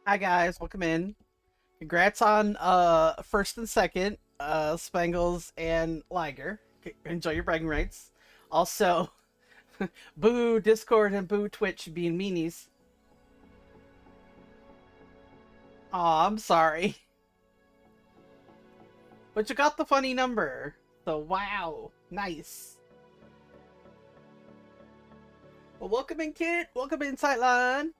Hi guys, welcome in. Congrats on first and second, Spangles and Liger. Enjoy your bragging rights. Also, boo Discord and boo Twitch being meanies. Aw, I'm sorry. But you got the funny number. So wow. Nice. Well, welcome in, Kit. Welcome in, Sightline.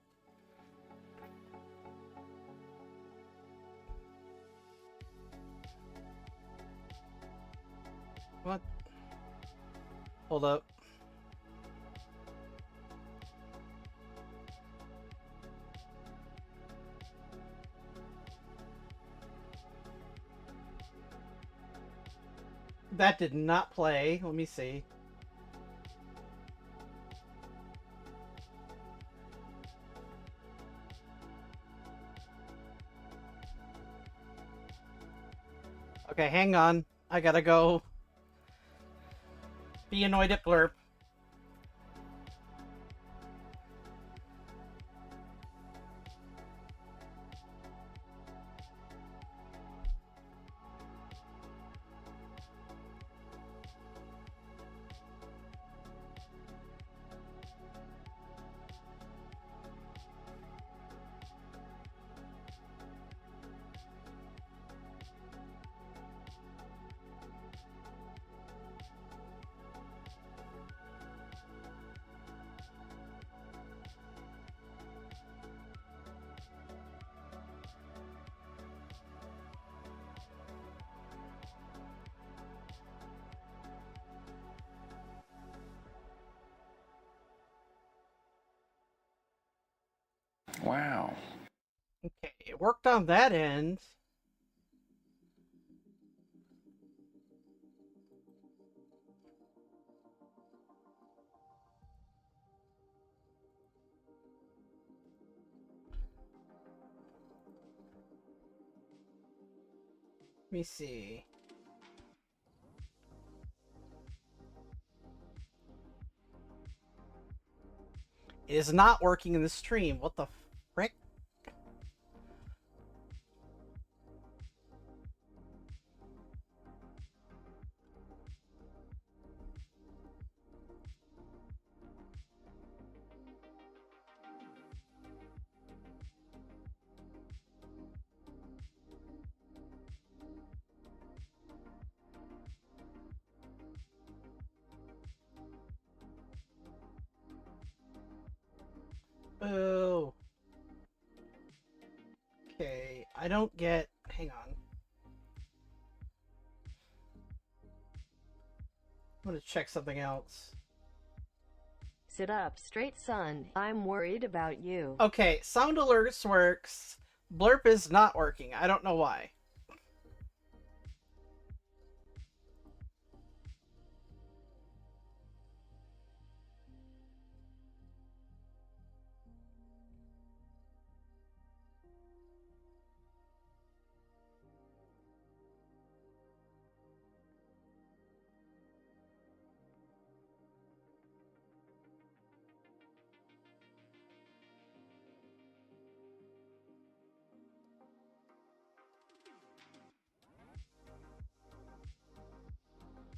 What? Hold up. That did not play. Let me see. Okay, hang on. I gotta go be annoyed at Blurp. Wow. Okay, it worked on that end. Let me see. It is not working in the stream. What the frick? Oh. Okay, I don't get. Hang on. I'm gonna check something else. Sit up straight, son. I'm worried about you. Okay, sound alerts works. Blurp is not working. I don't know why.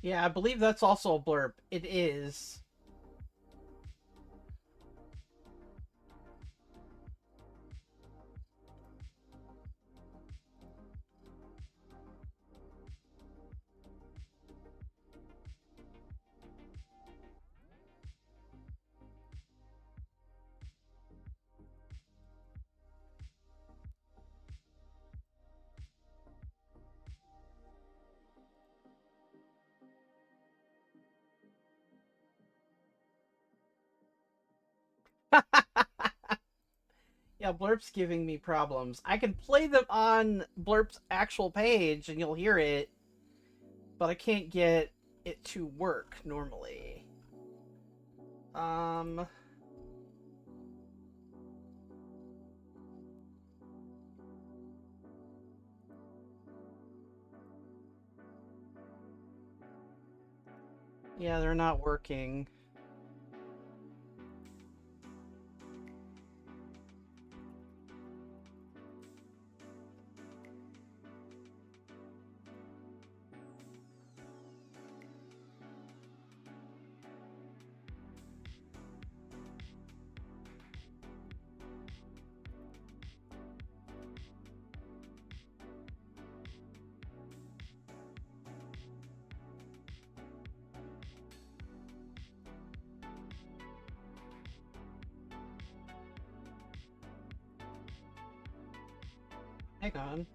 Yeah, I believe that's also a blurb. It is. Yeah, Blurp's giving me problems. I can play them on Blurp's actual page and you'll hear it, but I can't get it to work normally. Um. Yeah, they're not working. Hang on.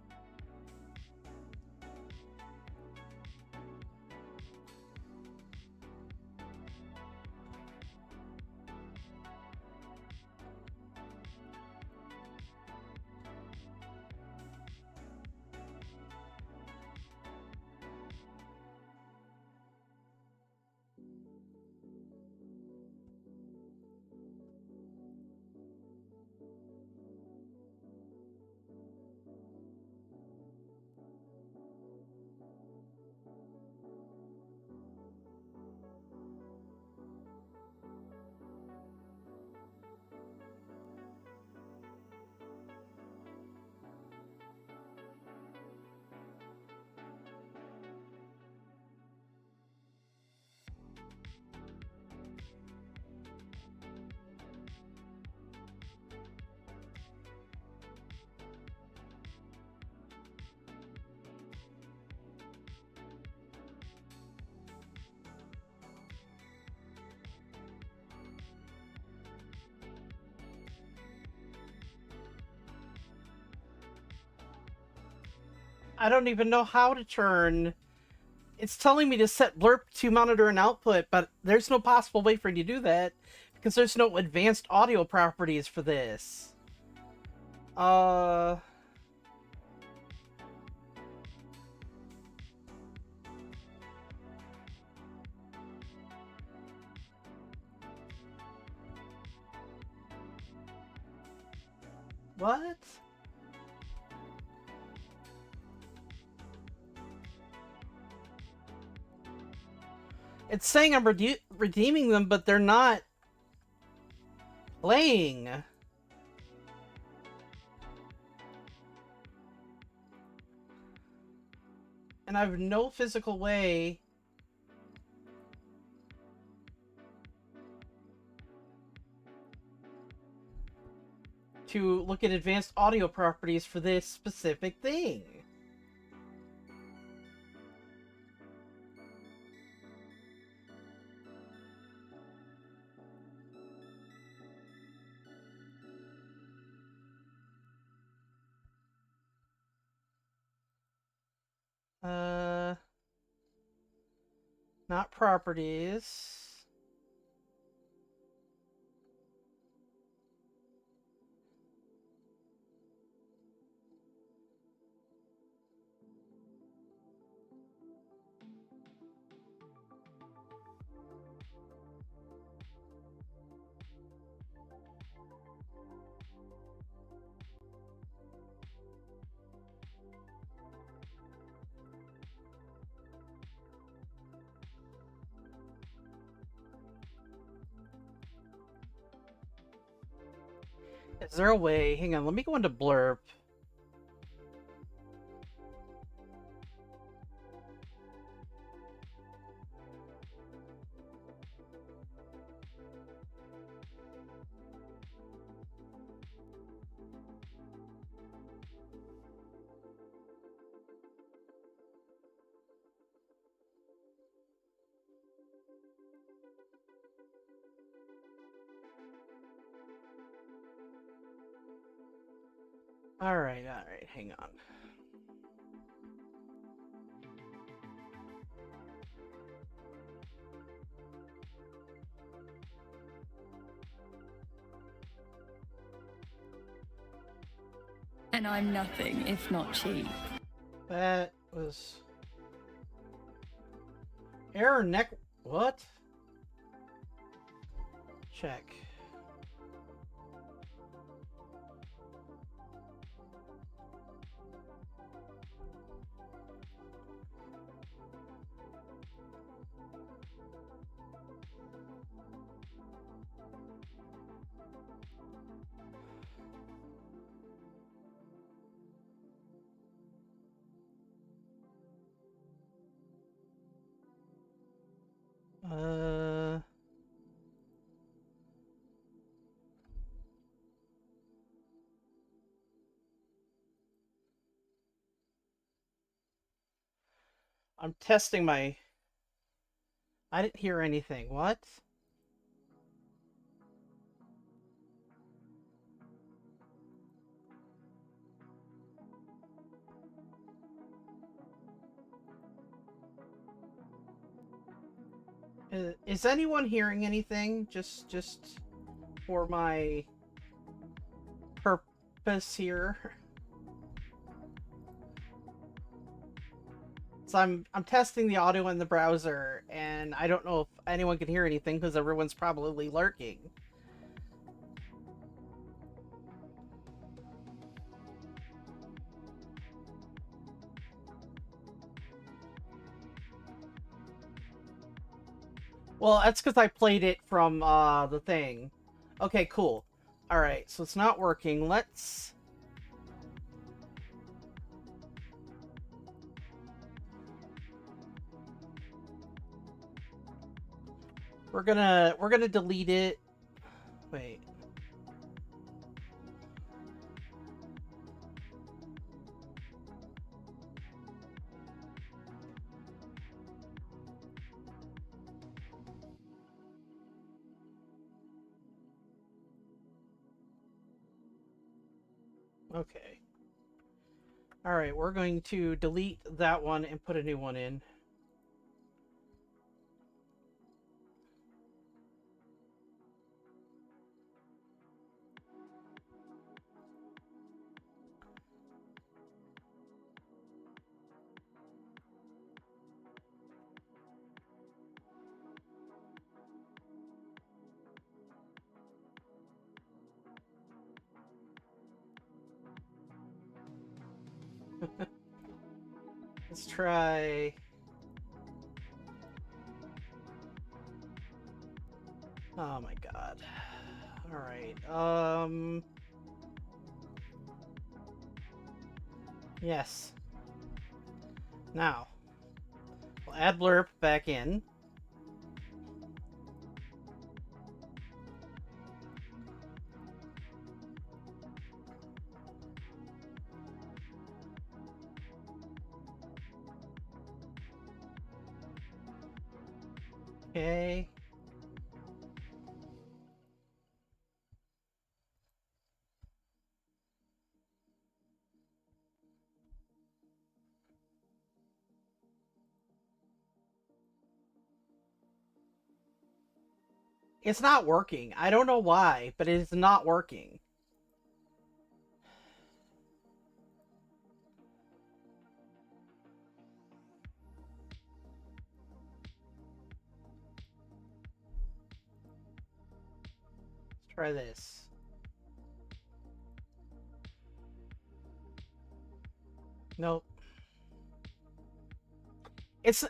I don't even know how to turn. It's telling me to set blurb to monitor and output, but there's no possible way for you to do that because there's no advanced audio properties for this. Uh. What? It's saying I'm redeeming them, but they're not playing. And I have no physical way to look at advanced audio properties for this specific thing. Uh, Not properties. Is there a way? Hang on, let me go into blurb. Alright, hang on. And I'm nothing if not cheap. That was... Error neck... What? Check. Uh... I'm testing my... I didn't hear anything. What? Is anyone hearing anything? Just for my purpose here. So I'm testing the audio in the browser, and I don't know if anyone can hear anything because everyone's probably lurking. Well, that's because I played it from the thing. Okay, cool. Alright, so it's not working. Let's... We're gonna delete it. Wait. Okay. Alright, we're going to delete that one and put a new one in. Let's try... Oh my god. Alright, yes. Now, we'll add blurb back in. Okay. It's not working. I don't know why, but it is not working. Let's try this. Nope. It's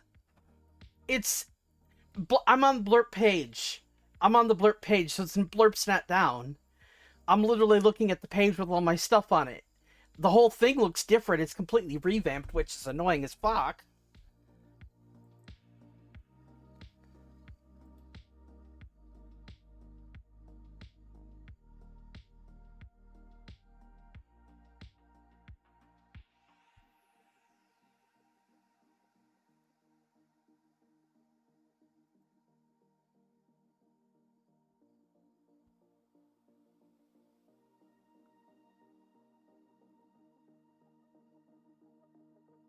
I'm on the blurb page. I'm on the blurb page, so it's in blurb not down. I'm literally looking at the page with all my stuff on it. The whole thing looks different. It's completely revamped, which is annoying as fuck.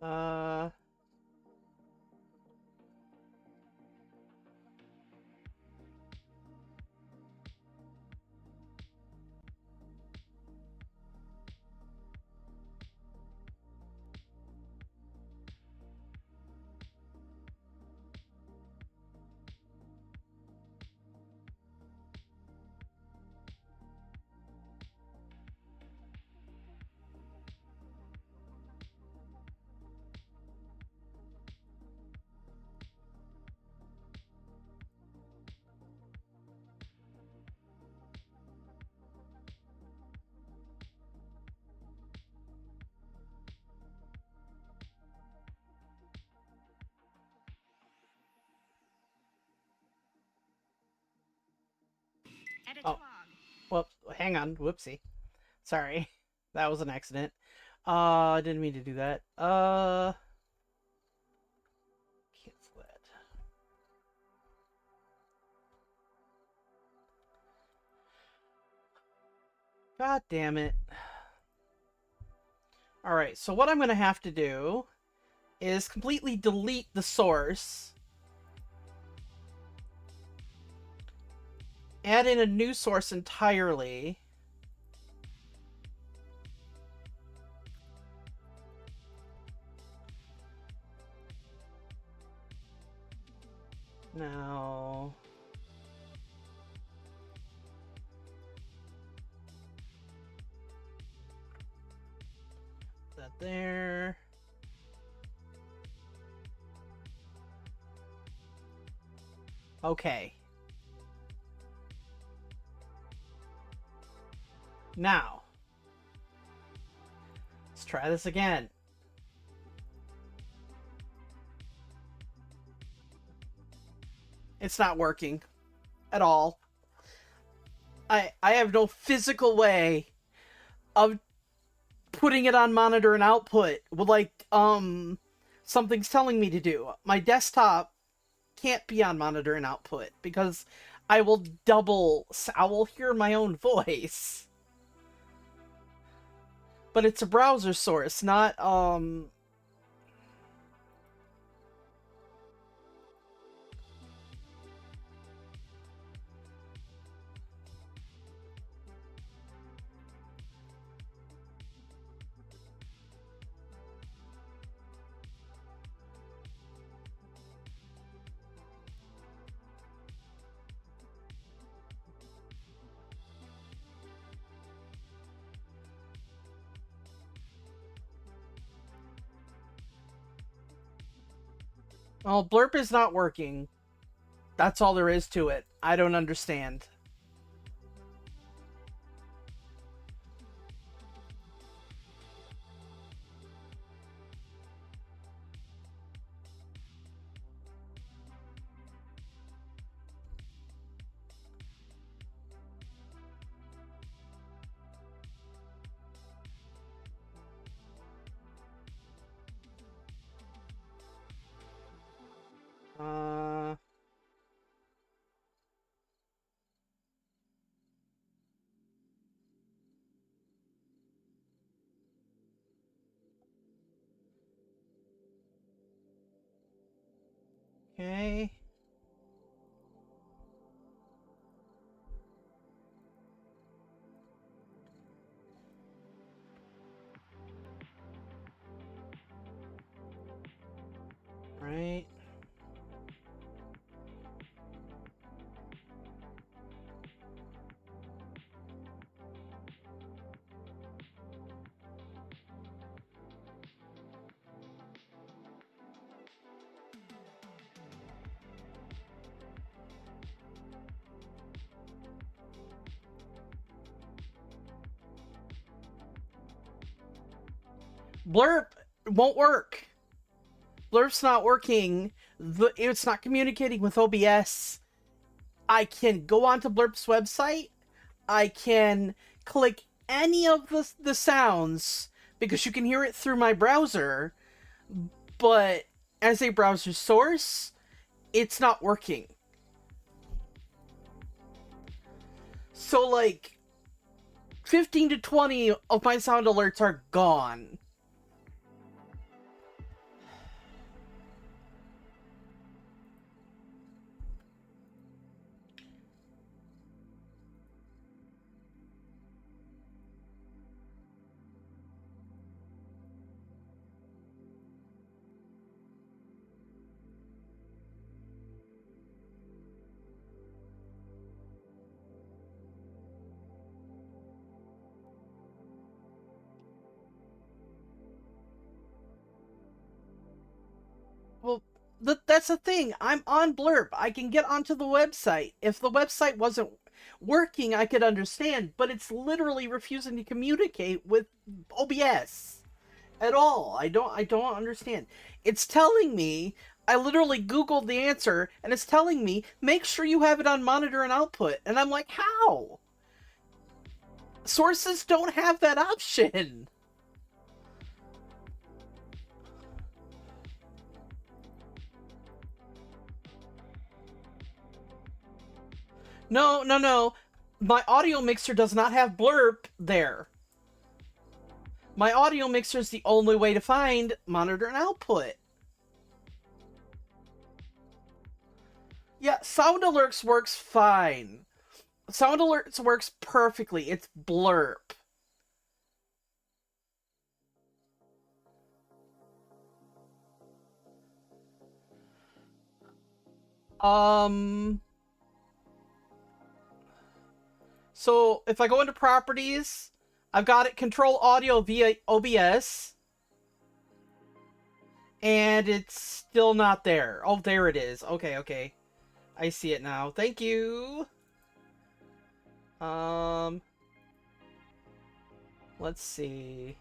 Uh... Oh. Whoops. Hang on. Whoopsie. Sorry. That was an accident. I didn't mean to do that. Cancel that. God damn it. Alright, so what I'm gonna have to do is completely delete the source Add in a new source entirely. Now... that there. Okay. Now, let's try this again. It's not working at all. I have no physical way of putting it on monitor and output like something's telling me to do. My desktop can't be on monitor and output because I will hear my own voice. But it's a browser source, not well, Blurp is not working. That's all there is to it. I don't understand. Uh... Okay. Right. Blurp won't work. Blurp's not working. It's not communicating with OBS. I can go onto Blurp's website. I can click any of the sounds because you can hear it through my browser, but as a browser source, it's not working. So like 15 to 20 of my sound alerts are gone. Well, that's the thing. I'm on Blurb. I can get onto the website. If the website wasn't working, I could understand, but it's literally refusing to communicate with OBS at all. I don't understand. It's telling me, I literally Googled the answer, and it's telling me, make sure you have it on monitor and output. And I'm like, how? Sources don't have that option. No, no, no. My audio mixer does not have Blurp there. My audio mixer is the only way to find monitor and output. Yeah, sound alerts works fine. Sound alerts works perfectly. It's blurp. So if I go into properties, I've got it control audio via OBS, and it's still not there. Oh, there it is. Okay, okay. I see it now. Thank you. Let's see.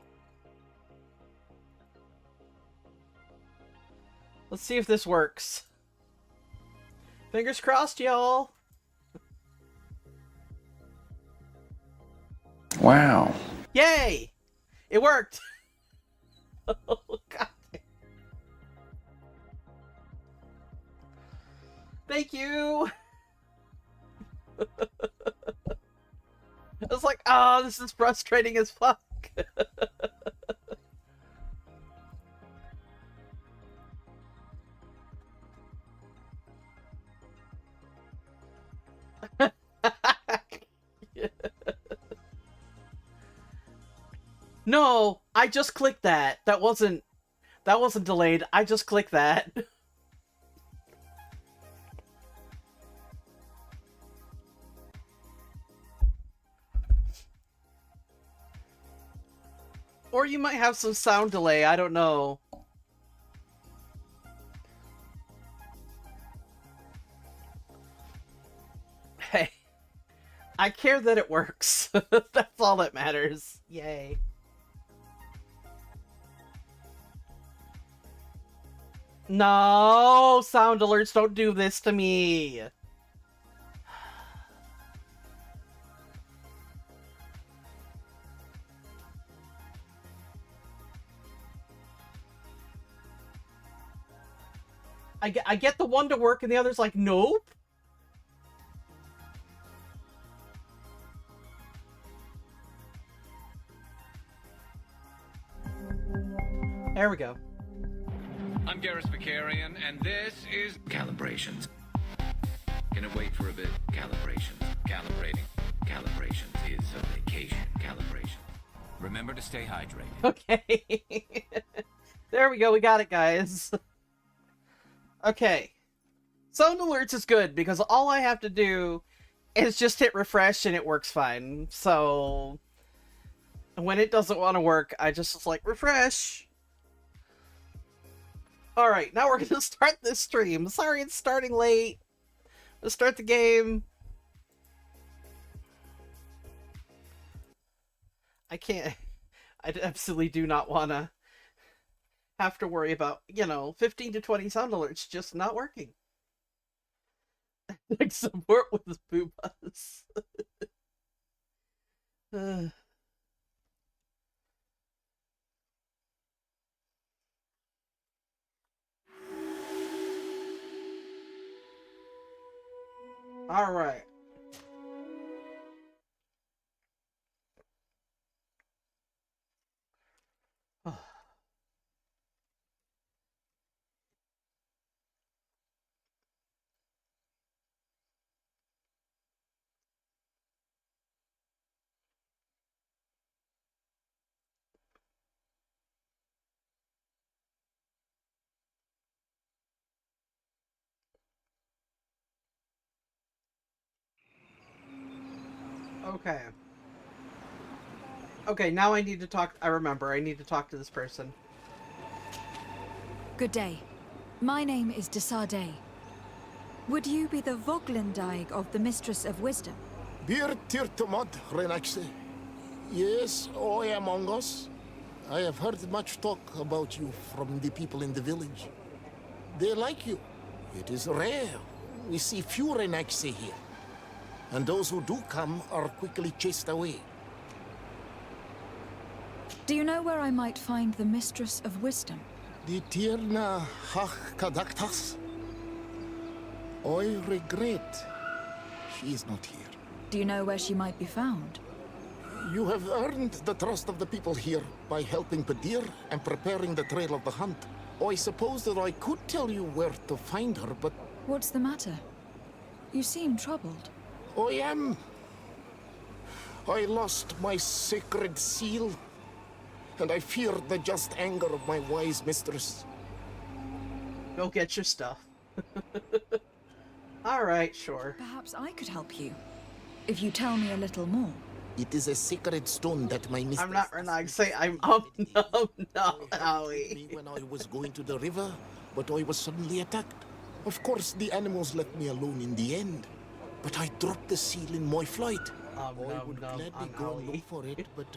Let's see if this works. Fingers crossed, y'all. Wow. Yay! It worked! Oh, God. Thank you! I was like, oh, this is frustrating as fuck. No, I just clicked that. That wasn't delayed. I just clicked that. Or you might have some sound delay, I don't know. Hey, I care that it works. That's all that matters. Yay. No, sound alerts, don't do this to me. I get the one to work and the other's like, nope. There we go. I'm Garrus Vicarian, and this is Calibrations. Gonna wait for a bit. Calibrations. Calibrating. Calibrations is a vacation. Calibration. Remember to stay hydrated. Okay. There we go, we got it, guys. Okay. Sound alerts is good because all I have to do is just hit refresh and it works fine. So when it doesn't want to work, I just like refresh. Alright, now we're gonna start this stream. Sorry it's starting late. Let's start the game. I can't... I absolutely do not want to have to worry about, 15 to 20 sound alerts just not working. Like support with Boo Buzz. All right. Okay. Okay, now I need to talk. I remember. I need to talk to this person. Good day. My name is Desardet. Would you be the Voglendaig of the Mistress of Wisdom? Bir tirtumad, Renaxe. Yes, I am among us. I have heard much talk about you from the people in the village. They like you. It is rare. We see few Renaxe here. And those who do come are quickly chased away. Do you know where I might find the Mistress of Wisdom? The Tierna Hach Kadaktas. I regret she is not here. Do you know where she might be found? You have earned the trust of the people here by helping Padir and preparing the trail of the hunt. I suppose that I could tell you where to find her, but... What's the matter? You seem troubled. I am I lost my sacred seal, and I fear the just anger of my wise mistress. Go get your stuff. Alright, sure. Perhaps I could help you, if you tell me a little more. It is a sacred stone that my mistress... I'm not relaxing. I'm no, Helped me Howie. when I was going to the river, but I was suddenly attacked. Of course, the animals left me alone in the end, but I dropped the seal in my flight. I would gladly go and look for it, but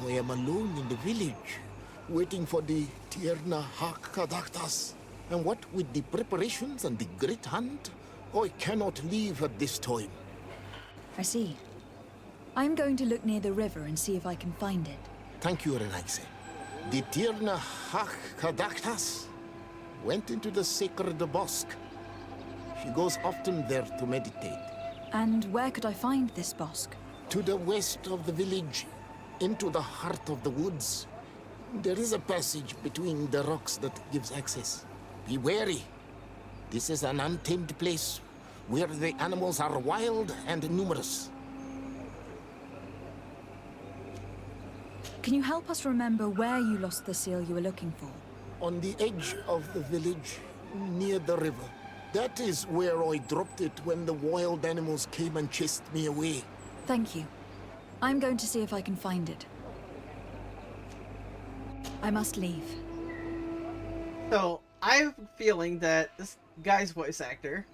I am alone in the village, waiting for the Tierna Hakadaktas. And what with the preparations and the great hunt, I cannot leave at this time. I see. I'm going to look near the river and see if I can find it. Thank you, Renaxe. The Tierna Hakadaktas went into the sacred bosque. She goes often there to meditate. And where could I find this bosque? To the west of the village, into the heart of the woods. There is a passage between the rocks that gives access. Be wary. This is an untamed place where the animals are wild and numerous. Can you help us remember where you lost the seal you were looking for? On the edge of the village, near the river. That is where I dropped it when the wild animals came and chased me away. Thank you. I'm going to see if I can find it. I must leave. So, I have a feeling that this guy's voice actor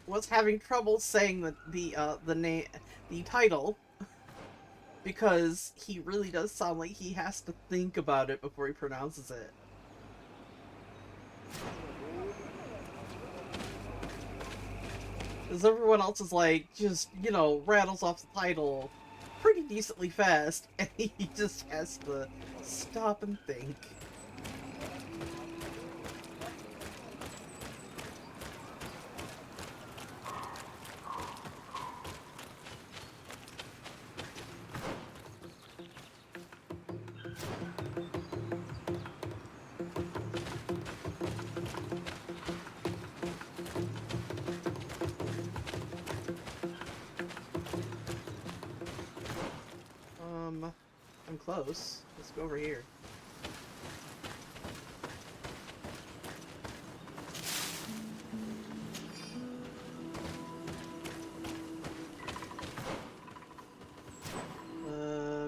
was having trouble saying the title, because he really does sound like he has to think about it before he pronounces it. Because everyone else is like, just, you know, rattles off the title pretty decently fast, and he just has to stop and think. I'm close. Let's go over here.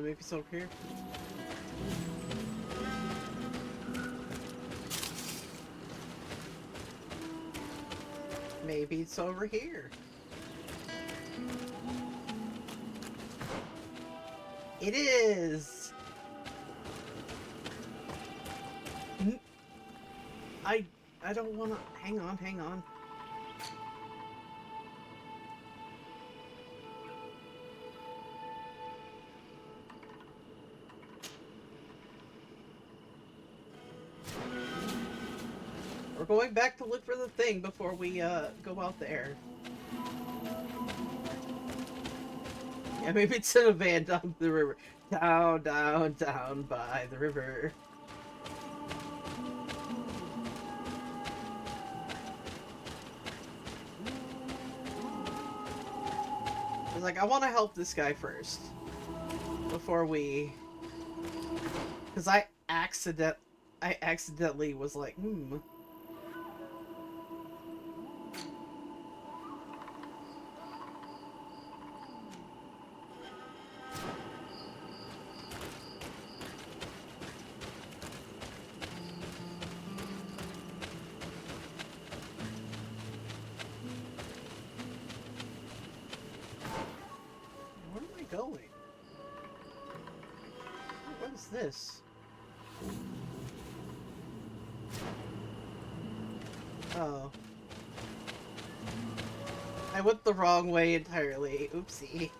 Maybe it's over here. Maybe it's over here. It is! I don't wanna... Hang on, hang on. We're going back to look for the thing before we, go out there. Yeah, maybe it's in a van down the river. Down, down, down by the river. I was like, I want to help this guy first. Before we... Because I accidentally was like, where am I going? What is this? Oh. I went the wrong way entirely. Oopsie.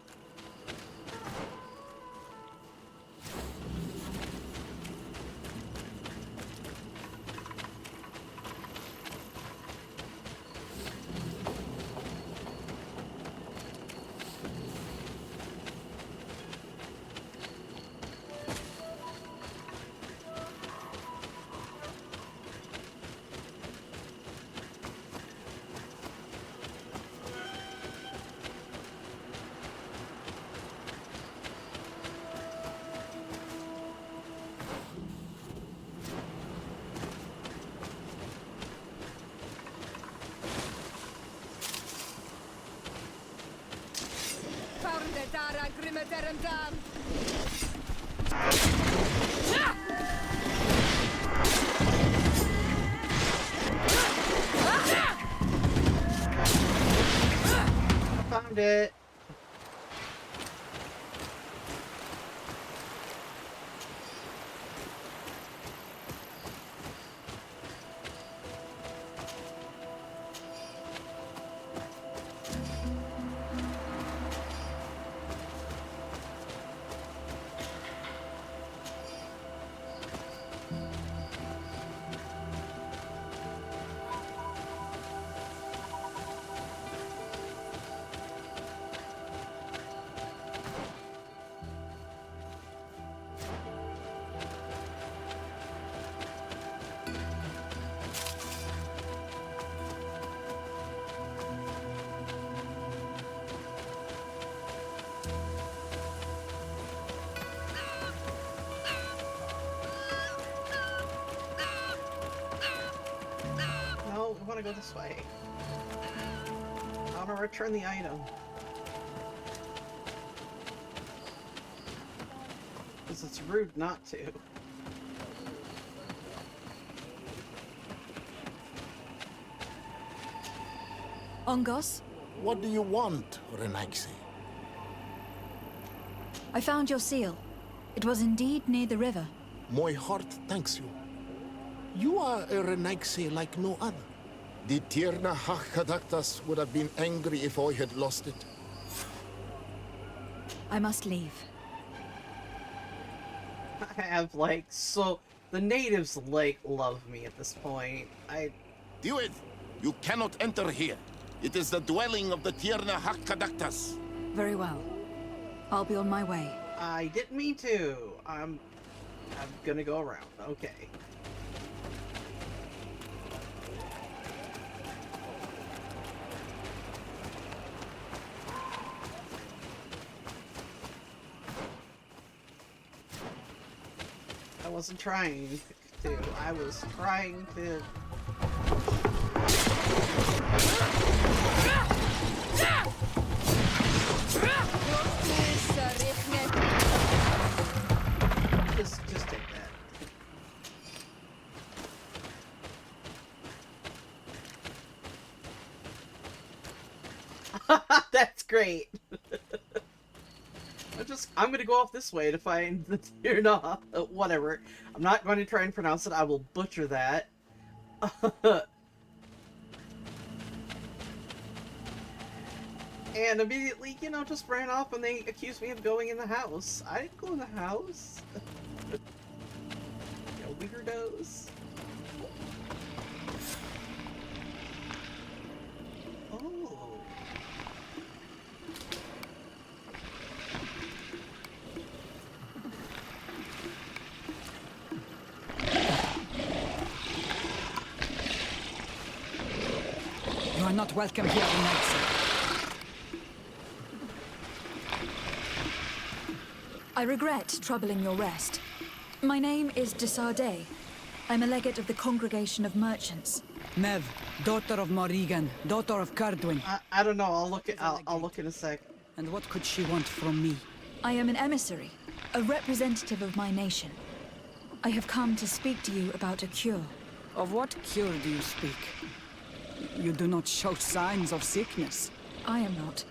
Found it. No, we want to go this way. I want to return the item. Because it's rude not to. Ongos, What do you want, Renaxi? I found your seal. It was indeed near the river. My heart thanks you. You are a Renaxi like no other. The Tierna Hakadaktas would have been angry if I had lost it. I must leave. I have, like, so... The natives, like, love me at this point. Do it! You cannot enter here. It is the dwelling of the Tierna Hakadaktas. Very well. I'll be on my way. I didn't mean to. I'm gonna go around. Okay. I wasn't trying to. I was trying to... Just take that. That's great. I'm gonna go off this way to find the Tirna. Whatever. I'm not going to try and pronounce it. I will butcher that. And immediately, you know, just ran off and they accused me of going in the house. I didn't go in the house. You know, weirdos. Oh. You are not welcome here tonight. I regret troubling your rest. My name is Desardet. I'm a legate of the Congregation of Merchants. Mev, daughter of Morrigan, daughter of Cardwin. I don't know. I'll look in a sec. And what could she want from me? I am an emissary, a representative of my nation. I have come to speak to you about a cure. Of what cure do you speak? You do not show signs of sickness. I am not.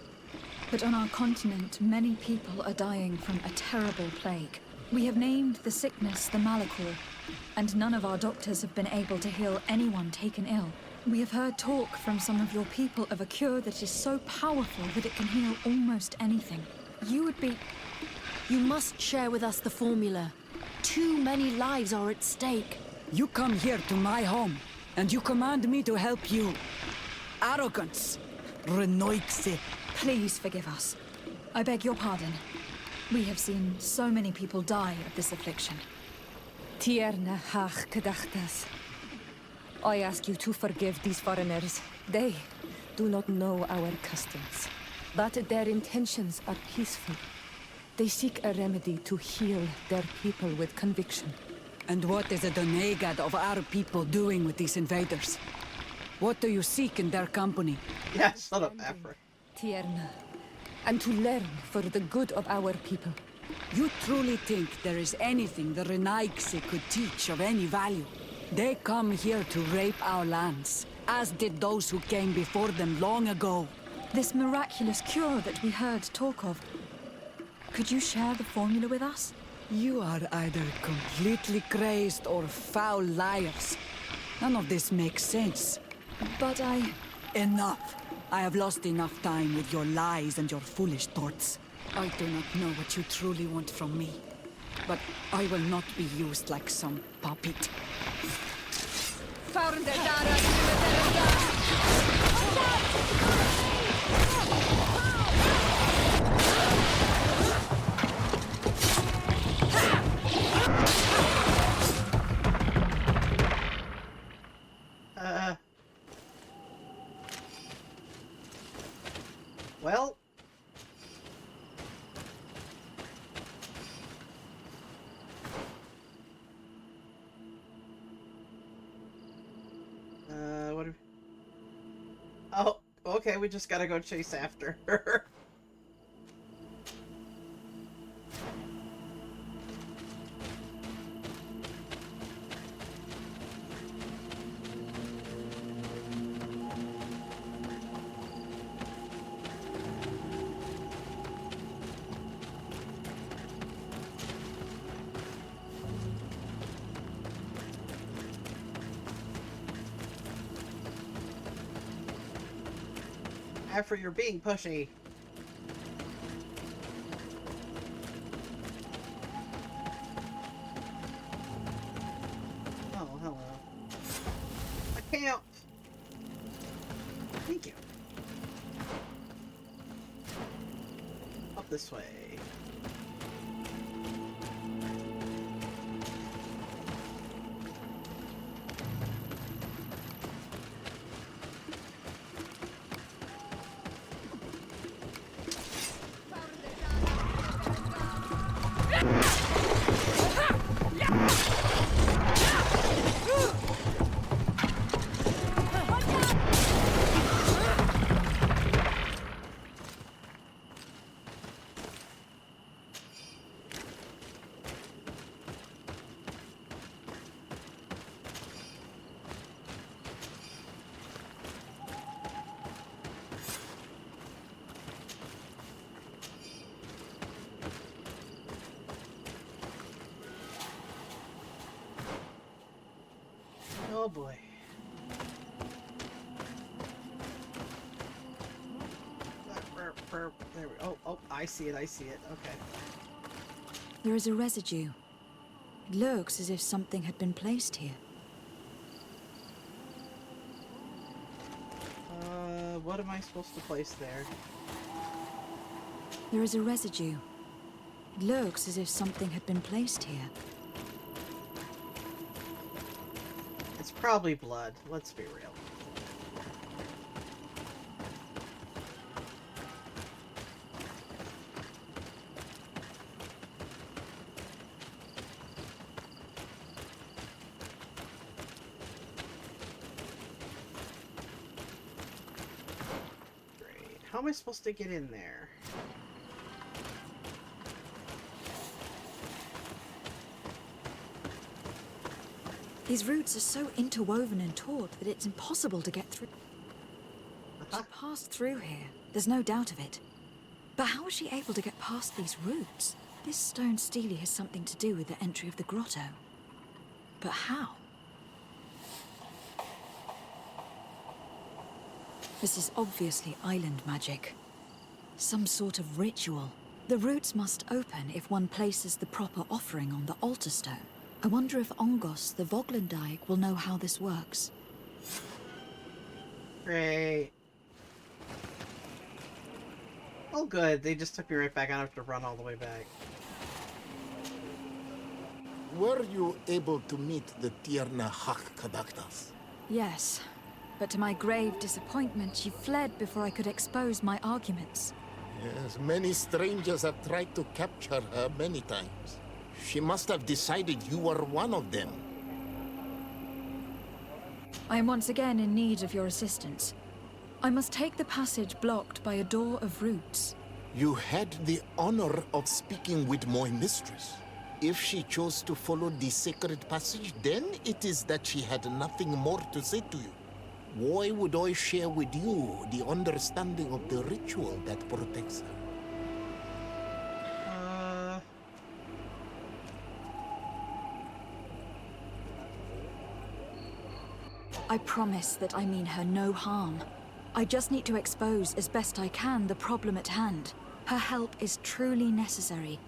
But on our continent, many people are dying from a terrible plague. We have named the sickness the Malachor, and none of our doctors have been able to heal anyone taken ill. We have heard talk from some of your people of a cure that is so powerful that it can heal almost anything. You would be... You must share with us the formula. Too many lives are at stake. You come here to my home, and you command me to help you. Arrogance. Renoixe. Please forgive us. I beg your pardon. We have seen so many people die of this affliction. Tierna hach kadachtas. I ask you to forgive these foreigners. They do not know our customs, but their intentions are peaceful. They seek a remedy to heal their people with conviction. And what is a Donegad of our people doing with these invaders? What do you seek in their company? Yeah, shut up, Afra. Tierna, and to learn for the good of our people. You truly think there is anything the Renaigse could teach of any value? They come here to rape our lands, as did those who came before them long ago. This miraculous cure that we heard talk of. Could you share the formula with us? You are either completely crazed or foul liars. None of this makes sense. But Enough! I have lost enough time with your lies and your foolish thoughts. I do not know what you truly want from me. But I will not be used like some puppet. Well. What do we... Oh, okay, we just gotta go chase after her. After you're being pushy. Oh, hello. I can't. Thank you. Up this way. Oh boy. There we go. Oh, I see it, I see it. Okay. There is a residue. It looks as if something had been placed here. What am I supposed to place there? There is a residue. It looks as if something had been placed here. It's probably blood, let's be real. Great. How am I supposed to get in there? These roots are so interwoven and taut that it's impossible to get through. She passed through here, there's no doubt of it. But how was she able to get past these roots? This stone stele has something to do with the entry of the grotto. But how? This is obviously island magic. Some sort of ritual. The roots must open if one places the proper offering on the altar stone. I wonder if Ongos, the Voglendyke, will know how this works. Great. Oh good, they just took me right back. I don't have to run all the way back. Were you able to meet the Tierna Kadaktas? Yes, but to my grave disappointment, she fled before I could expose my arguments. Yes, many strangers have tried to capture her many times. She must have decided you were one of them. I am once again in need of your assistance. I must take the passage blocked by a door of roots. You had the honor of speaking with my mistress. If she chose to follow the sacred passage, then it is that she had nothing more to say to you. Why would I share with you the understanding of the ritual that protects her? I promise that I mean her no harm. I just need to expose as best I can the problem at hand. Her help is truly necessary.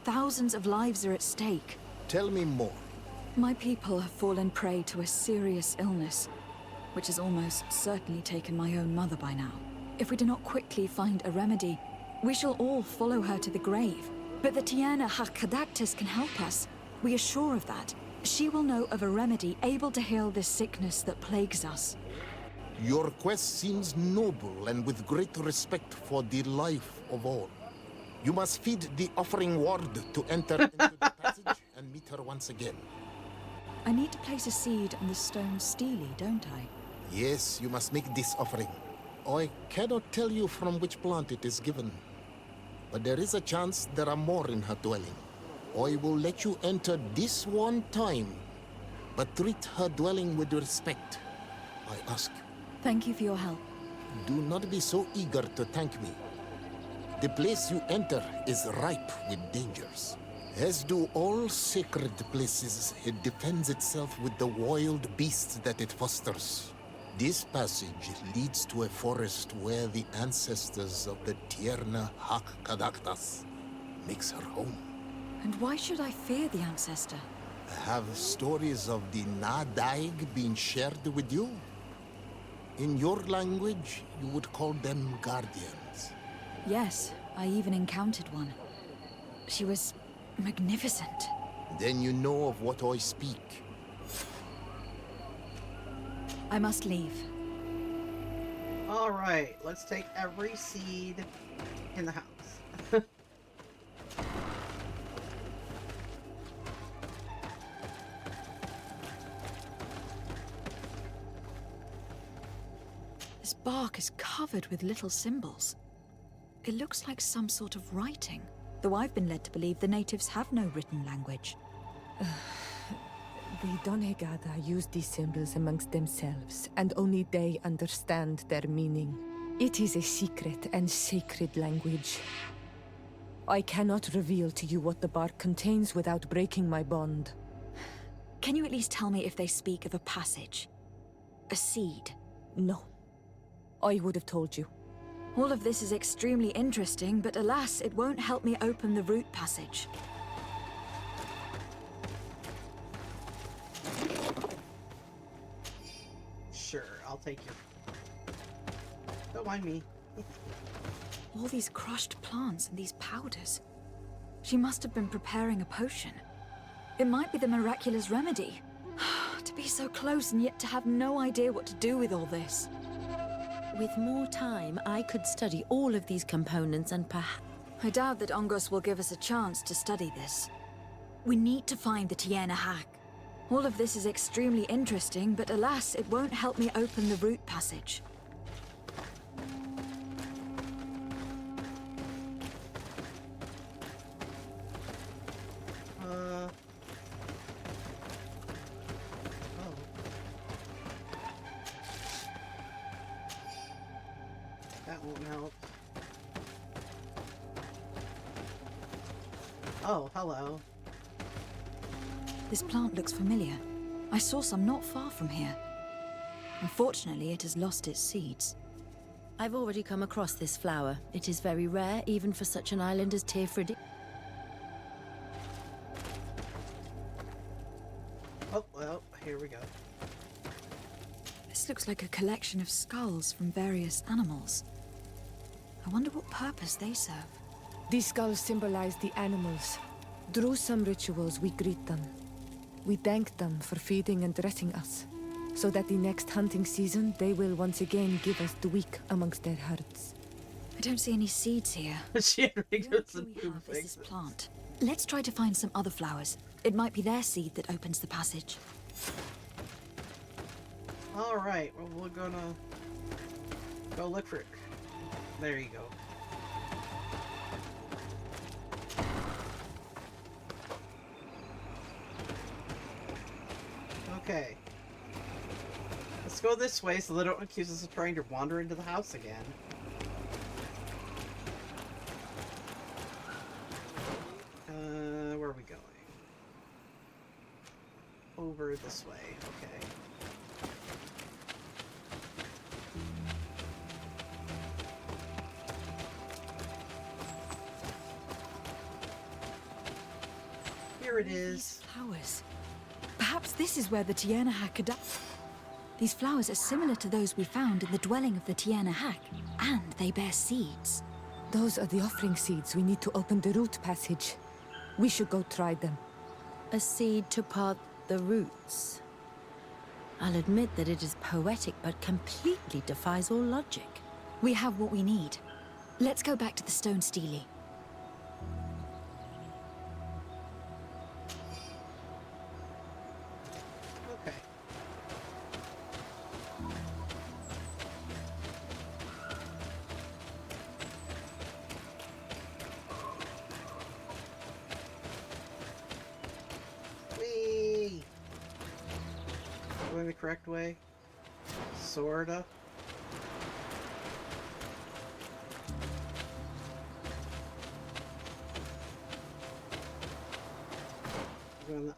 Thousands of lives are at stake. Tell me more. My people have fallen prey to a serious illness, which has almost certainly taken my own mother by now. If we do not quickly find a remedy, we shall all follow her to the grave. But the Tierna Hakadactus can help us. We are sure of that. She will know of a remedy able to heal this sickness that plagues us. Your quest seems noble and with great respect for the life of all. You must feed the offering ward to enter into the passage and meet her once again. I need to place a seed on the stone stele, don't I? Yes, you must make this offering. I cannot tell you from which plant it is given, but there is a chance there are more in her dwelling. I will let you enter this one time, but treat her dwelling with respect, I ask you. Thank you for your help. Do not be so eager to thank me. The place you enter is ripe with dangers. As do all sacred places, it defends itself with the wild beasts that it fosters. This passage leads to a forest where the ancestors of the Tierna Hakkadaktas makes her home. And why should I fear the ancestor? Have stories of the Nadaig been shared with you? In your language, you would call them guardians. Yes, I even encountered one. She was magnificent. Then you know of what I speak. I must leave. Alright, let's take every seed in the house. This bark is covered with little symbols. It looks like some sort of writing, though I've been led to believe the natives have no written language. The Donegada use these symbols amongst themselves, and only they understand their meaning. It is a secret and sacred language. I cannot reveal to you what the bark contains without breaking my bond. Can you at least tell me if they speak of a passage? A seed? No. I would have told you. All of this is extremely interesting, but alas, it won't help me open the root passage. Sure, I'll take your... Don't mind me. All these crushed plants and these powders. She must have been preparing a potion. It might be the miraculous remedy. To be so close and yet to have no idea what to do with all this. With more time, I could study all of these components and perhaps... I doubt that Ongos will give us a chance to study this. We need to find the Tierna Hack. All of this is extremely interesting, but alas, it won't help me open the root passage. That won't help. Oh, hello. This plant looks familiar. I saw some not far from here. Unfortunately, it has lost its seeds. I've already come across this flower. It is very rare, even for such an island as Teofrid. Oh, well, here we go. This looks like a collection of skulls from various animals. I wonder what purpose they serve. These skulls symbolize the animals. Through some rituals, we greet them. We thank them for feeding and dressing us, so that the next hunting season, they will once again give us the weak amongst their herds. I don't see any seeds here. She had What fingers do and we food have is this fixes. plant. Let's try to find some other flowers. It might be their seed that opens the passage. Alright, well, we're gonna go look for it. There you go. Okay. Let's go this way so they don't accuse us of trying to wander into the house again. Where are we going? Over this way, okay. Here it is. These flowers. Perhaps this is where the Tierna Hack. These flowers are similar to those we found in the dwelling of the Tierna Hack, and they bear seeds. Those are the offering seeds we need to open the root passage. We should go try them. A seed to part the roots. I'll admit that it is poetic, but completely defies all logic. We have what we need. Let's go back to the stone stele. Okay. Whee! Going the correct way? Sorta.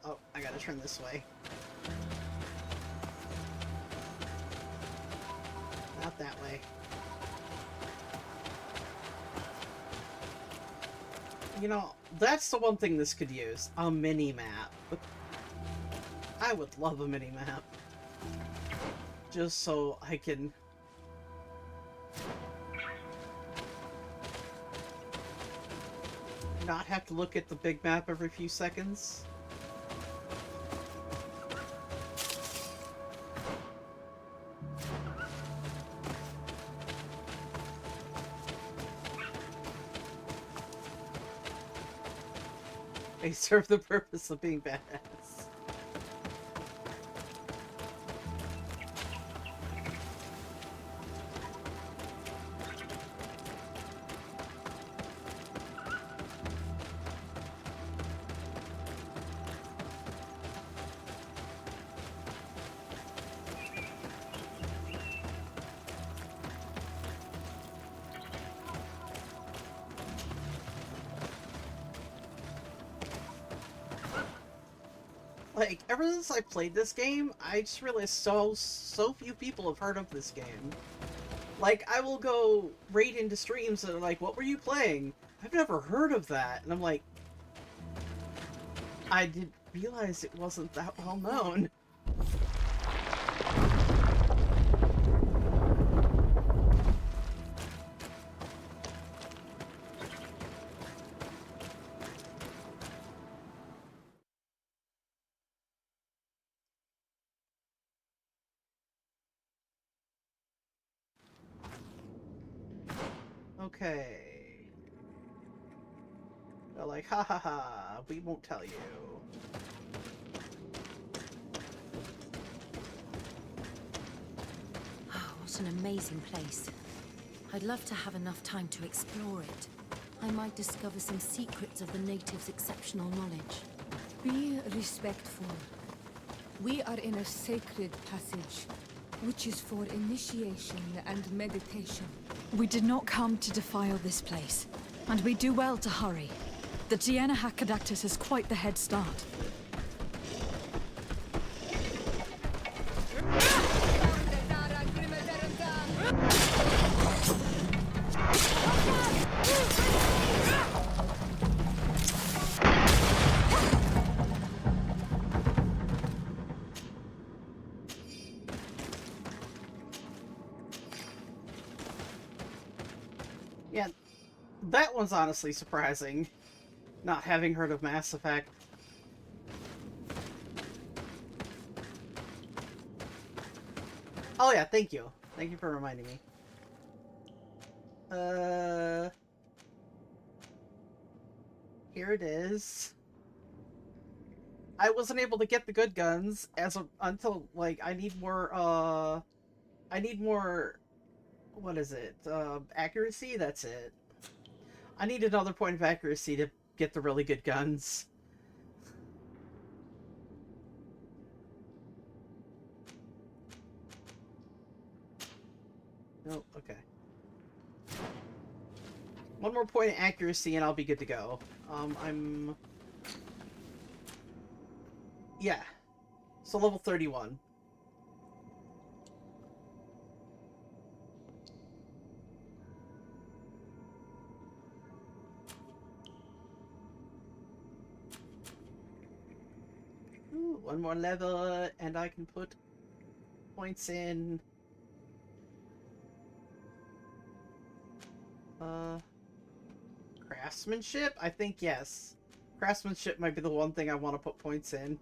Oh, I gotta turn this way. Not that way. You know, that's the one thing this could use. A mini-map. I would love a mini-map. Just so I can... not have to look at the big map every few seconds. They serve the purpose of being badass. Like, ever since I played this game, I just realized so few people have heard of this game. Like, I will go raid into streams and they're like, what were you playing? I've never heard of that. And I'm like, I didn't realize it wasn't that well known. Okay. They're like, ha ha ha, we won't tell you. Oh, what an amazing place. I'd love to have enough time to explore it. I might discover some secrets of the natives' exceptional knowledge. Be respectful. We are in a sacred passage, which is for initiation and meditation. We did not come to defile this place, and we do well to hurry. The Tierna Hackadactus has quite the head start. Yeah, that one's honestly surprising, not having heard of Mass Effect. Oh yeah, thank you. Thank you for reminding me. Here it is. I wasn't able to get the good guns until, like, I need more, what is it? Accuracy? That's it. I need another point of accuracy to get the really good guns. Nope, okay. One more point of accuracy and I'll be good to go. I'm... Yeah. So level 31. Ooh, one more level and I can put points in. Craftsmanship? I think yes. Craftsmanship might be the one thing I want to put points in.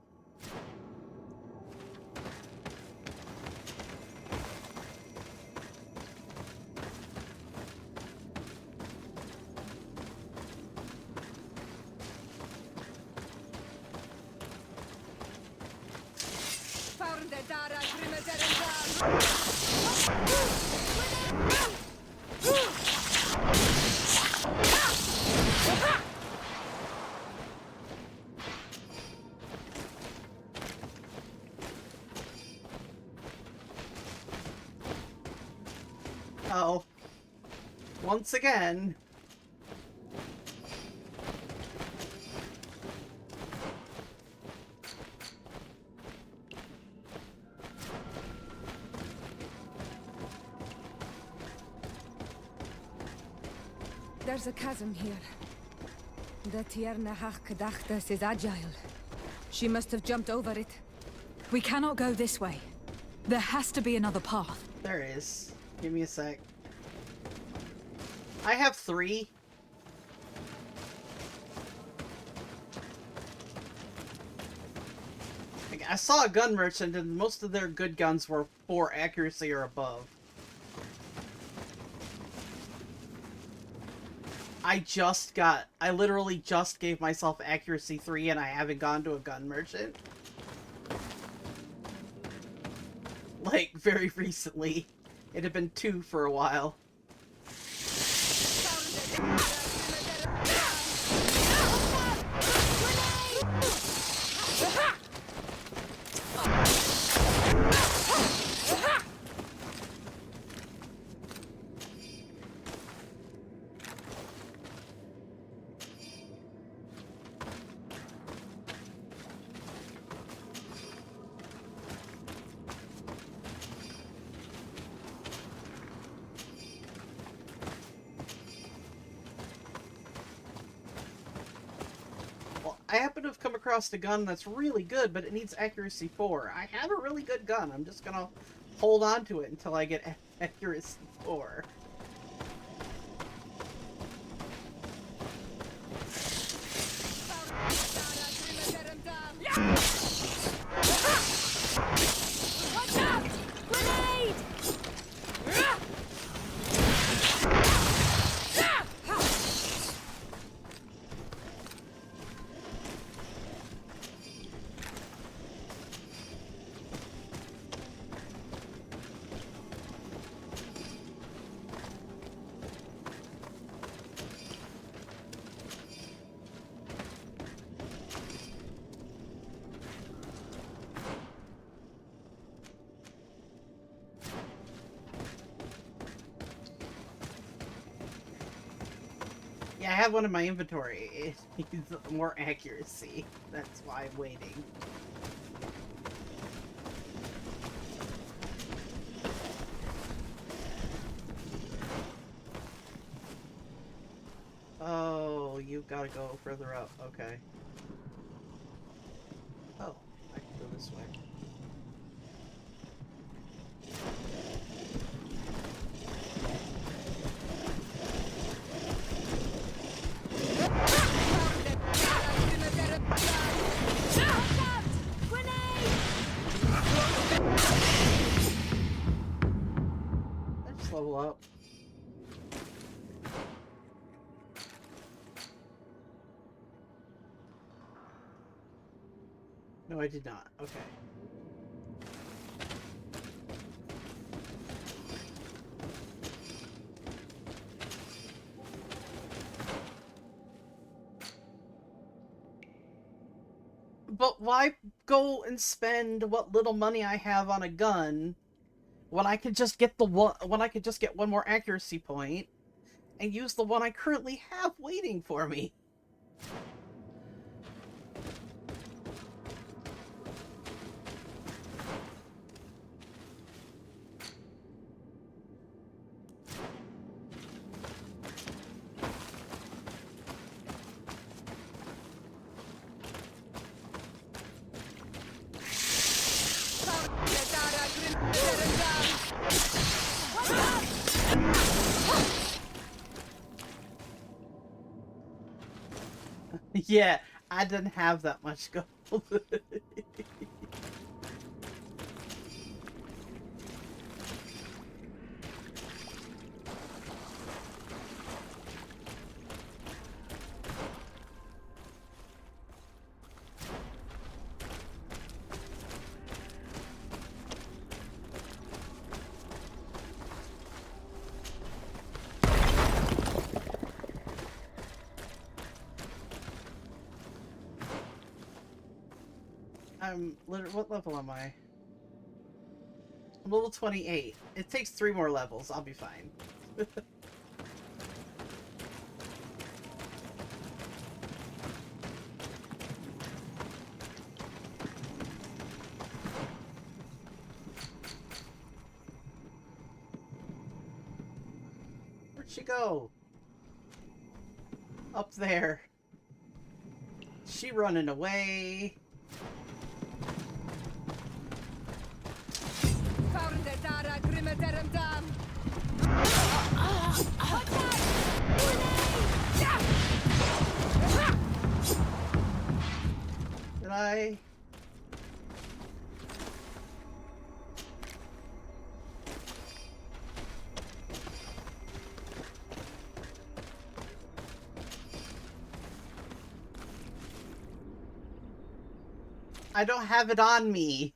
Oh. Once again. There's a chasm here. The Tierna Hachkadachtas is agile. She must have jumped over it. We cannot go this way. There has to be another path. There is. Give me a sec. I have 3. Like, I saw a gun merchant and most of their good guns were 4 accuracy or above. I literally just gave myself accuracy 3 and I haven't gone to a gun merchant. Like, very recently. It had been 2 for a while. I happen to have come across a gun that's really good, but it needs accuracy 4. I have a really good gun. I'm just gonna hold on to it until I get accuracy 4. Watch out! Grenade! Yeah, I have one in my inventory. It needs more accuracy. That's why I'm waiting. Oh, you gotta go further up. Okay. Oh, I can go this way. Let's level up. No, I did not. Okay. But why go and spend what little money I have on a gun When I could just get the one, when I could just get one more accuracy point and use the one I currently have waiting for me. Yeah, I didn't have that much gold. I'm literally, what level am I? I'm level 28. It takes 3 more levels. I'll be fine. Where'd she go? Up there. She running away. Did I? I don't have it on me.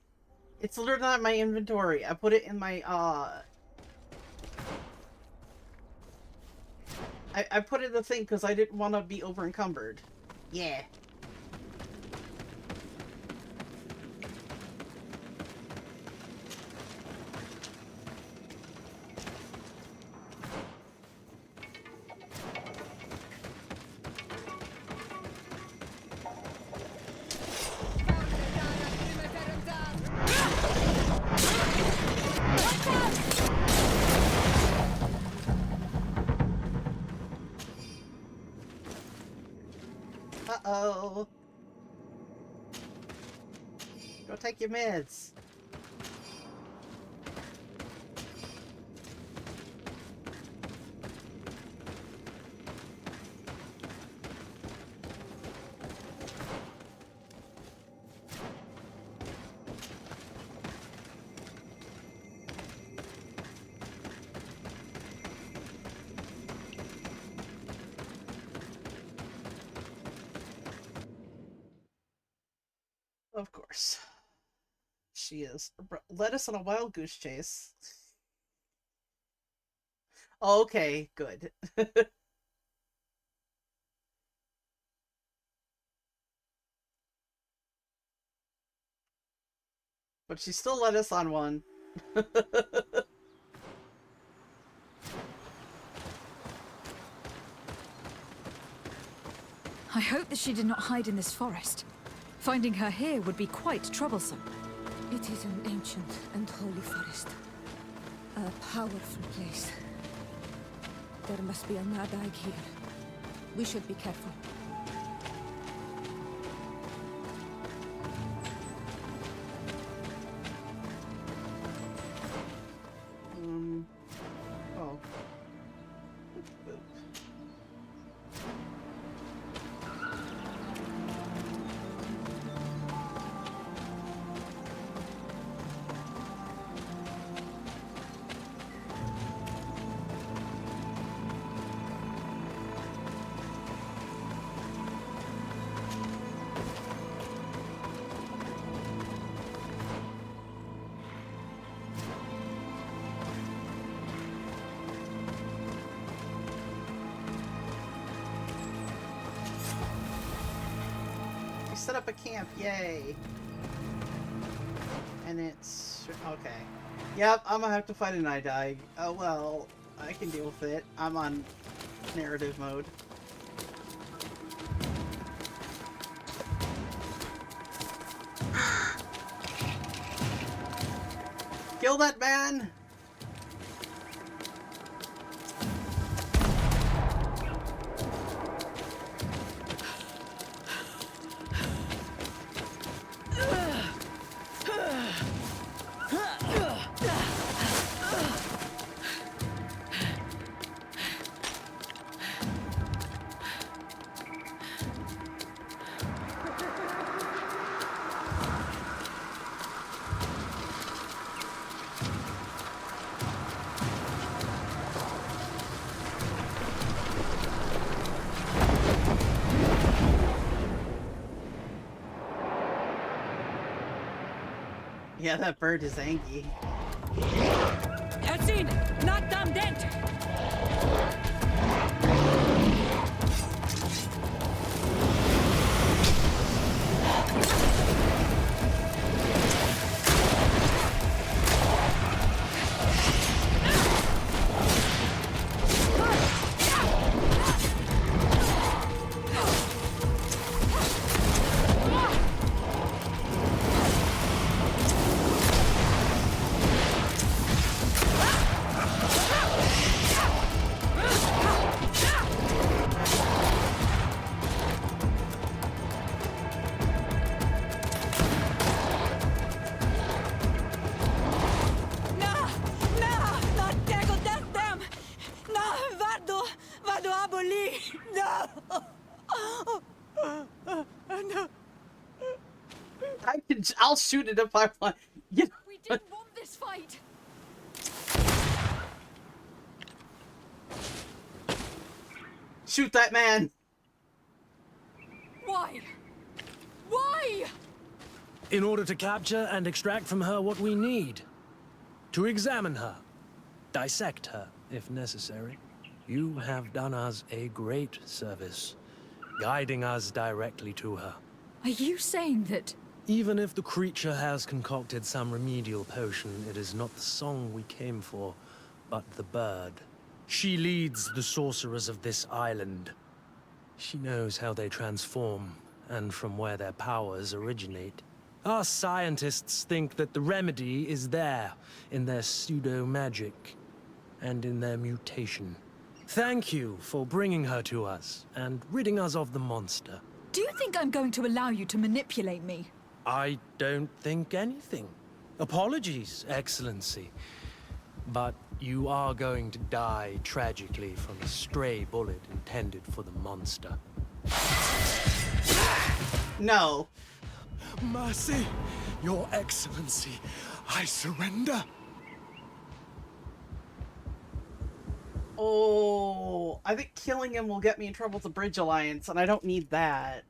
It's literally not in my inventory. I put it in my, I put it in the thing because I didn't want to be over encumbered. Yeah. Uh-oh. Go take your meds. Of course. She is. Led us on a wild goose chase. Okay, good. But she still led us on one. I hope that she did not hide in this forest. Finding her here would be quite troublesome. It is an ancient and holy forest. A powerful place. There must be a mad egg here. We should be careful. Oh. Set up a camp, yay! And it's Okay. Yep, I'm gonna have to fight an Idai. Oh well, I can deal with it. I'm on narrative mode. Kill that man! Yeah, that bird is angry. Ersin, not damn dent! I'll shoot it if I want. You know, We didn't want this fight. shoot that man. Why? Why? In order to capture and extract from her what we need. To examine her. Dissect her, if necessary. You have done us a great service, guiding us directly to her. Are you saying that? Even if the creature has concocted some remedial potion, it is not the song we came for, but the bird. She leads the sorcerers of this island. She knows how they transform, and from where their powers originate. Our scientists think that the remedy is there, in their pseudo-magic, and in their mutation. Thank you for bringing her to us, and ridding us of the monster. Do you think I'm going to allow you to manipulate me? I don't think anything. Apologies, Excellency. But you are going to die tragically from a stray bullet intended for the monster. No. Mercy, Your Excellency, I surrender. Oh, I think killing him will get me in trouble with the Bridge Alliance, and I don't need that.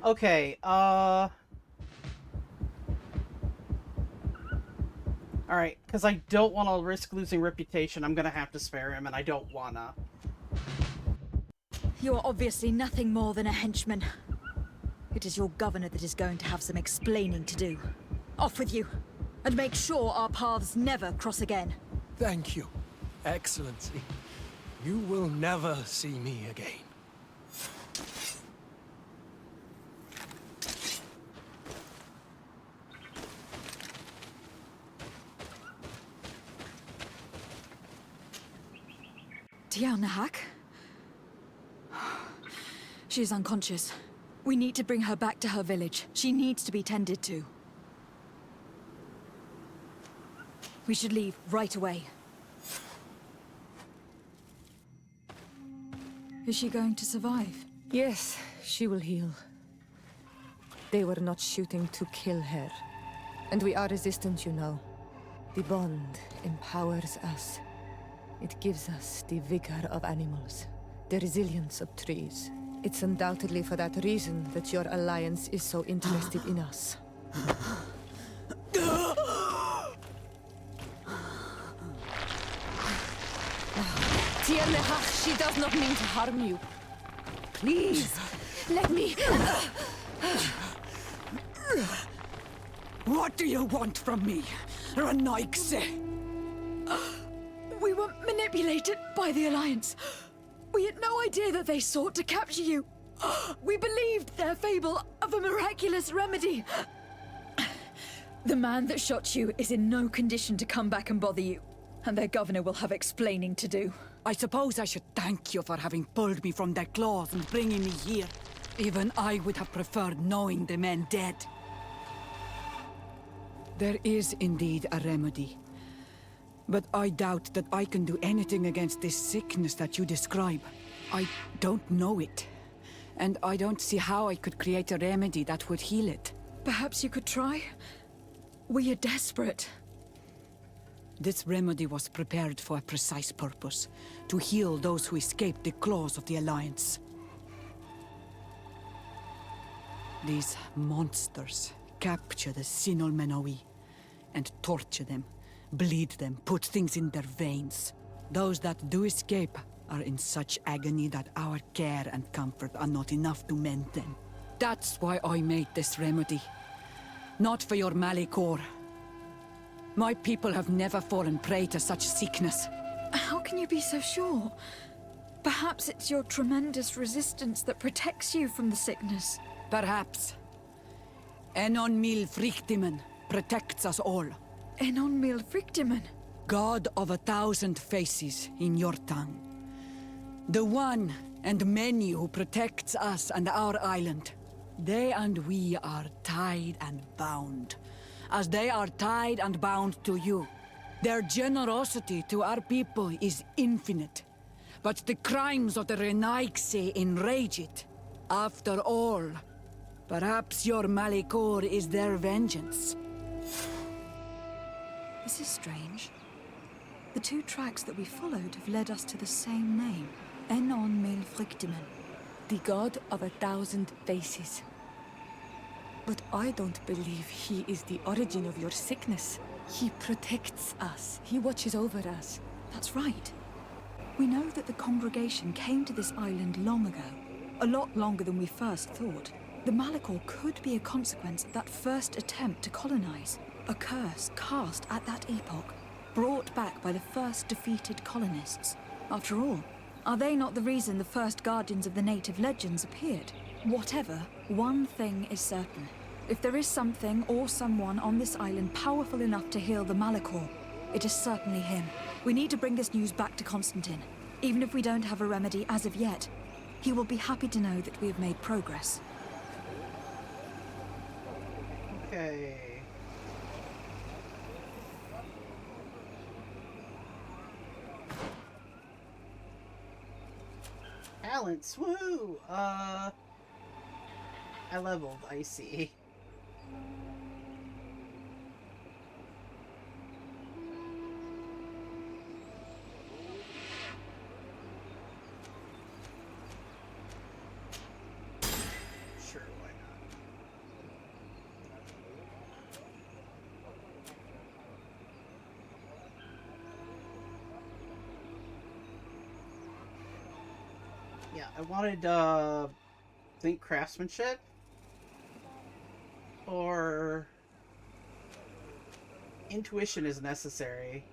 Okay, Alright, because I don't want to risk losing reputation, I'm gonna have to spare him, and I don't wanna. You're obviously nothing more than a henchman. It is your governor that is going to have some explaining to do. Off with you, and make sure our paths never cross again. Thank you, Excellency. You will never see me again. Tiernahak? She is unconscious. We need to bring her back to her village. She needs to be tended to. We should leave right away. Is she going to survive? Yes, she will heal. They were not shooting to kill her. And we are resistant, you know. The bond empowers us. It gives us the vigor of animals, the resilience of trees. It's undoubtedly for that reason that your alliance is so interested in us. Tiernahak, she does not mean to harm you. Please, let me... What do you want from me, Renaigse? We were manipulated by the Alliance. We had no idea that they sought to capture you. We believed their fable of a miraculous remedy. The man that shot you is in no condition to come back and bother you, and their governor will have explaining to do. I suppose I should thank you for having pulled me from their claws and bringing me here. Even I would have preferred knowing the men dead. There is indeed a remedy. But I doubt that I can do anything against this sickness that you describe. I don't know it. And I don't see how I could create a remedy that would heal it. Perhaps you could try? We are desperate. This remedy was prepared for a precise purpose. To heal those who escaped the claws of the Alliance. These monsters capture the Sinol Menoi and torture them. Bleed them, put things in their veins. Those that do escape are in such agony that our care and comfort are not enough to mend them. That's why I made this remedy. Not for your Malikor. My people have never fallen prey to such sickness. How can you be so sure? Perhaps it's your tremendous resistance that protects you from the sickness. Perhaps. Enon Mil Frictimen protects us all. Enon Mil Frictimen? God of 1,000 faces in your tongue. The one and many who protects us and our island. They and we are tied and bound, as they are tied and bound to you. Their generosity to our people is infinite, but the crimes of the Renaigse enrage it. After all, perhaps your Malikor is their vengeance. This is strange. The two tracks that we followed have led us to the same name. Enon Mil Frictimen. The god of 1,000 faces. But I don't believe he is the origin of your sickness. He protects us. He watches over us. That's right. We know that the congregation came to this island long ago. A lot longer than we first thought. The Malikor could be a consequence of that first attempt to colonize. A curse cast at that epoch, brought back by the first defeated colonists. After all, are they not the reason the first guardians of the native legends appeared? Whatever, one thing is certain. If there is something or someone on this island powerful enough to heal the Malikor, it is certainly him. We need to bring this news back to Constantine. Even if we don't have a remedy as of yet, he will be happy to know that we have made progress. Okay. Talents, woo! I leveled, I see. Sure, why not? Yeah, I wanted, think craftsmanship? Or intuition is necessary.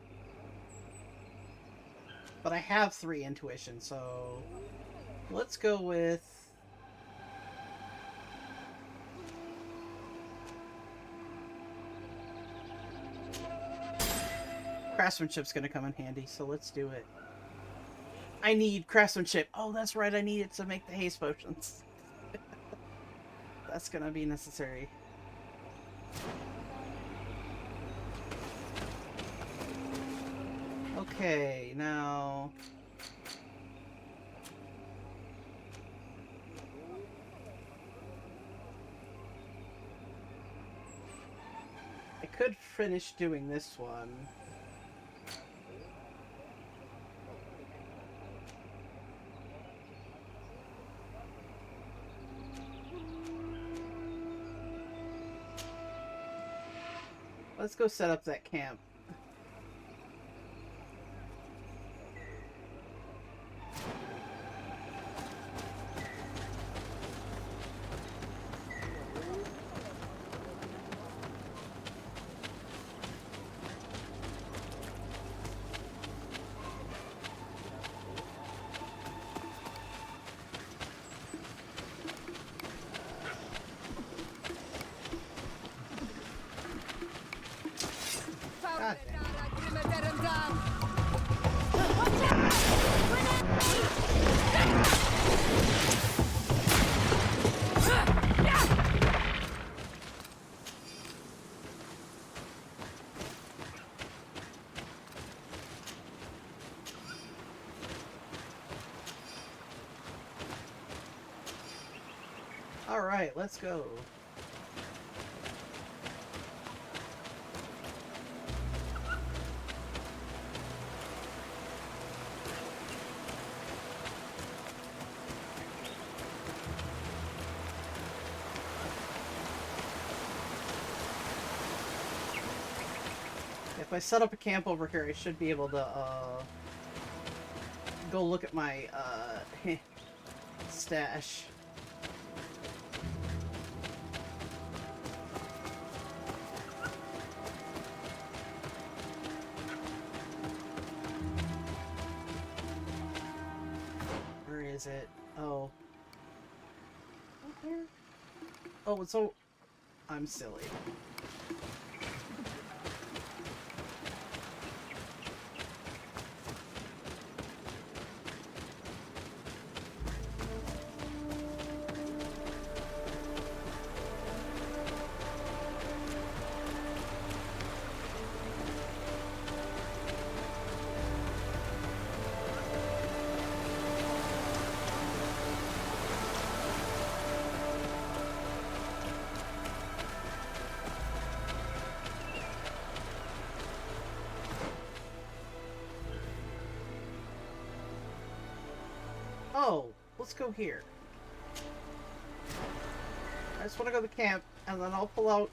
But I have 3 intuition, so let's go with... Craftsmanship's gonna come in handy, so let's do it. I need craftsmanship. Oh, that's right, I need it to make the haste potions. That's gonna be necessary. Okay, now... I could finish doing this one. Let's go set up that camp. God. All right, let's go. If I set up a camp over here, I should be able to go look at my stash. Where is it? Oh. Oh, it's so... I'm silly. Oh, let's go here. I just want to go to the camp, and then I'll pull out...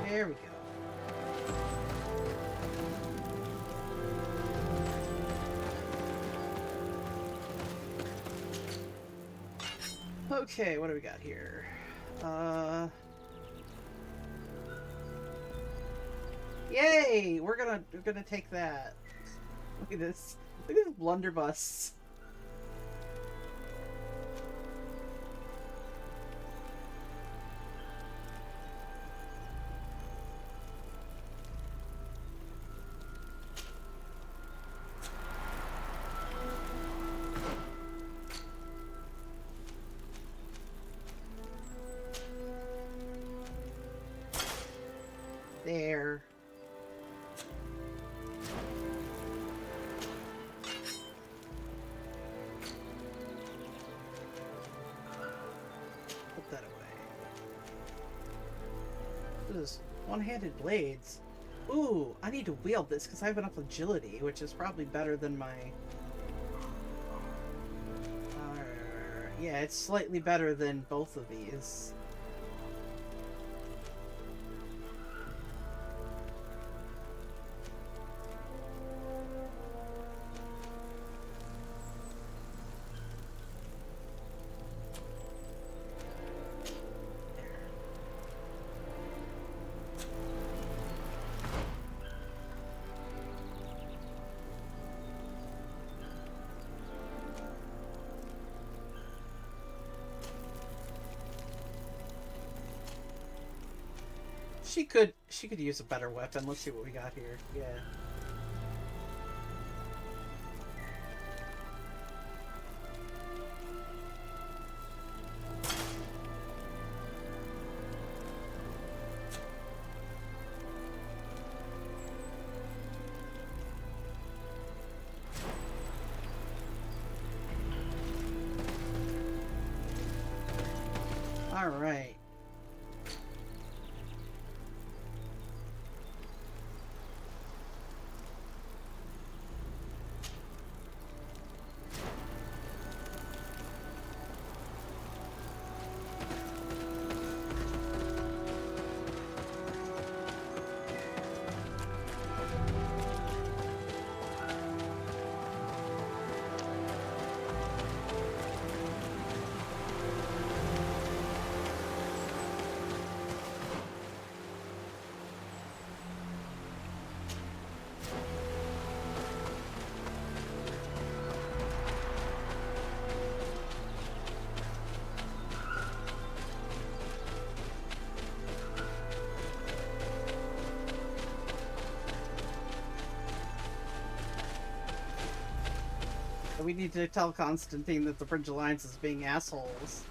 There we go. Okay, what do we got here? Yay! We're gonna take that. Look at this. Look at this blunderbuss. There. Put that away. This is one-handed blades. Ooh, I need to wield this because I have enough agility, which is probably better than my... yeah, it's slightly better than both of these. She could use a better weapon. Let's see what we got here. Yeah. All right. We need to tell Constantine that the Fringe Alliance is being assholes.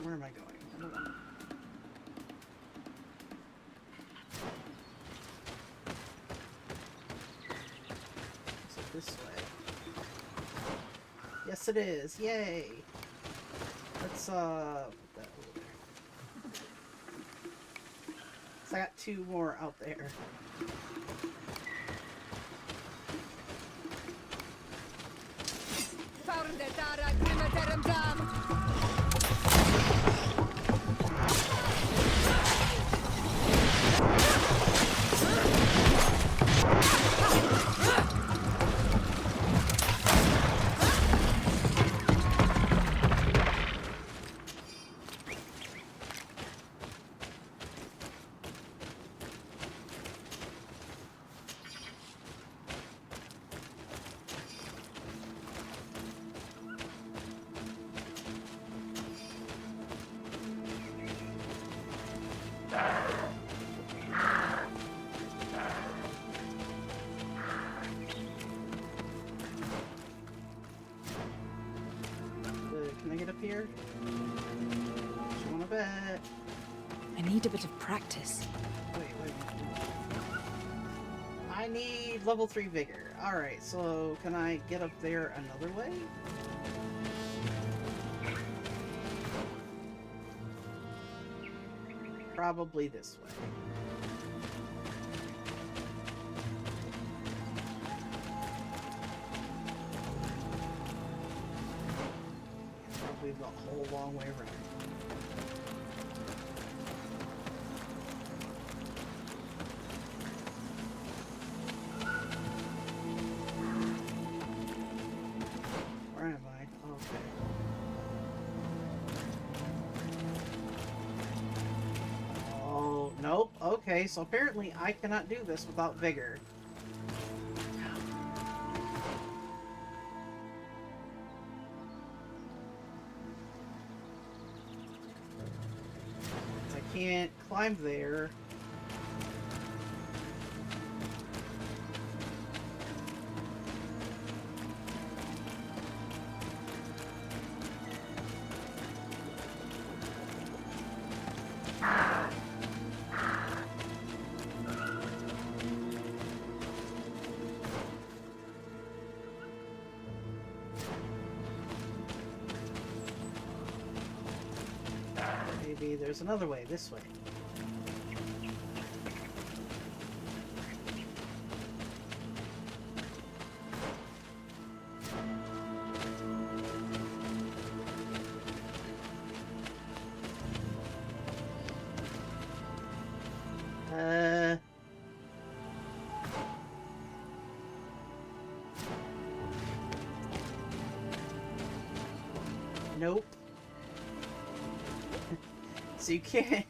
Where am I going? I don't know. Is it this way? Yes, it is. Yay! Let's, put that over there. So I got 2 more out there. Can I get up here? Do you want to bet? I need a bit of practice. Wait. I need level 3 vigor. Alright, so can I get up there another way? Probably this way. Probably the whole long way around. Where am I? Okay. Oh, nope. Okay, so apparently I cannot do this without vigor. I can't climb there. Maybe there's another way, this way. Nope. So you can't...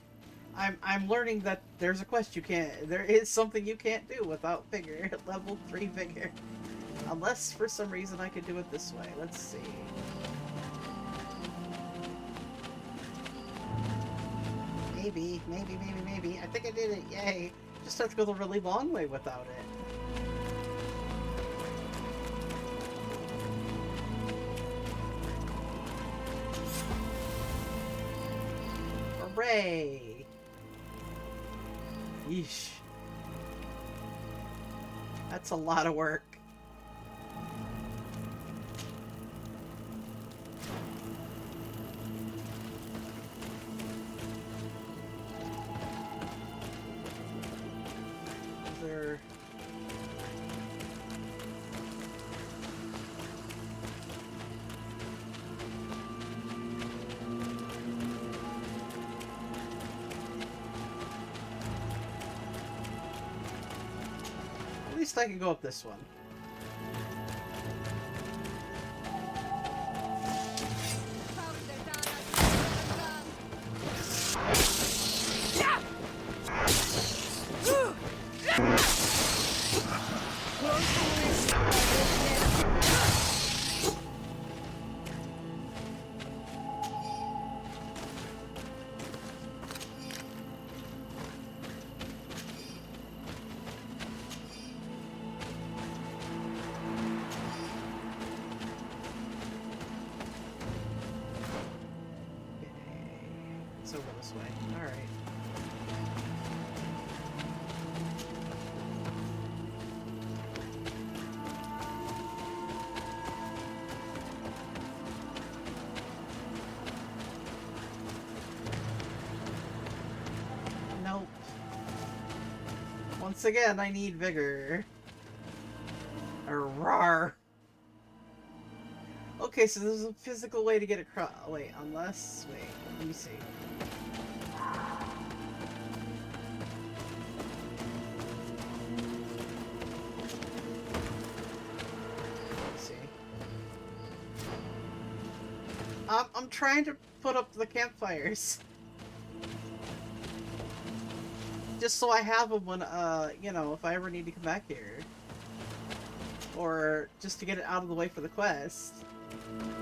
I'm learning that there's a quest there is something you can't do without vigor. Level 3 vigor. Unless for some reason I could do it this way. Let's see. Maybe. I think I did it. Yay. Just have to go the really long way without it. Hooray! Yeesh. That's a lot of work. There... At least I can go up this one. It's over this way. Alright. Nope. Once again, I need vigor. Rawr. Okay, so there's a physical way to get across. Wait, unless. Wait, let me see. Let's see. I'm trying to put up the campfires. Just so I have them when, you know, if I ever need to come back here. Or just to get it out of the way for the quest.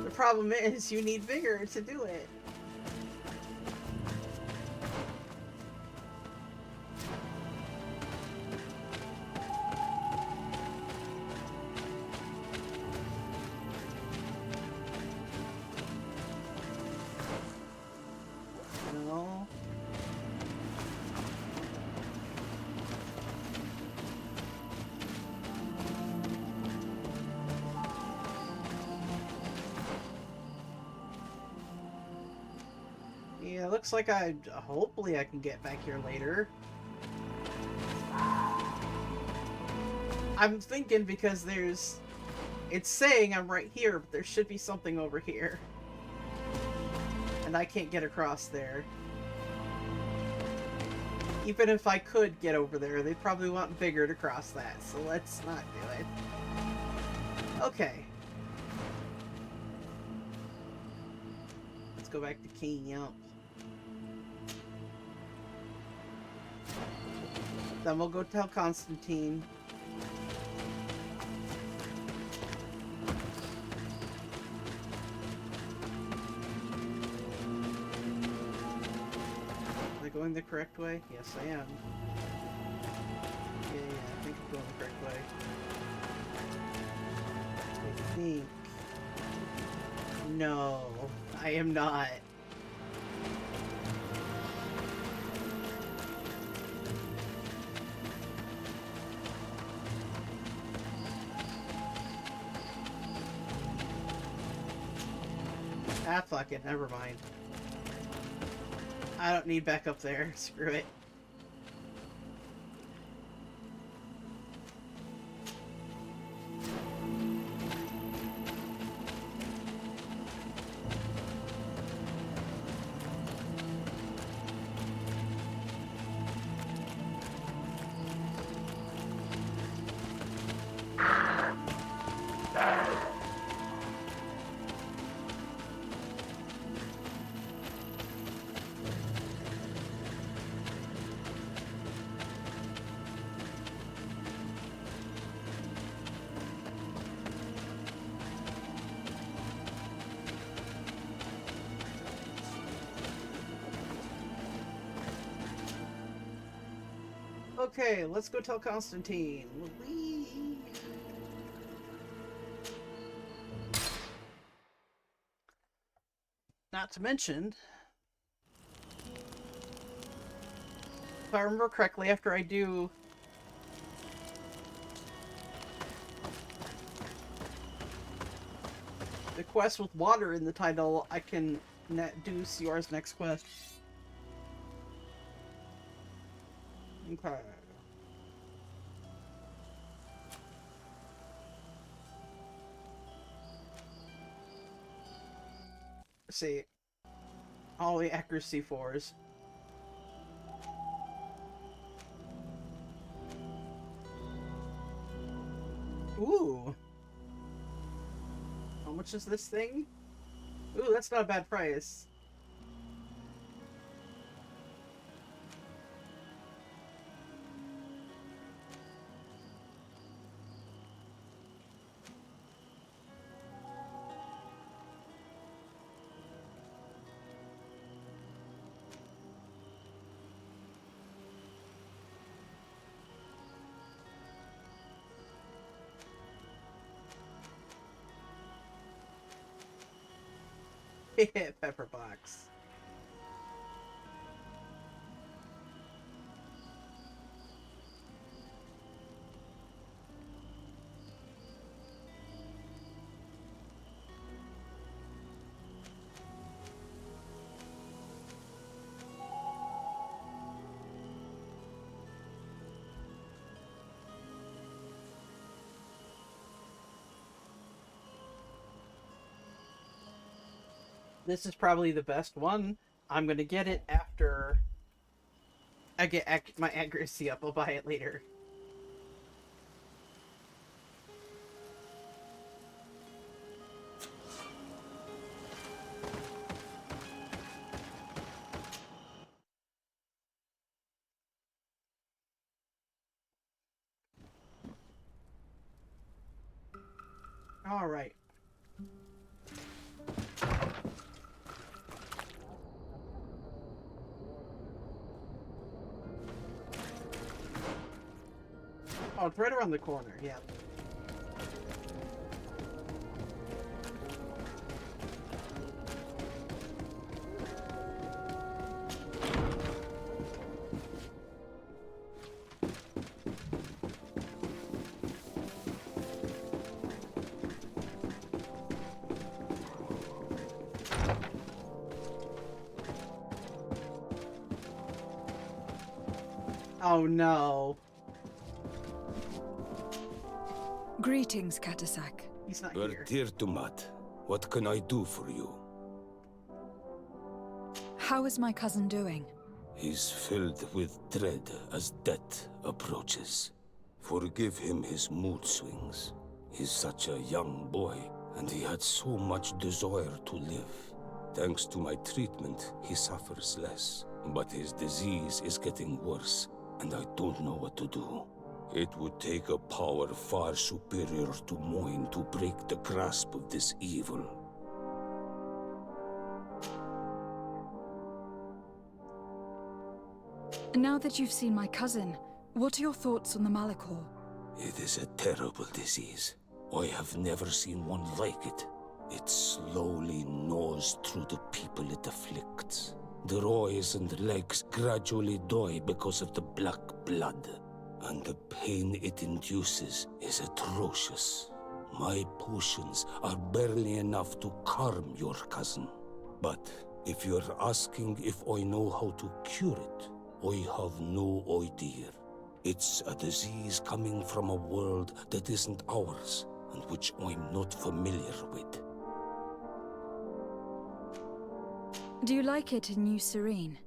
The problem is, you need vigor to do it. No. Yeah, looks like hopefully I can get back here later. I'm thinking because it's saying I'm right here, but there should be something over here. And I can't get across there. Even if I could get over there, they'd probably want vigor to cross that, so let's not do it. Okay. Let's go back to camp. Then we'll go tell Constantine. Am I going the correct way? Yes, I am. Yeah, I think I'm going the correct way. I think. No, I am not. Ah, fuck it. Never mind. I don't need back up there. Screw it. Okay, let's go tell Constantine. Whee! Not to mention, if I remember correctly, after I do the quest with water in the title, I can do Sior's next quest. Okay. Let's see. All the accuracy 4s. Ooh. How much is this thing? Ooh, that's not a bad price. Pepper box. This is probably the best one. I'm gonna get it after I get my accuracy up. I'll buy it later. All right. Oh, it's right around the corner, yeah. Oh no. Greetings, Katasak. He's not here. Bertirtumat, what can I do for you? How is my cousin doing? He's filled with dread as death approaches. Forgive him his mood swings. He's such a young boy, and he had so much desire to live. Thanks to my treatment, he suffers less. But his disease is getting worse, and I don't know what to do. It would take a power far superior to mine to break the grasp of this evil. Now that you've seen my cousin, what are your thoughts on the Malachor? It is a terrible disease. I have never seen one like it. It slowly gnaws through the people it afflicts. Their eyes and legs gradually die because of the black blood. And the pain it induces is atrocious. My potions are barely enough to calm your cousin. But if you're asking if I know how to cure it, I have no idea. It's a disease coming from a world that isn't ours, and which I'm not familiar with. Do you like it in New Serene?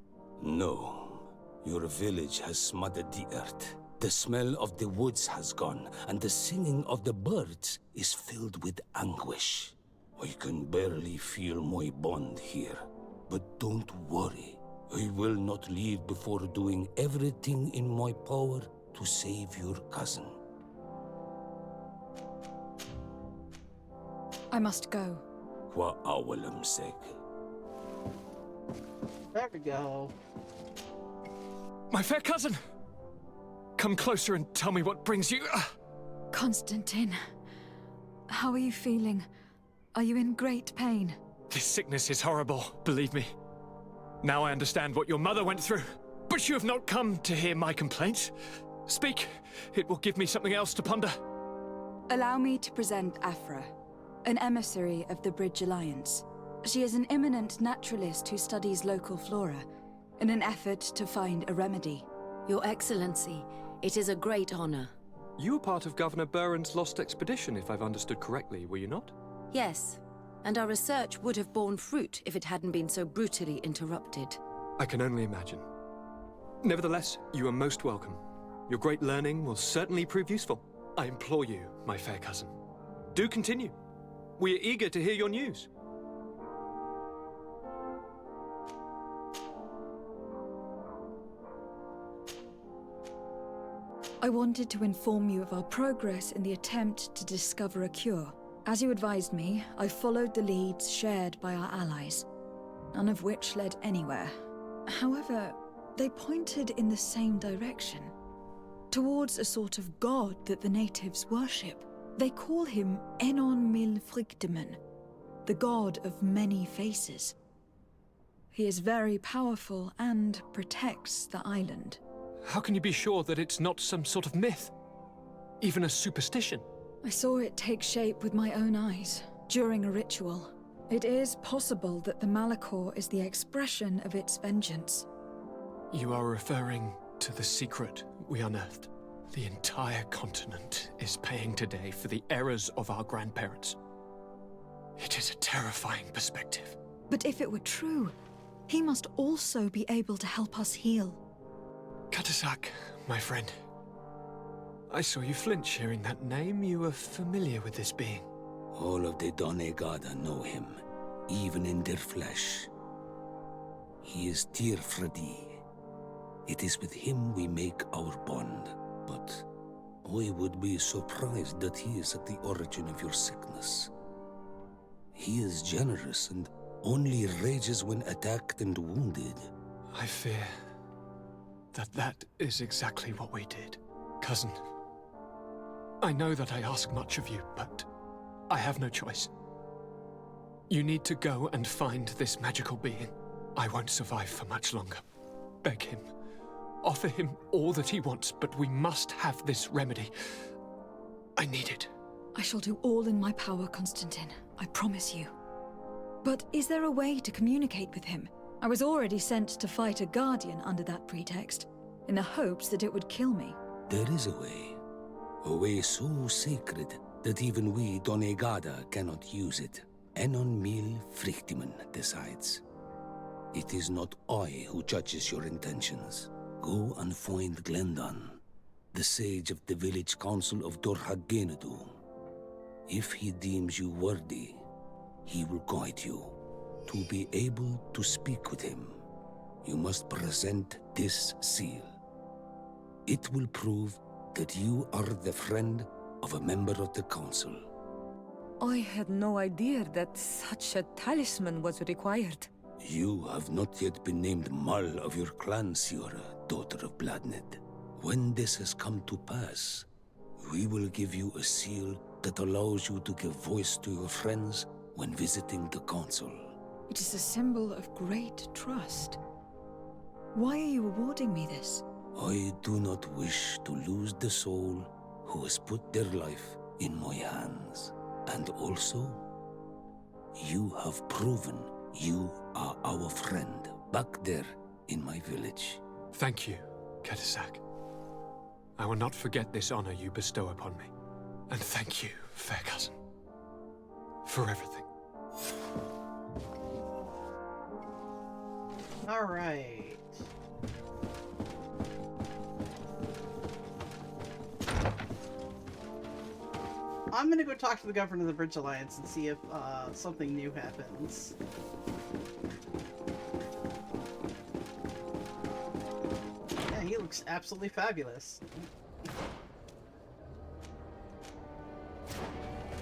No. Your village has smothered the earth. The smell of the woods has gone, and the singing of the birds is filled with anguish. I can barely feel my bond here. But don't worry. I will not leave before doing everything in my power to save your cousin. I must go. Kwa awalam seg. There we go. My fair cousin! Come closer and tell me what brings you... Constantine, how are you feeling? Are you in great pain? This sickness is horrible, believe me. Now I understand what your mother went through. But you have not come to hear my complaints. Speak. It will give me something else to ponder. Allow me to present Afra, an emissary of the Bridge Alliance. She is an eminent naturalist who studies local flora in an effort to find a remedy. Your Excellency, it is a great honor. You were part of Governor Buren's lost expedition, if I've understood correctly, were you not? Yes, and our research would have borne fruit if it hadn't been so brutally interrupted. I can only imagine. Nevertheless, you are most welcome. Your great learning will certainly prove useful. I implore you, my fair cousin. Do continue. We are eager to hear your news. I wanted to inform you of our progress in the attempt to discover a cure. As you advised me, I followed the leads shared by our allies, none of which led anywhere. However, they pointed in the same direction, towards a sort of god that the natives worship. They call him Enon Mil Frictimen, the god of many faces. He is very powerful and protects the island. How can you be sure that it's not some sort of myth? Even a superstition? I saw it take shape with my own eyes, during a ritual. It is possible that the Malachor is the expression of its vengeance. You are referring to the secret we unearthed. The entire continent is paying today for the errors of our grandparents. It is a terrifying perspective. But if it were true, he must also be able to help us heal. Katasak, my friend. I saw you flinch hearing that name. You were familiar with this being. All of the Donegada know him, even in their flesh. He is Tirfredi. It is with him we make our bond, but I would be surprised that he is at the origin of your sickness. He is generous and only rages when attacked and wounded. I fear that is exactly what we did. Cousin, I know that I ask much of you, but I have no choice. You need to go and find this magical being. I won't survive for much longer. Beg him. Offer him all that he wants, but we must have this remedy. I need it. I shall do all in my power, Constantine. I promise you. But is there a way to communicate with him? I was already sent to fight a guardian under that pretext, in the hopes that it would kill me. There is a way so sacred that even we Donegada cannot use it. Enon Mil Frictimen decides. It is not I who judges your intentions. Go and find Glendan, the sage of the village council of Dorhagenedu. If he deems you worthy, he will guide you. To be able to speak with him, you must present this seal. It will prove that you are the friend of a member of the council. I had no idea that such a talisman was required. You have not yet been named Mal of your clan, Siora, daughter of Bladned. When this has come to pass, we will give you a seal that allows you to give voice to your friends when visiting the council. It is a symbol of great trust. Why are you awarding me this? I do not wish to lose the soul who has put their life in my hands. And also, you have proven you are our friend back there in my village. Thank you, Katasak. I will not forget this honor you bestow upon me. And thank you, fair cousin, for everything. All right. I'm gonna go talk to the governor of the Bridge Alliance and see if something new happens. Yeah, he looks absolutely fabulous.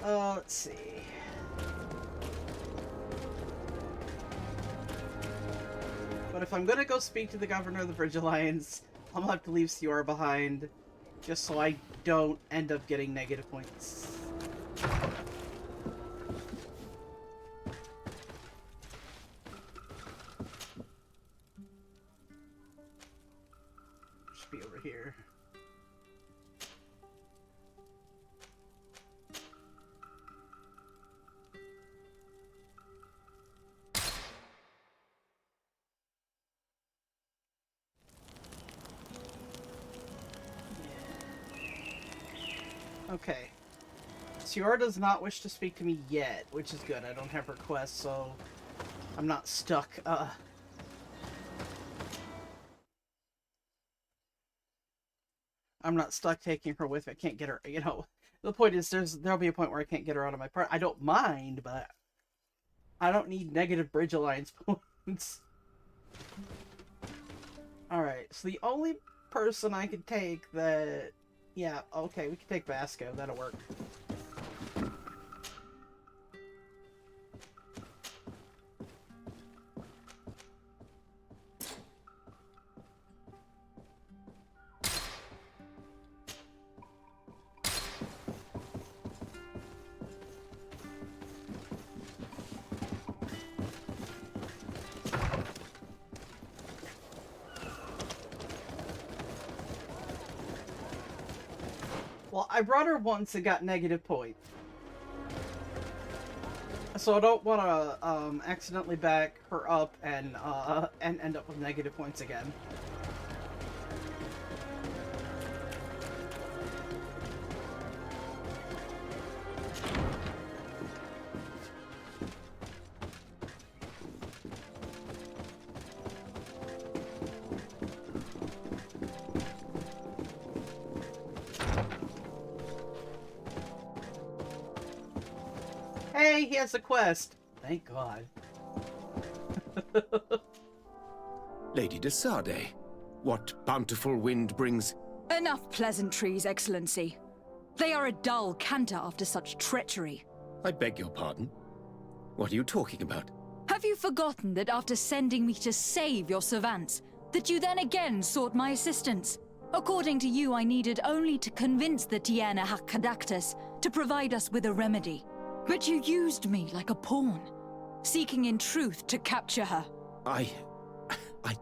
Let's see. But if I'm gonna go speak to the governor of the Bridge Alliance, I'm gonna have to leave Siora behind. Just so I don't end up getting negative points. Should be over here. Okay. Ciara does not wish to speak to me yet, which is good. I don't have requests, so I'm not stuck. I'm not stuck taking her with me. I can't get her, you know. The point is, there'll be a point where I can't get her out of my part. I don't mind, but I don't need negative bridge alliance points. Alright, so the only person I could take that... Yeah, okay, we can take Vasco. That'll work. Well, I brought her once and got negative points. So I don't want to accidentally back her up and end up with negative points again. Hey, he has a quest. Thank God. Lady de Sade, what bountiful wind brings... Enough pleasantries, Excellency. They are a dull canter after such treachery. I beg your pardon? What are you talking about? Have you forgotten that after sending me to save your savants, that you then again sought my assistance? According to you, I needed only to convince the Tierna Hakkadactus to provide us with a remedy. But you used me like a pawn, seeking in truth to capture her. I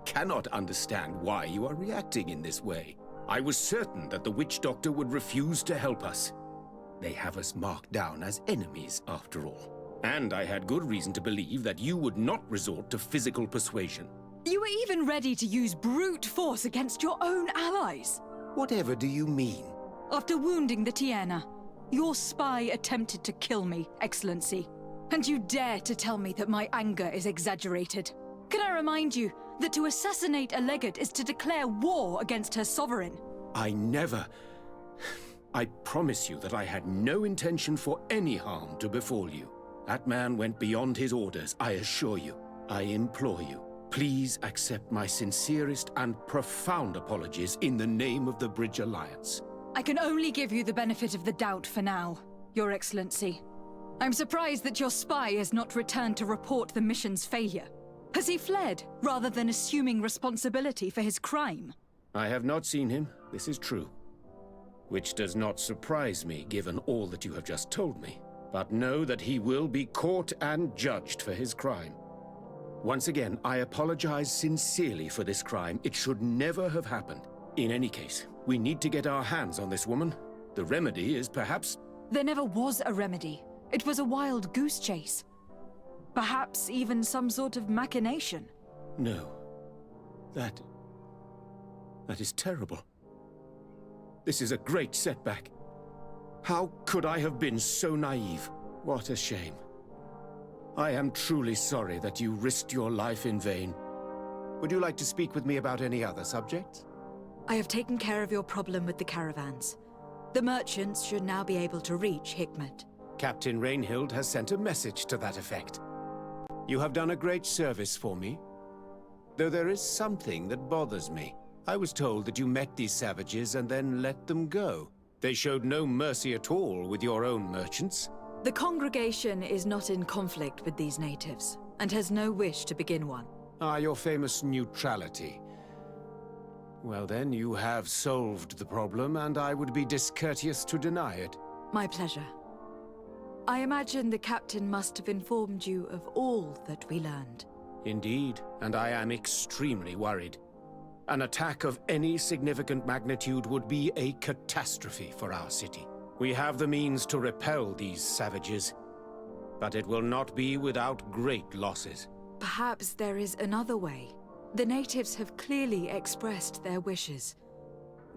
cannot understand why you are reacting in this way. I was certain that the witch doctor would refuse to help us. They have us marked down as enemies, after all. And I had good reason to believe that you would not resort to physical persuasion. You were even ready to use brute force against your own allies. Whatever do you mean? After wounding the Tierna, your spy attempted to kill me, Excellency. And you dare to tell me that my anger is exaggerated. Can I remind you that to assassinate a legate is to declare war against her sovereign? I never... I promise you that I had no intention for any harm to befall you. That man went beyond his orders, I assure you. I implore you, please accept my sincerest and profound apologies in the name of the Bridge Alliance. I can only give you the benefit of the doubt for now, Your Excellency. I'm surprised that your spy has not returned to report the mission's failure. Has he fled, rather than assuming responsibility for his crime? I have not seen him, this is true. Which does not surprise me, given all that you have just told me. But know that he will be caught and judged for his crime. Once again, I apologize sincerely for this crime. It should never have happened. In any case, we need to get our hands on this woman. The remedy is perhaps... There never was a remedy. It was a wild goose chase. Perhaps even some sort of machination. No. That is terrible. This is a great setback. How could I have been so naive? What a shame. I am truly sorry that you risked your life in vain. Would you like to speak with me about any other subjects? I have taken care of your problem with the caravans. The merchants should now be able to reach Hikmet. Captain Rainhild has sent a message to that effect. You have done a great service for me. Though there is something that bothers me. I was told that you met these savages and then let them go. They showed no mercy at all with your own merchants. The congregation is not in conflict with these natives, and has no wish to begin one. Ah, your famous neutrality. Well then, you have solved the problem, and I would be discourteous to deny it. My pleasure. I imagine the captain must have informed you of all that we learned. Indeed, and I am extremely worried. An attack of any significant magnitude would be a catastrophe for our city. We have the means to repel these savages, but it will not be without great losses. Perhaps there is another way. The natives have clearly expressed their wishes.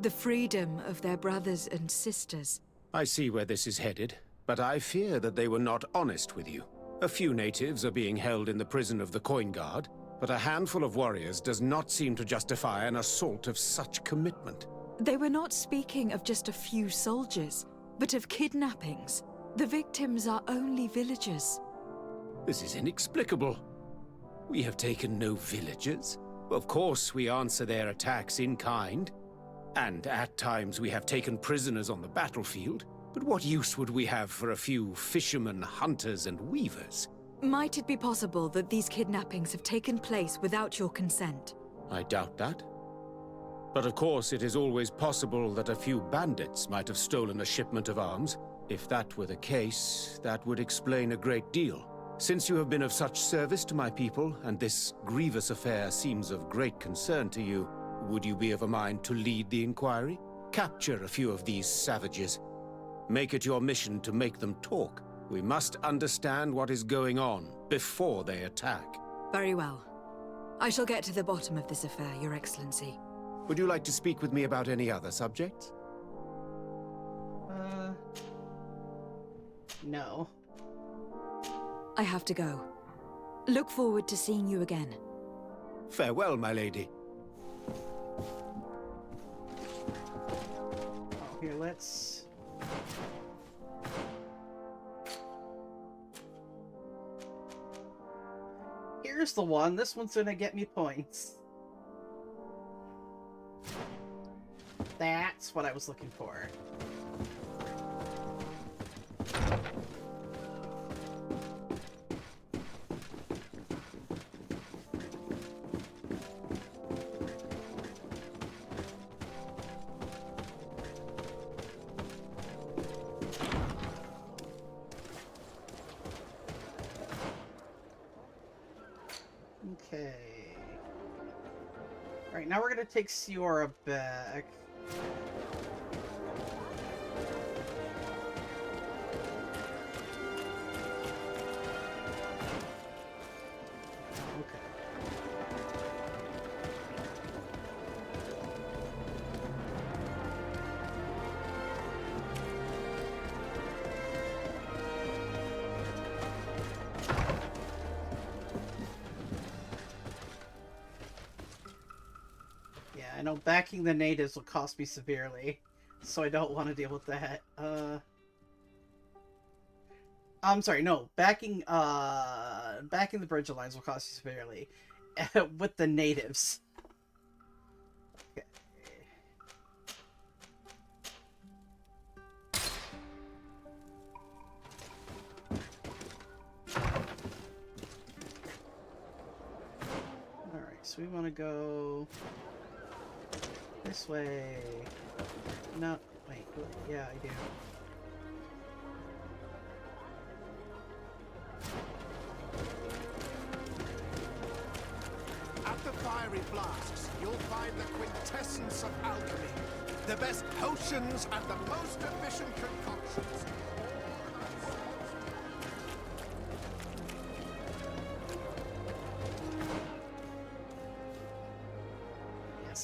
The freedom of their brothers and sisters. I see where this is headed, but I fear that they were not honest with you. A few natives are being held in the prison of the Coin Guard, but a handful of warriors does not seem to justify an assault of such commitment. They were not speaking of just a few soldiers, but of kidnappings. The victims are only villagers. This is inexplicable. We have taken no villagers. Of course, we answer their attacks in kind. And at times we have taken prisoners on the battlefield. But what use would we have for a few fishermen, hunters, and weavers? Might it be possible that these kidnappings have taken place without your consent? I doubt that. But of course, it is always possible that a few bandits might have stolen a shipment of arms. If that were the case, that would explain a great deal. Since you have been of such service to my people, and this grievous affair seems of great concern to you, would you be of a mind to lead the inquiry? Capture a few of these savages. Make it your mission to make them talk. We must understand what is going on before they attack. Very well. I shall get to the bottom of this affair, Your Excellency. Would you like to speak with me about any other subjects? No. I have to go. Look forward to seeing you again. Farewell, my lady. Oh, here, let's... Here's the one. This one's gonna get me points. That's what I was looking for. Okay. Alright, now we're gonna take Siora back. I know backing the natives will cost me severely, so I don't want to deal with that. I'm sorry, no, backing the Bridge Alliance will cost you severely with the natives. Okay. All right, so we want to go this way. No, wait, yeah, I do. At the fiery flasks, you'll find the quintessence of alchemy. The best potions and the most efficient concoctions.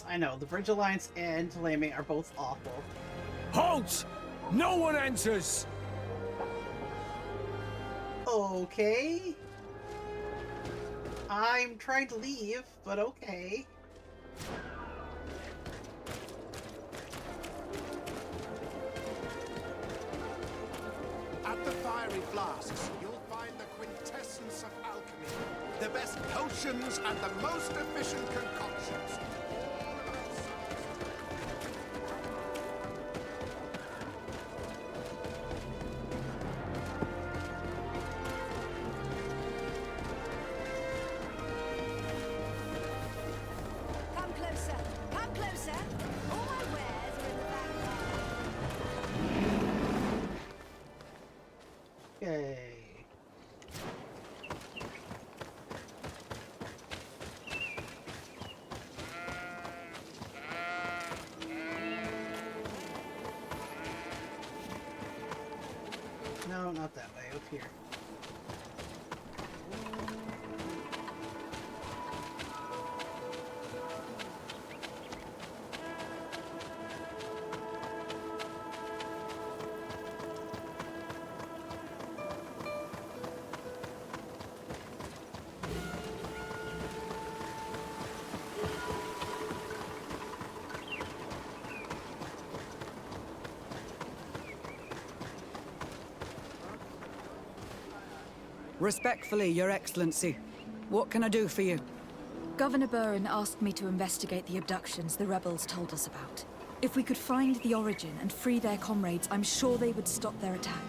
I know, the Bridge Alliance and Lame are both awful. Halt! No one enters! Okay. I'm trying to leave, but okay. At the fiery flasks, you'll find the quintessence of alchemy. The best potions and the most efficient concoctions. Come closer. Come closer. No, not that way. Up here. Respectfully, Your Excellency. What can I do for you? Governor Burren asked me to investigate the abductions the rebels told us about. If we could find the origin and free their comrades, I'm sure they would stop their attack.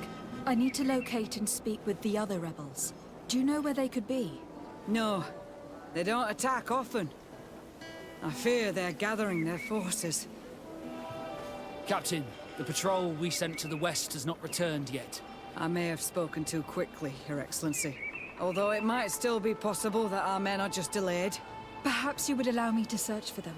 I need to locate and speak with the other rebels. Do you know where they could be? No. They don't attack often. I fear they're gathering their forces. Captain, the patrol we sent to the west has not returned yet. I may have spoken too quickly, Your Excellency. Although it might still be possible that our men are just delayed. Perhaps you would allow me to search for them.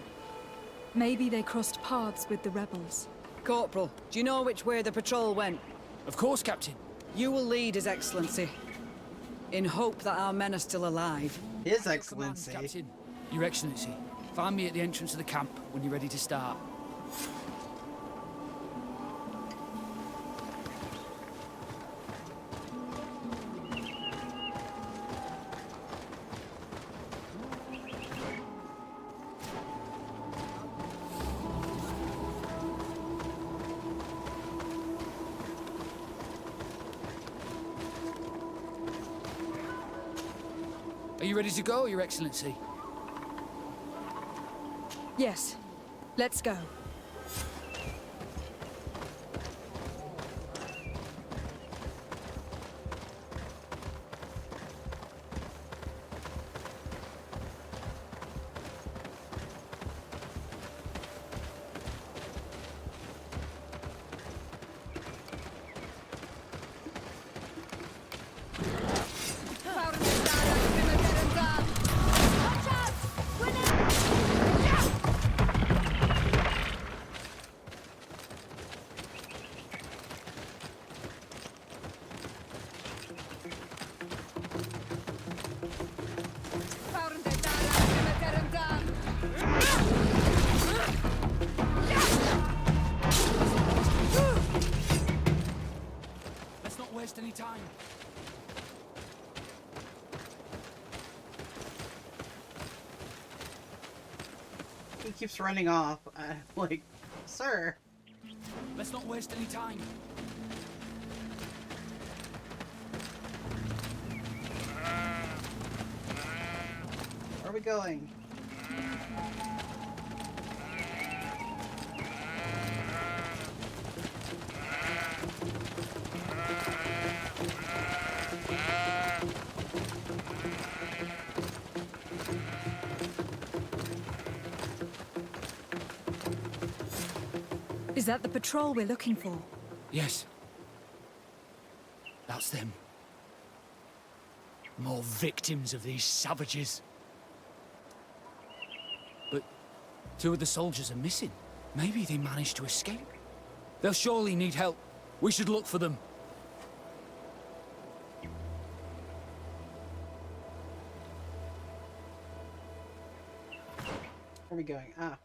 Maybe they crossed paths with the rebels. Corporal, do you know which way the patrol went? Of course, Captain. You will lead, His Excellency. In hope that our men are still alive. His Excellency. Captain, Your Excellency. Find me at the entrance of the camp when you're ready to start. Are you ready to go, Your Excellency? Yes. Let's go. Let's not waste any time. He keeps running off. Like, sir. Let's not waste any time. Where are we going? Is that the patrol we're looking for? Yes. That's them. More victims of these savages. But two of the soldiers are missing. Maybe they managed to escape. They'll surely need help. We should look for them. Where are we going? Ah.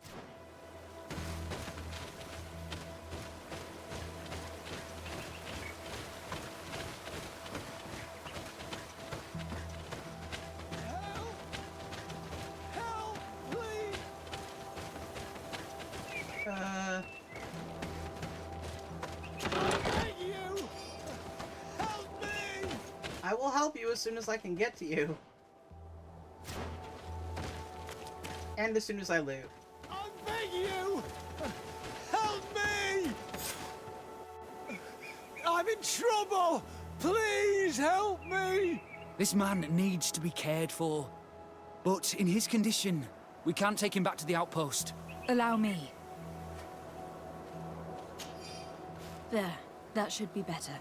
I will help you as soon as I can get to you. And as soon as I loot. I beg you! Help me! I'm in trouble! Please help me! This man needs to be cared for. But in his condition, we can't take him back to the outpost. Allow me. There. That should be better.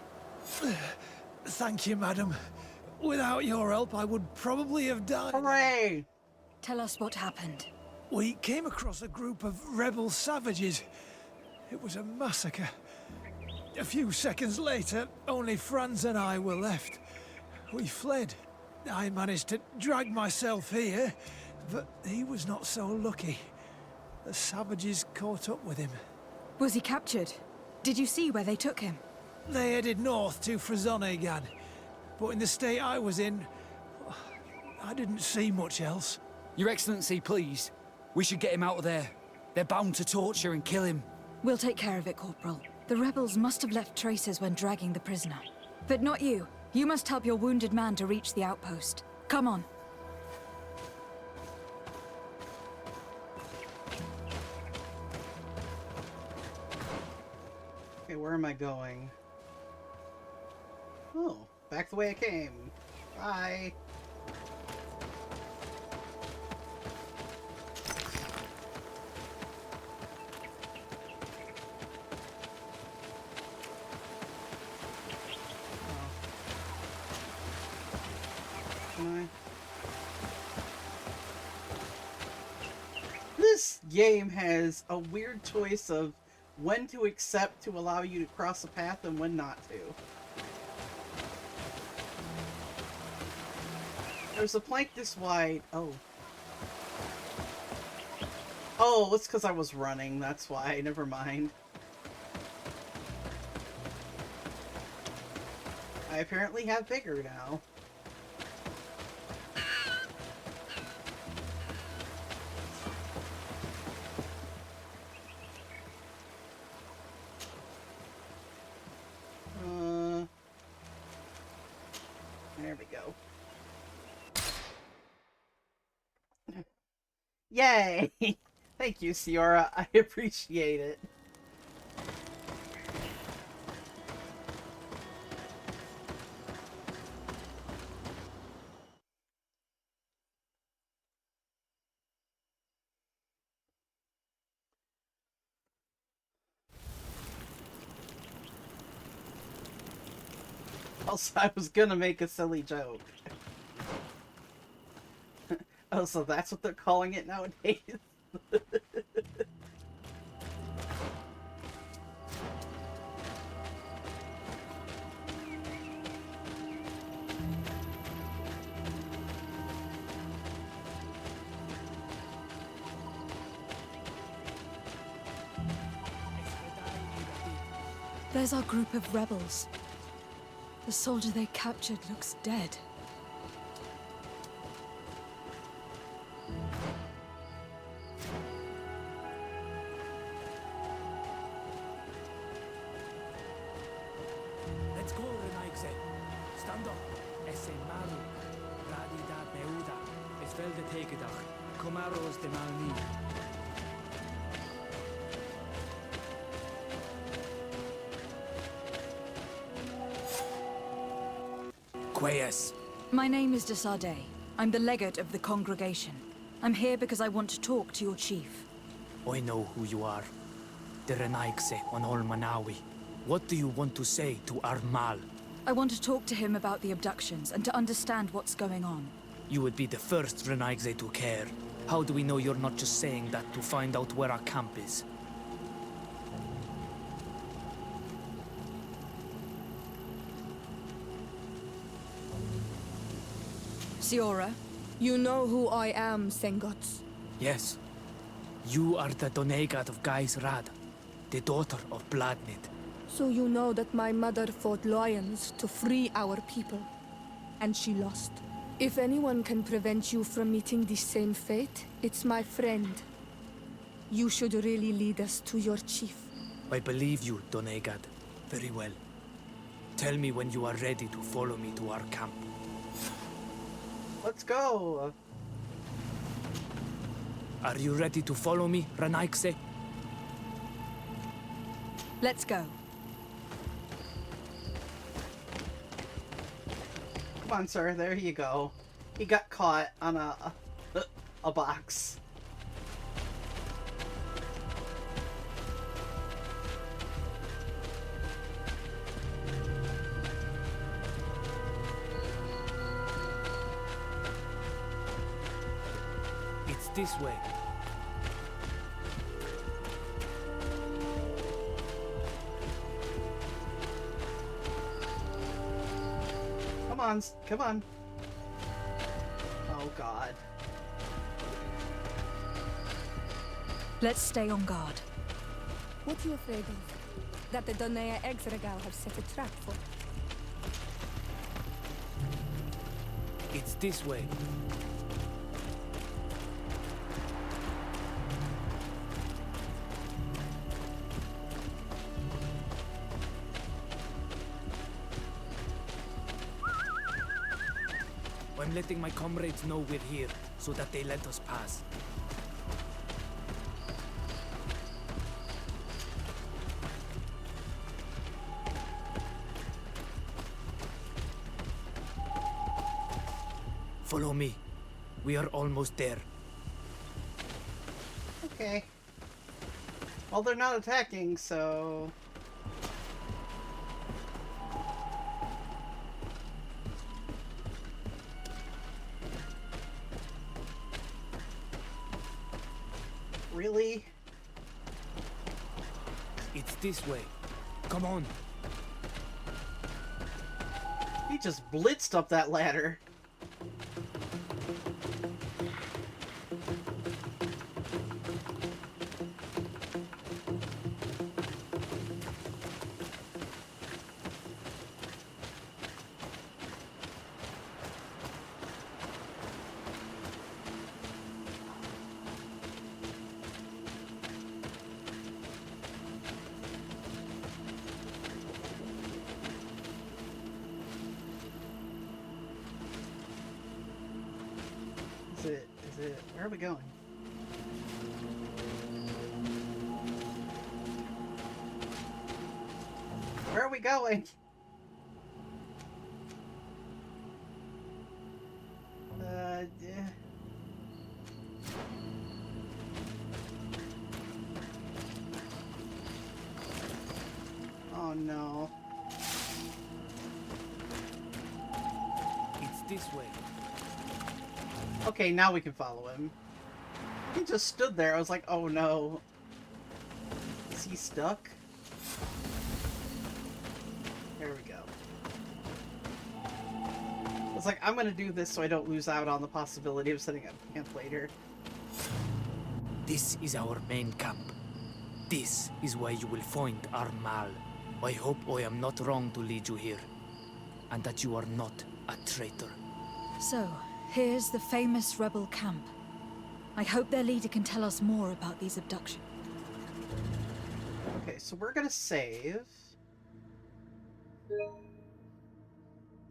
Thank you, madam. Without your help, I would probably have died. Hooray! Tell us what happened. We came across a group of rebel savages. It was a massacre. A few seconds later, only Franz and I were left. We fled. I managed to drag myself here, but he was not so lucky. The savages caught up with him. Was he captured? Did you see where they took him? They headed north to Frazonegan, but in the state I was in, I didn't see much else. Your Excellency, please. We should get him out of there. They're bound to torture and kill him. We'll take care of it, Corporal. The rebels must have left traces when dragging the prisoner. But not you. You must help your wounded man to reach the outpost. Come on. Okay, where am I going? Oh, back the way I came. Bye. This game has a weird choice of when to accept to allow you to cross a path and when not to. There's a plank this wide. Oh. Oh, it's because I was running. That's why. Never mind. I apparently have bigger now. There we go. Yay! Thank you, Ciora. I appreciate it. Also, I was gonna make a silly joke. Oh, so that's what they're calling it nowadays? There's our group of rebels. The soldier they captured looks dead. Let's go, Renaigse. Stand up. Esse maru. Radi da beuda. Es velde tegedach. Comaros de malni. Quayas. My name is Desade. I'm the legate of the congregation. I'm here because I want to talk to your chief. I know who you are. The Renaigse on Ol Manawi. What do you want to say to Armal? I want to talk to him about the abductions and to understand what's going on. You would be the first Renaigse to care. How do we know you're not just saying that to find out where our camp is? Ciora? You know who I am, Sengots. Yes. You are the Donegat of Gais Rad, the daughter of Bladnid. So you know that my mother fought lions to free our people. And she lost. If anyone can prevent you from meeting the same fate, it's my friend. You should really lead us to your chief. I believe you, Donegat. Very well. Tell me when you are ready to follow me to our camp. Let's go! Are you ready to follow me, Renaigse? Let's go. Come on, sir. There you go. He got caught on a box. It's this way. on, come on. Oh god. Let's stay on guard. What are you afraid of? That the Donea Exregal have set a trap for? It's this way. I'm letting my comrades know we're here, so that they let us pass. Follow me. We are almost there. Okay. Well, they're not attacking, so... Really? It's this way. Come on. He just blitzed up that ladder. Is it? Where are we going? Where are we going? Yeah. Oh no. It's this way. Okay, now we can follow him. He just stood there. I was like, oh no. Is he stuck? There we go. I was like, I'm gonna do this so I don't lose out on the possibility of setting up camp later. This is our main camp. This is where you will find our Mal. I hope I am not wrong to lead you here, and that you are not a traitor. So, here's the famous rebel camp. I hope their leader can tell us more about these abductions. Okay, so we're gonna save.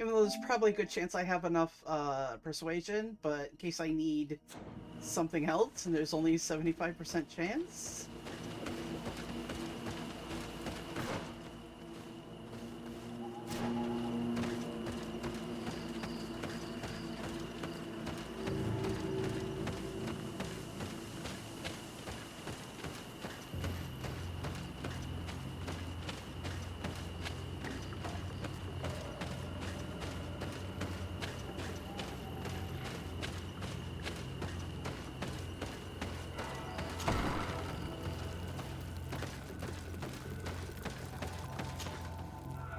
Even though there's probably a good chance I have enough persuasion, but in case I need something else, and there's only a 75% chance.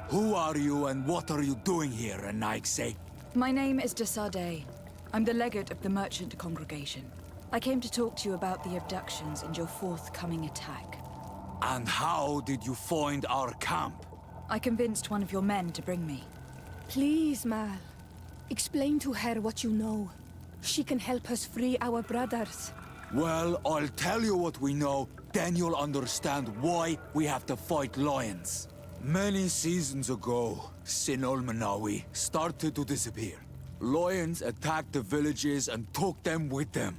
Who are you and what are you doing here, Anaigse? My name is Desade. I'm the legate of the merchant congregation. I came to talk to you about the abductions and your forthcoming attack. And how did you find our camp? I convinced one of your men to bring me. Please, Mal. Explain to her what you know. She can help us free our brothers. Well, I'll tell you what we know, then you'll understand why we have to fight lions. Many seasons ago, Sinol Manawi started to disappear. Lions attacked the villages and took them with them.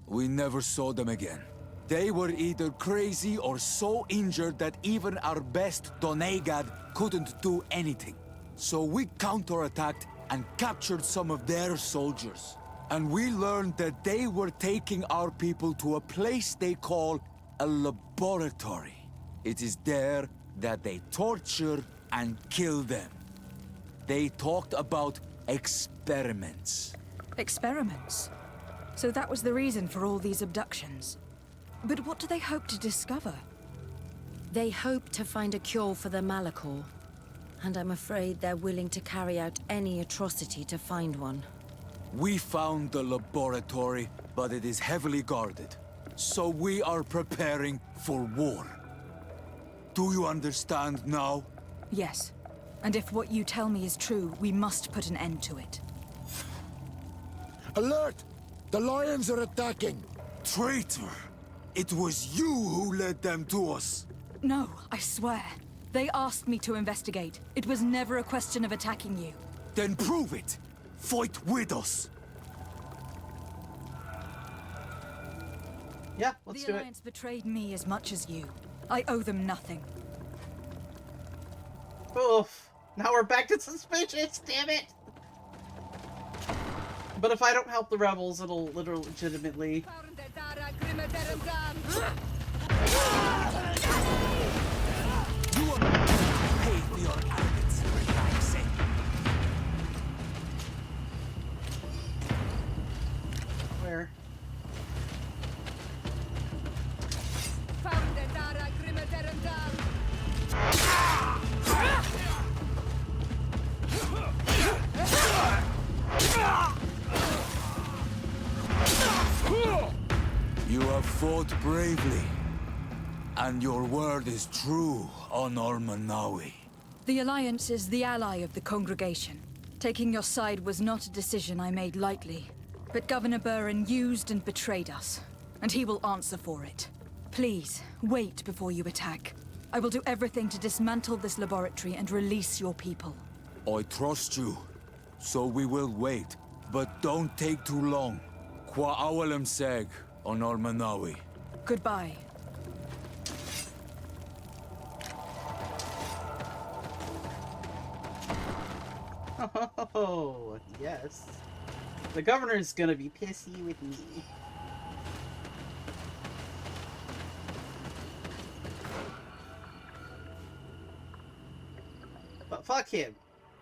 We never saw them again. They were either crazy or so injured that even our best Donegad couldn't do anything. So we counterattacked and captured some of their soldiers. And we learned that they were taking our people to a place they call a laboratory. It is there that they torture and kill them. They talked about experiments. Experiments? So that was the reason for all these abductions. But what do they hope to discover? They hope to find a cure for the Malachor. And I'm afraid they're willing to carry out any atrocity to find one. We found the laboratory, but it is heavily guarded. So we are preparing for war. Do you understand now? Yes. And if what you tell me is true, we must put an end to it. Alert! The lions are attacking! Traitor! It was you who led them to us! No, I swear. They asked me to investigate. It was never a question of attacking you. Then prove it! Fight with us! Yeah, let's do The Alliance betrayed me as much as you. I owe them nothing. Oof. Now we're back to suspicious, damn it! But if I don't help the rebels, it'll literally legitimately... You are paid for your arrogance, relaxing. Where? You have fought bravely, and your word is true on Ormanawi. The Alliance is the ally of the congregation. Taking your side was not a decision I made lightly. But Governor Burren used and betrayed us, and he will answer for it. Please, wait before you attack. I will do everything to dismantle this laboratory and release your people. I trust you, so we will wait. But don't take too long. Qua awalem seg on Ormanawi. Goodbye. Oh, yes. The governor's gonna be pissy with me. But fuck him.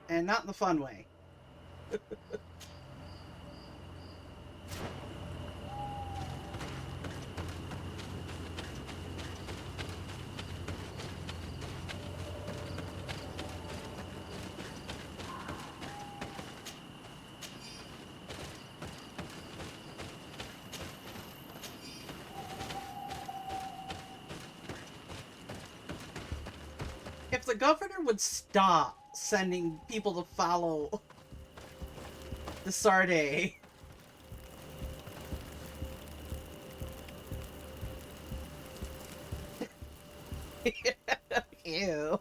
And not in the fun way. If the governor would stop sending people to follow the Sarde. Ew.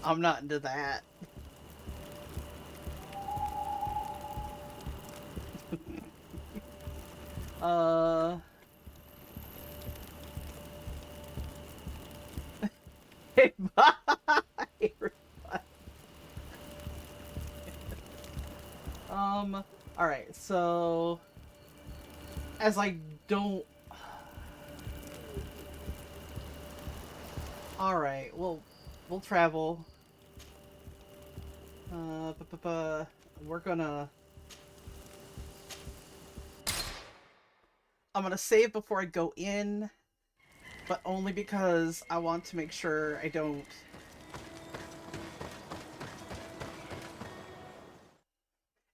I'm not into that. Hey, bye, everybody. Alright, so... As I don't... Alright, we'll travel. We're gonna... I'm gonna save before I go in, but only because I want to make sure I don't...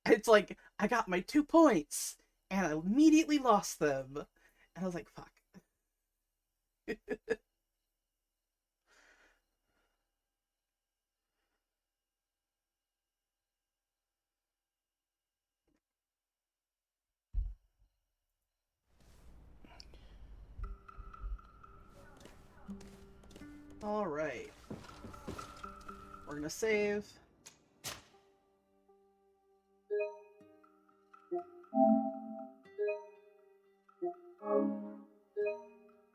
It's like, I got my 2 points, and I immediately lost them. And I was like, fuck. Alright. We're gonna save.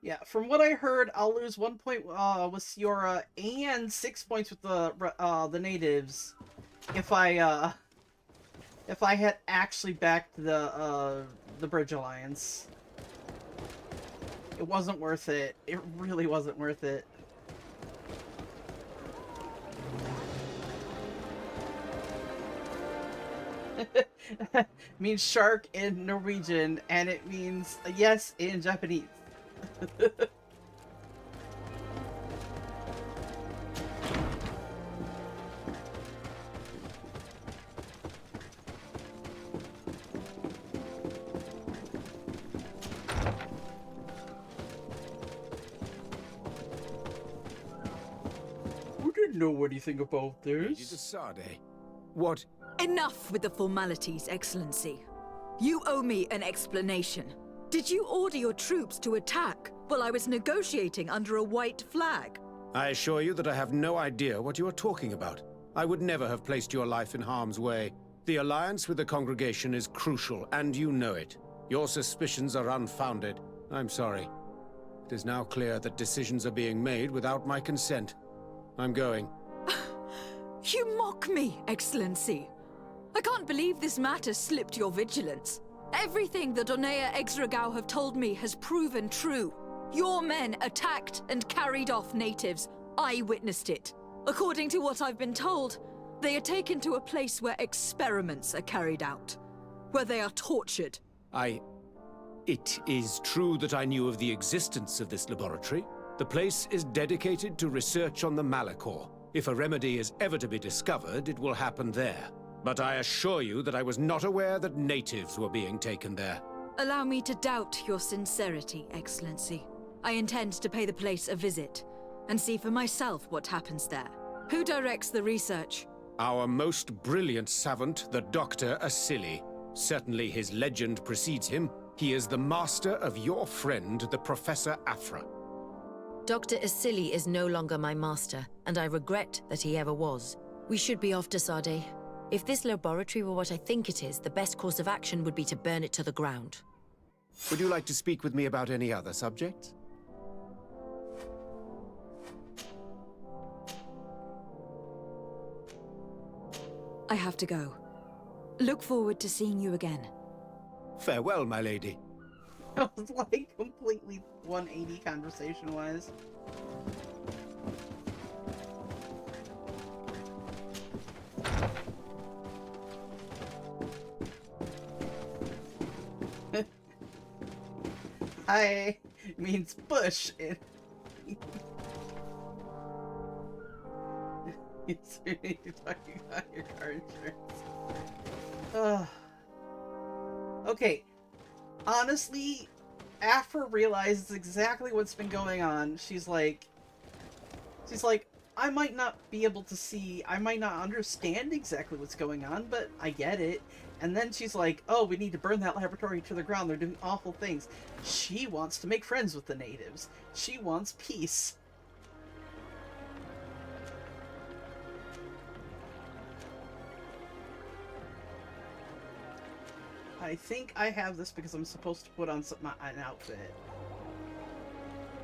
Yeah, from what I heard, I'll lose 1 point with Siora and 6 points with the natives if I had actually backed the Bridge Alliance. It wasn't worth it. It really wasn't worth it. Means shark in Norwegian, and it means yes in Japanese. didn't know anything about Lady this. de Sade, what? Enough with the formalities, Excellency. You owe me an explanation. Did you order your troops to attack while I was negotiating under a white flag? I assure you that I have no idea what you are talking about. I would never have placed your life in harm's way. The alliance with the congregation is crucial, and you know it. Your suspicions are unfounded. I'm sorry. It is now clear that decisions are being made without my consent. I'm going. You mock me, Excellency. I can't believe this matter slipped your vigilance. Everything the Donea Exregao have told me has proven true. Your men attacked and carried off natives. I witnessed it. According to what I've been told, they are taken to a place where experiments are carried out, where they are tortured. It is true that I knew of the existence of this laboratory. The place is dedicated to research on the Malachor. If a remedy is ever to be discovered, it will happen there. But I assure you that I was not aware that natives were being taken there. Allow me to doubt your sincerity, Excellency. I intend to pay the place a visit and see for myself what happens there. Who directs the research? Our most brilliant savant, the Dr. Asili. Certainly his legend precedes him. He is the master of your friend, the Professor Afra. Dr. Asili is no longer my master, and I regret that he ever was. We should be off to Sade. If this laboratory were what I think it is, the best course of action would be to burn it to the ground. Would you like to speak with me about any other subjects? I have to go. Look forward to seeing you again. Farewell, my lady. That was like completely 180 conversation-wise. Hi means bush. It's really talking about your car insurance. Okay. Honestly, Afra realizes exactly what's been going on. She's like, I might not be able to see, I might not understand exactly what's going on, but I get it. And then she's like, oh, we need to burn that laboratory to the ground. They're doing awful things. She wants to make friends with the natives. She wants peace. I think I have this because I'm supposed to put on an outfit.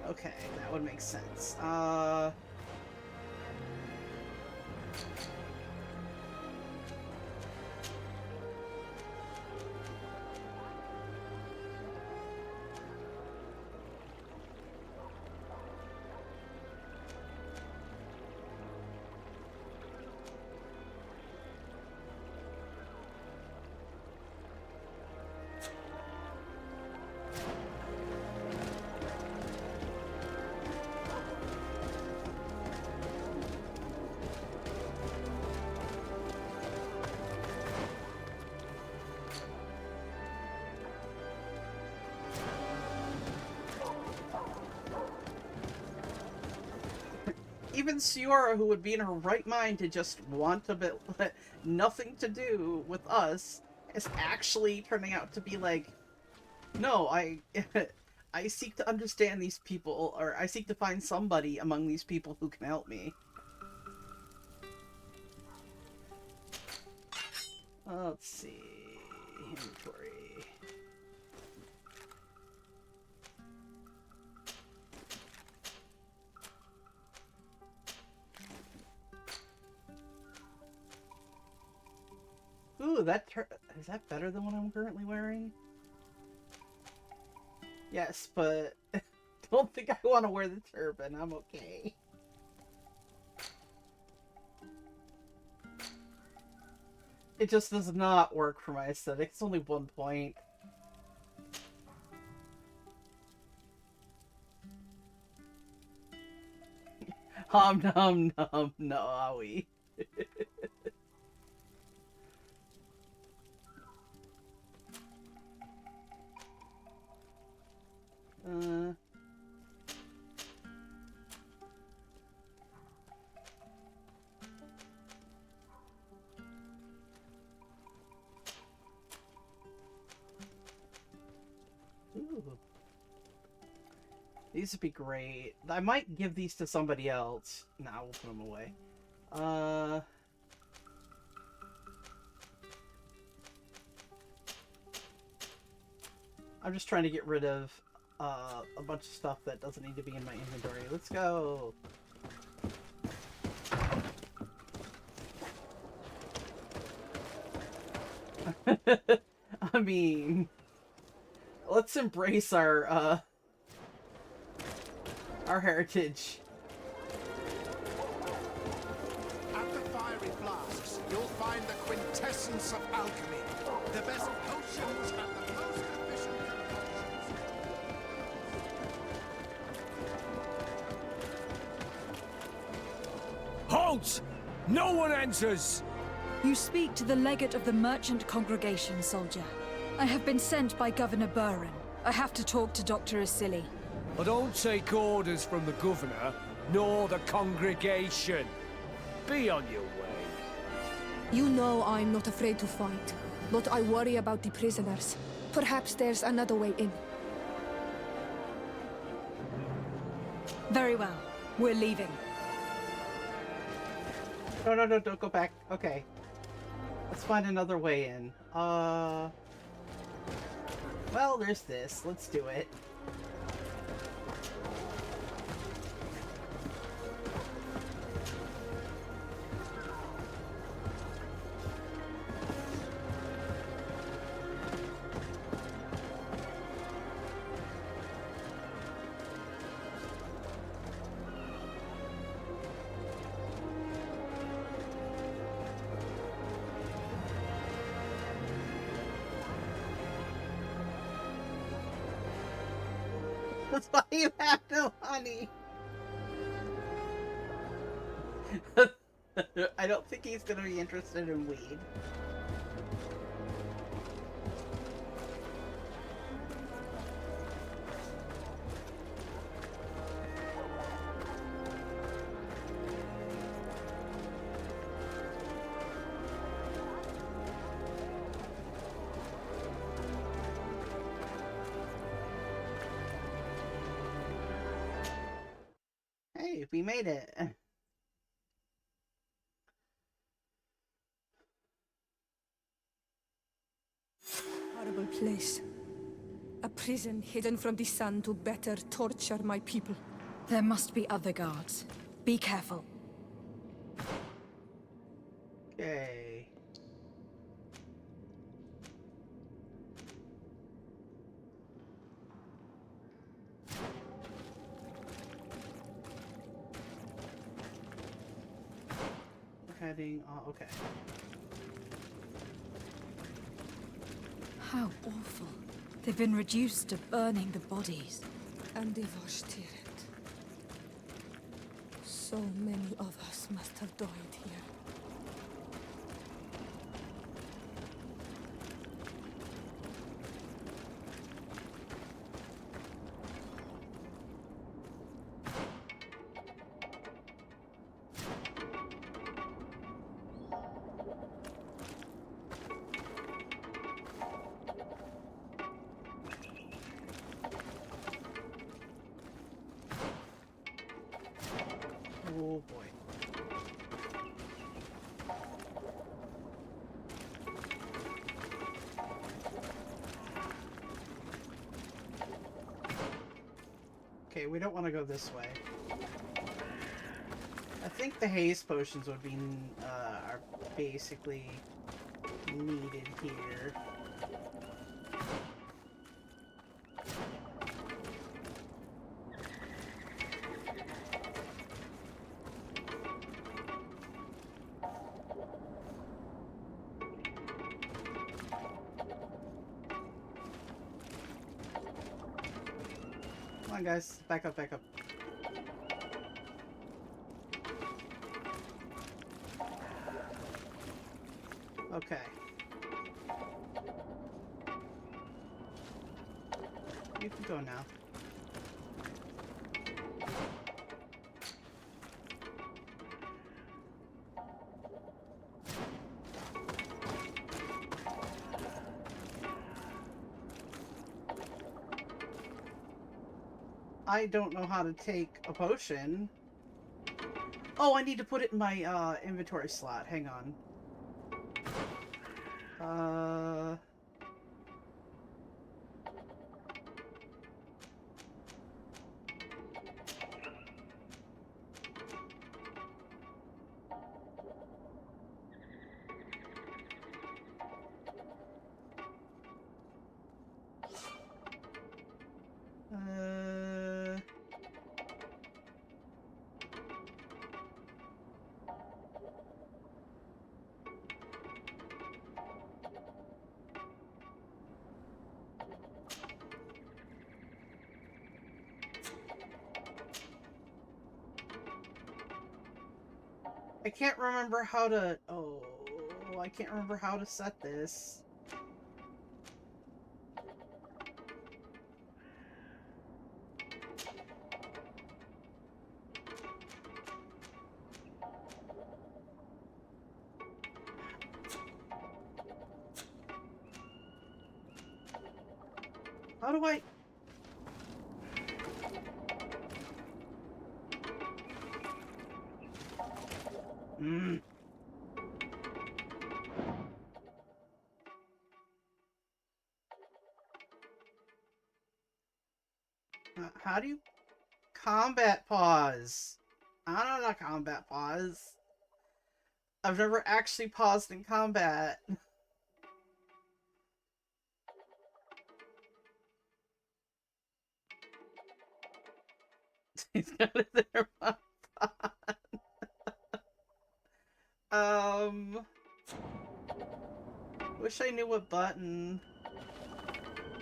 Okay, that would make sense. Even Siora, who would be in her right mind to just want a bit nothing to do with us, is actually turning out to be like, no, I seek to understand these people, or I seek to find somebody among these people who can help me. Let's see. Inventory. Ooh, is that better than what I'm currently wearing? Yes, but don't think I want to wear the turban. I'm okay. It just does not work for my aesthetic. It's only 1 point. Nom nom nowie. These would be great. I might give these to somebody else. Nah, we'll put them away. I'm just trying to get rid of a bunch of stuff that doesn't need to be in my inventory. Let's go! I mean, let's embrace our heritage. At the fiery flasks, you'll find the quintessence of alchemy. The best potions and the most efficient concoctions. Halt! No one enters! You speak to the legate of the merchant congregation, soldier. I have been sent by Governor Buren. I have to talk to Dr. Asili. I don't take orders from the governor, nor the congregation. Be on your way. You know I'm not afraid to fight, but I worry about the prisoners. Perhaps there's another way in. Very well. We're leaving. No, don't go back. Okay. Let's find another way in. Well, there's this. Let's do it. That's why you have no honey. I don't think he's gonna be interested in weed. Hey, we made it. Horrible place. A prison hidden from the sun to better torture my people. There must be other guards. Be careful. Okay. We're heading. Oh, okay. How awful. They've been reduced to burning the bodies. And devastated. So many of us must have died here. Oh boy. Okay, we don't want to go this way. I think the haze potions would be are basically needed here. Come on, guys. Back up, back up. Okay. You can go now. I don't know how to take a potion. Oh, I need to put it in my inventory slot. Hang on. I can't remember how to... Oh, I can't remember how to set this. How do I... How do you... Combat pause. I don't know combat pause. I've never actually paused in combat. He's got it there. Wish I knew what button.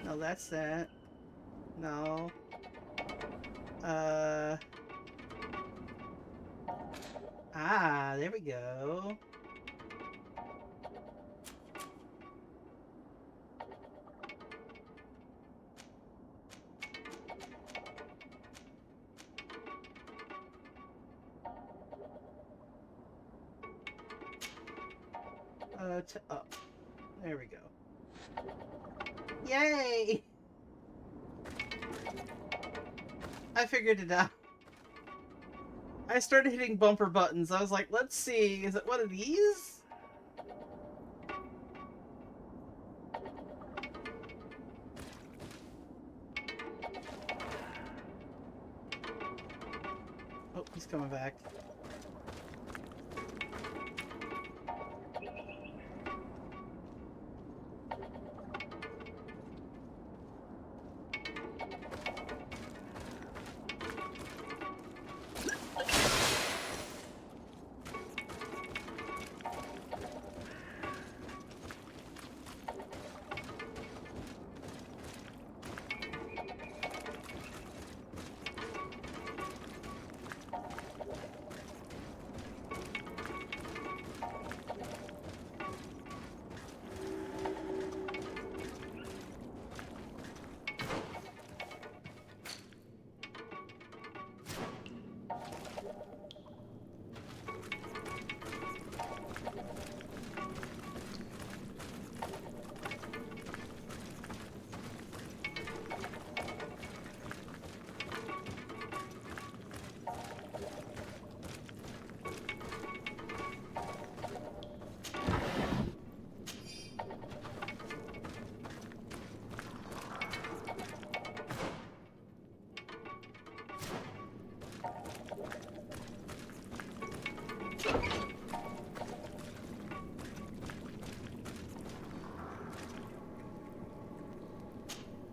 No, that's that. No. Ah, there we go. Oh, there we go. Yay! I figured it out. I started hitting bumper buttons. I was like, let's see, is it one of these? Oh, he's coming back.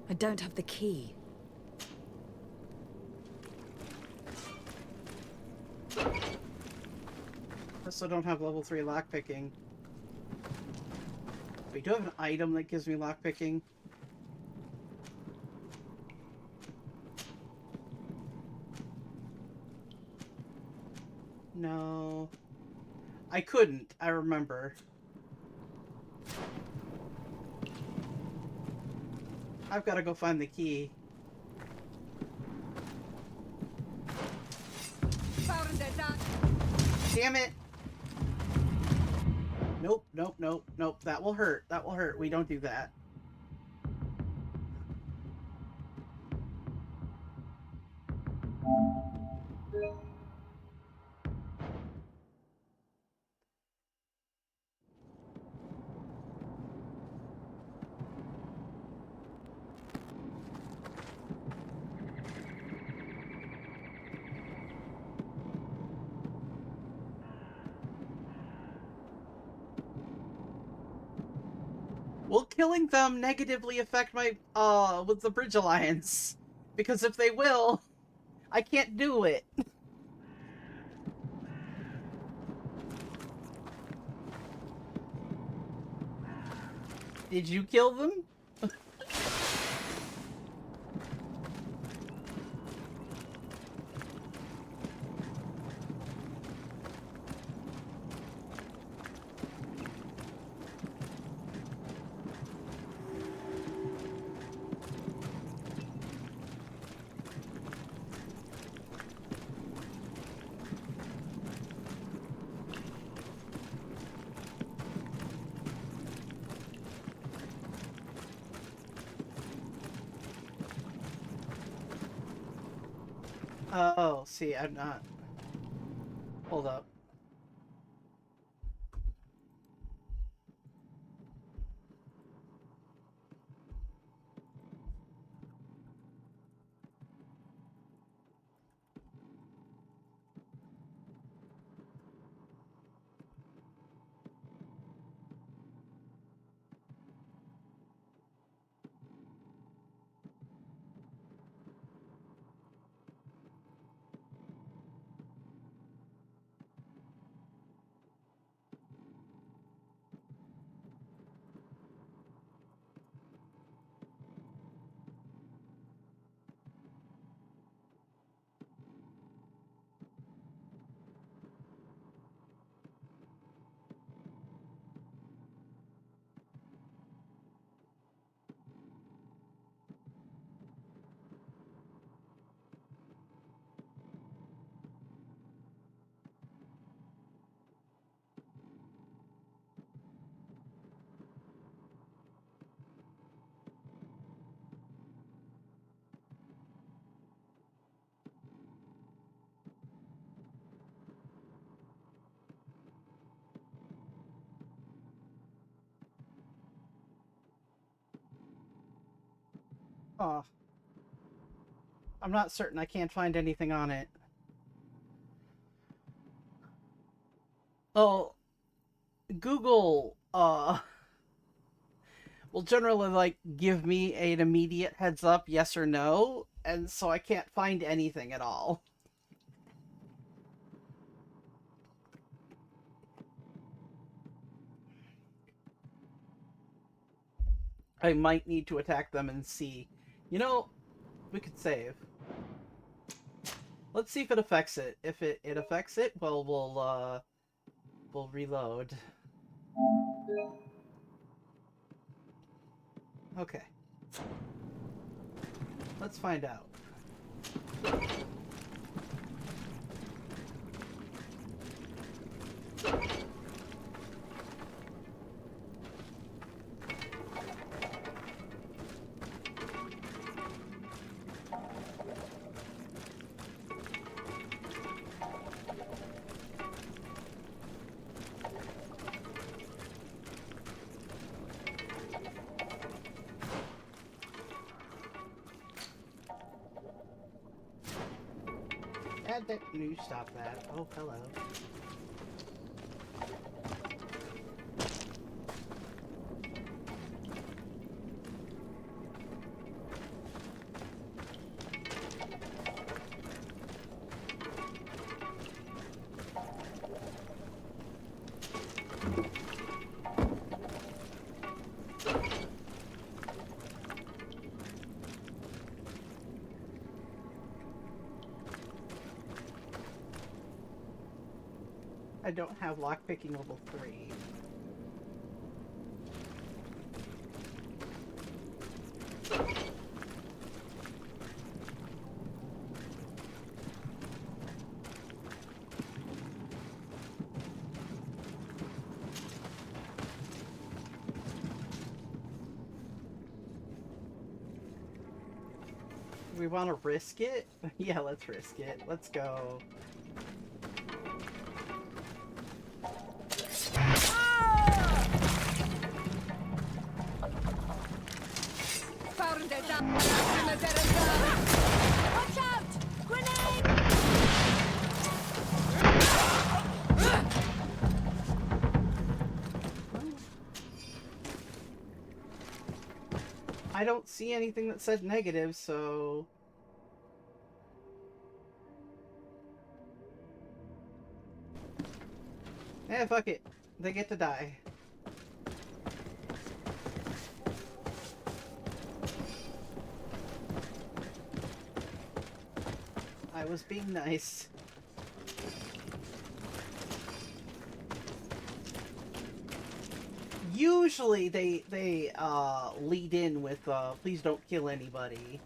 I don't have the key. Also don't have level 3 lockpicking. We do have an item that gives me lockpicking. No. I couldn't, I remember. I've got to go find the key. Damn it! Nope, nope, nope, nope. That will hurt. That will hurt. We don't do that. Will killing them negatively affect my, with the Bridge Alliance? Because if they will, I can't do it. Did you kill them? Oh, see, I'm not. Hold up. Oh. I'm not certain. I can't find anything on it. Oh, Google, will generally, like, give me an immediate heads up, yes or no, and so I can't find anything at all. I might need to attack them and see. You know, we could save. Let's see if it affects it. If it affects it, well, we'll reload. Okay. Let's find out. Add that. You stop that. Oh, hello. I don't have lockpicking level 3. we want to risk it? Yeah, let's risk it. Let's go. Watch out! Grenade! I don't see anything that said negative, so... Yeah, fuck it. They get to die. I was being nice. Usually they lead in with please don't kill anybody.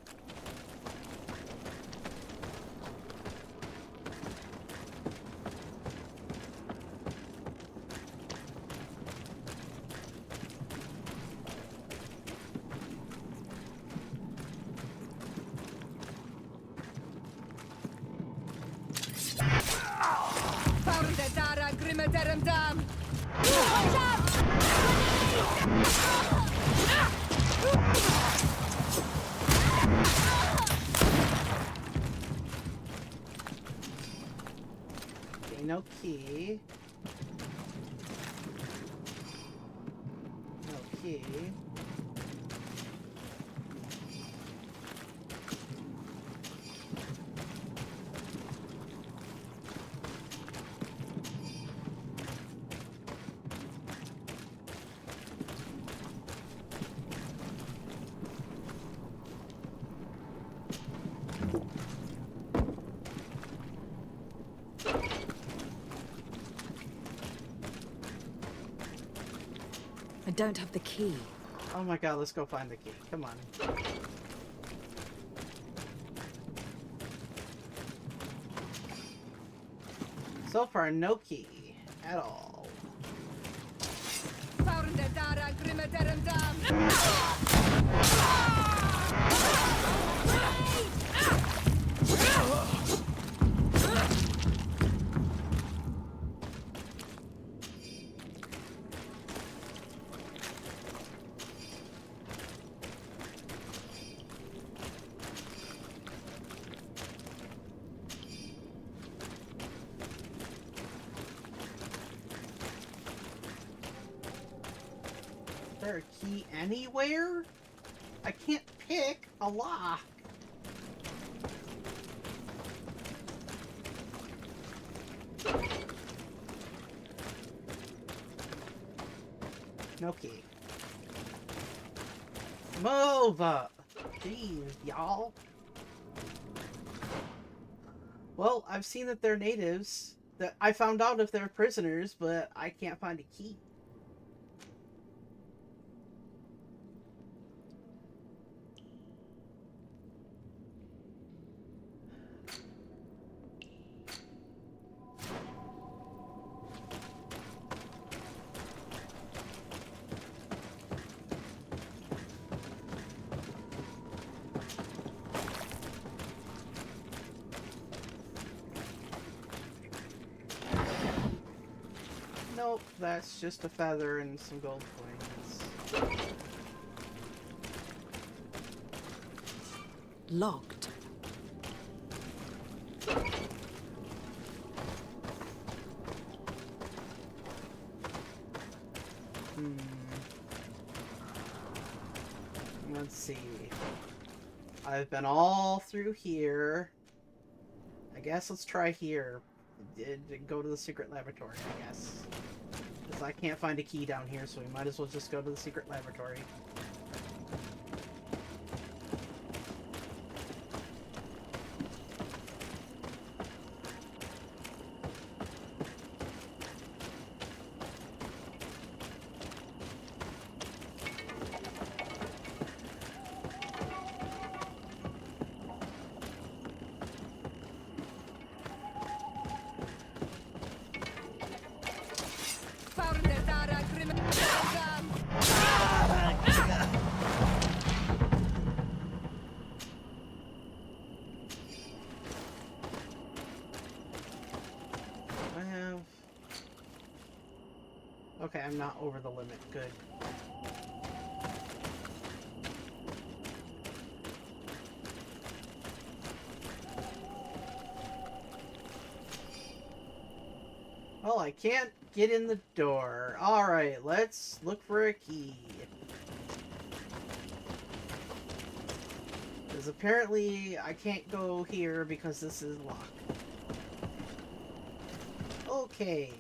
Watch out! Okay, no key. No key. I don't have the key. Oh my god, let's go find the key. Come on. So far, no key at all. Is there a key anywhere? I can't pick a lock. No key. Move up! Jeez, y'all. Well, I've seen that they're natives. That I found out if they're prisoners, but I can't find a key. Nope, that's just a feather and some gold coins. Locked. Let's see. I've been all through here. I guess let's try here. Go to the secret laboratory, I guess. Because I can't find a key down here, so we might as well just go to the secret laboratory. Okay, I'm not over the limit. Good. Well, I can't get in the door. Alright, let's look for a key. Because apparently I can't go here because this is locked. Okay,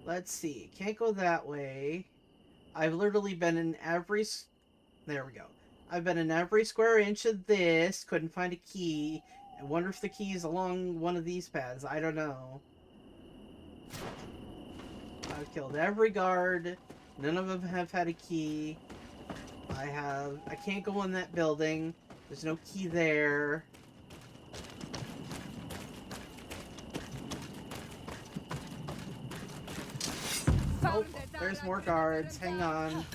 let's see. Can't go that way. I've literally been in every... There we go. I've been in every square inch of this. Couldn't find a key. I wonder if the key is along one of these paths. I don't know. I've killed every guard. None of them have had a key. I can't go in that building. There's no key there. Oh, there's more guards. Hang on.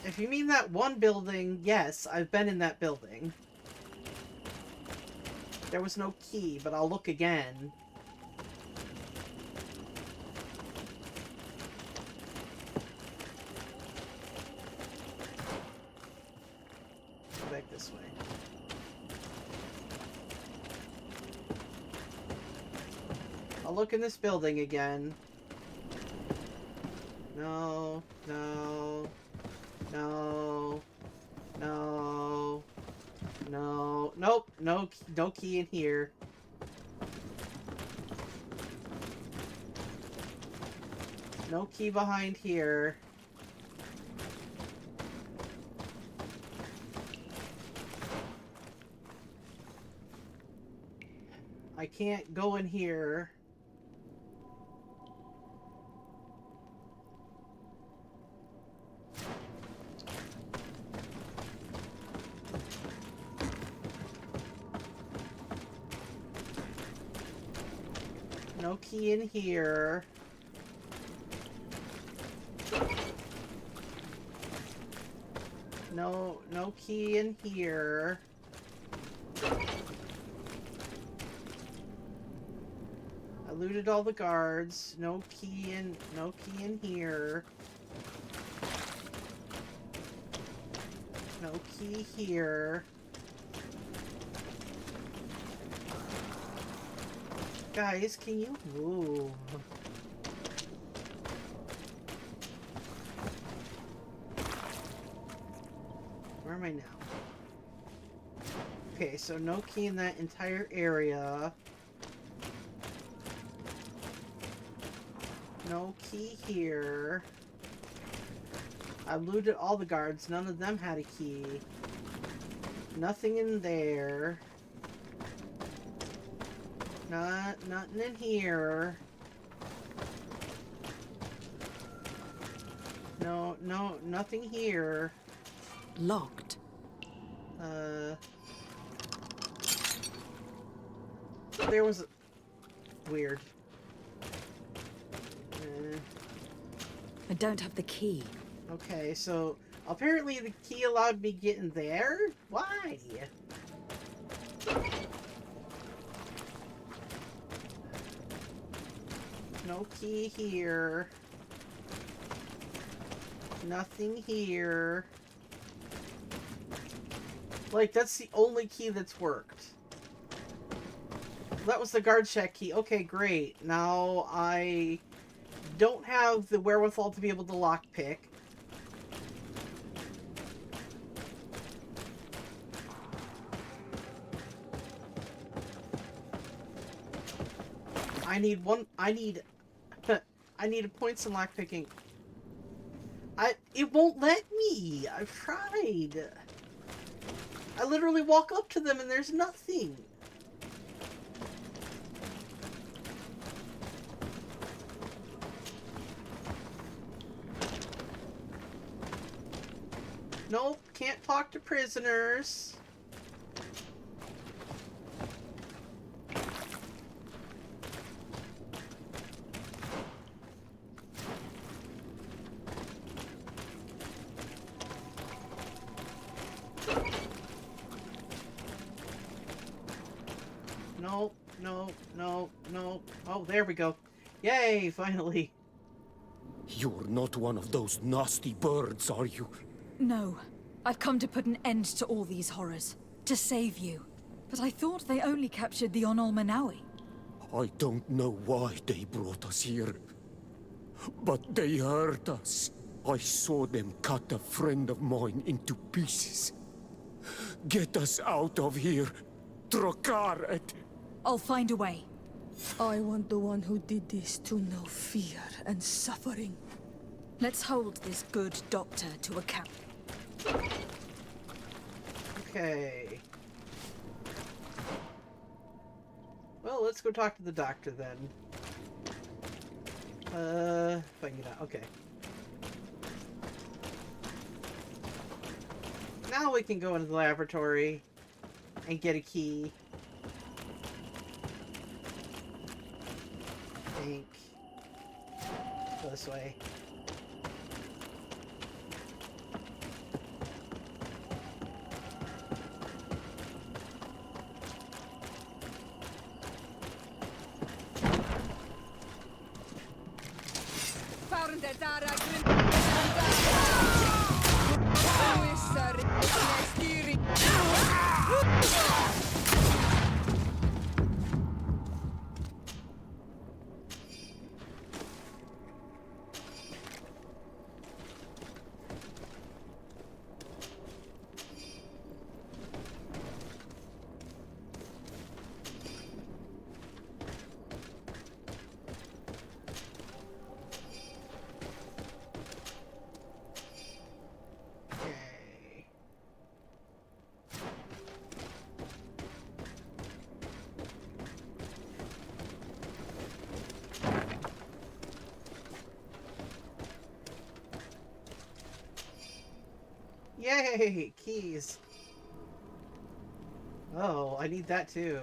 If you mean that one building, yes, I've been in that building. There was no key, but I'll look again. Go back this way. I'll look in this building again. No, no, no, no, no, nope, no key in here. No key behind here. I can't go in here. No key in here. No key in here. I looted all the guards. No key in here. No key here. Guys, can you move? Where am I now? Okay, so no key in that entire area. No key here. I looted all the guards. None of them had a key. Nothing in there. Nothing in here. No, nothing here. Locked. There was weird. I don't have the key. Okay, so apparently the key allowed me get in there? Why? No key here. Nothing here. Like, that's the only key that's worked. That was the guard check key. Okay, great. Now I don't have the wherewithal to be able to lockpick. I need points in lockpicking. It won't let me. I've tried. I literally walk up to them and there's nothing. Nope, can't talk to prisoners. No, no, no, no. Oh, there we go. Yay, finally. You're not one of those nasty birds, are you? No. I've come to put an end to all these horrors. To save you. But I thought they only captured the Onol Manawi. I don't know why they brought us here. But they hurt us. I saw them cut a friend of mine into pieces. Get us out of here. Trokaret. I'll find a way. I want the one who did this to know fear and suffering. Let's hold this good doctor to account. Okay. Well, let's go talk to the doctor then. If I can get out. Okay. Now we can go into the laboratory and get a key. I think. Go this way. Yay! Keys! Oh, I need that too.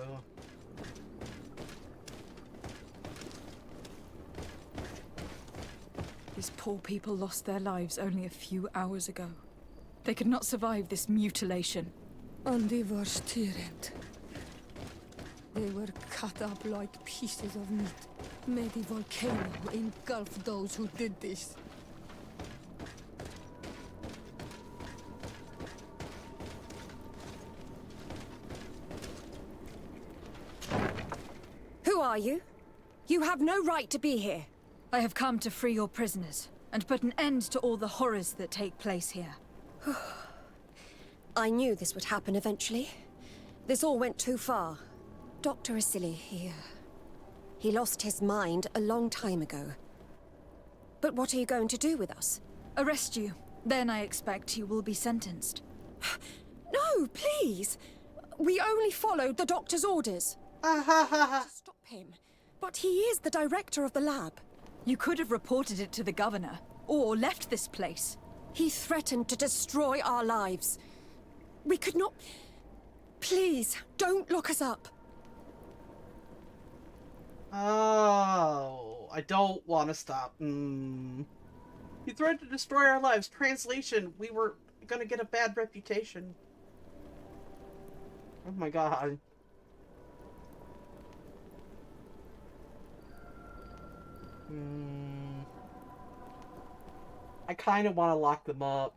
These poor people lost their lives only a few hours ago. They could not survive this mutilation. And they were tyrant. They were cut up like pieces of meat. May the volcano engulf those who did this. Who are you? You have no right to be here. I have come to free your prisoners, and put an end to all the horrors that take place here. I knew this would happen eventually. This all went too far. Dr. Asili, he lost his mind a long time ago. But what are you going to do with us? Arrest you. Then I expect you will be sentenced. No, please! We only followed the doctor's orders. Stop him. But he is the director of the lab. You could have reported it to the governor, or left this place. He threatened to destroy our lives. We could not... Please, don't lock us up. Oh, I don't want to stop. He threatened to destroy our lives. Translation, we were gonna get a bad reputation. Oh my god. I kind of want to lock them up.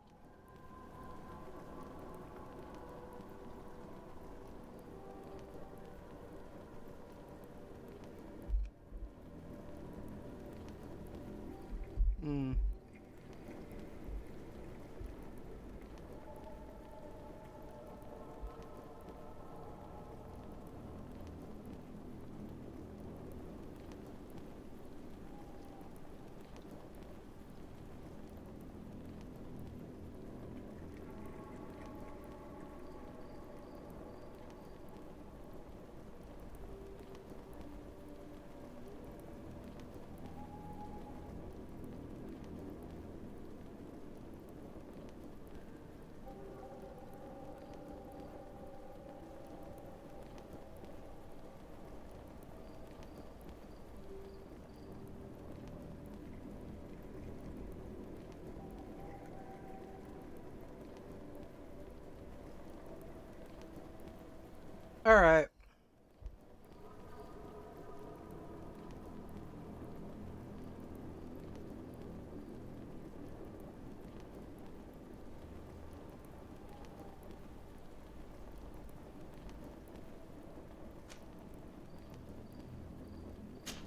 Alright.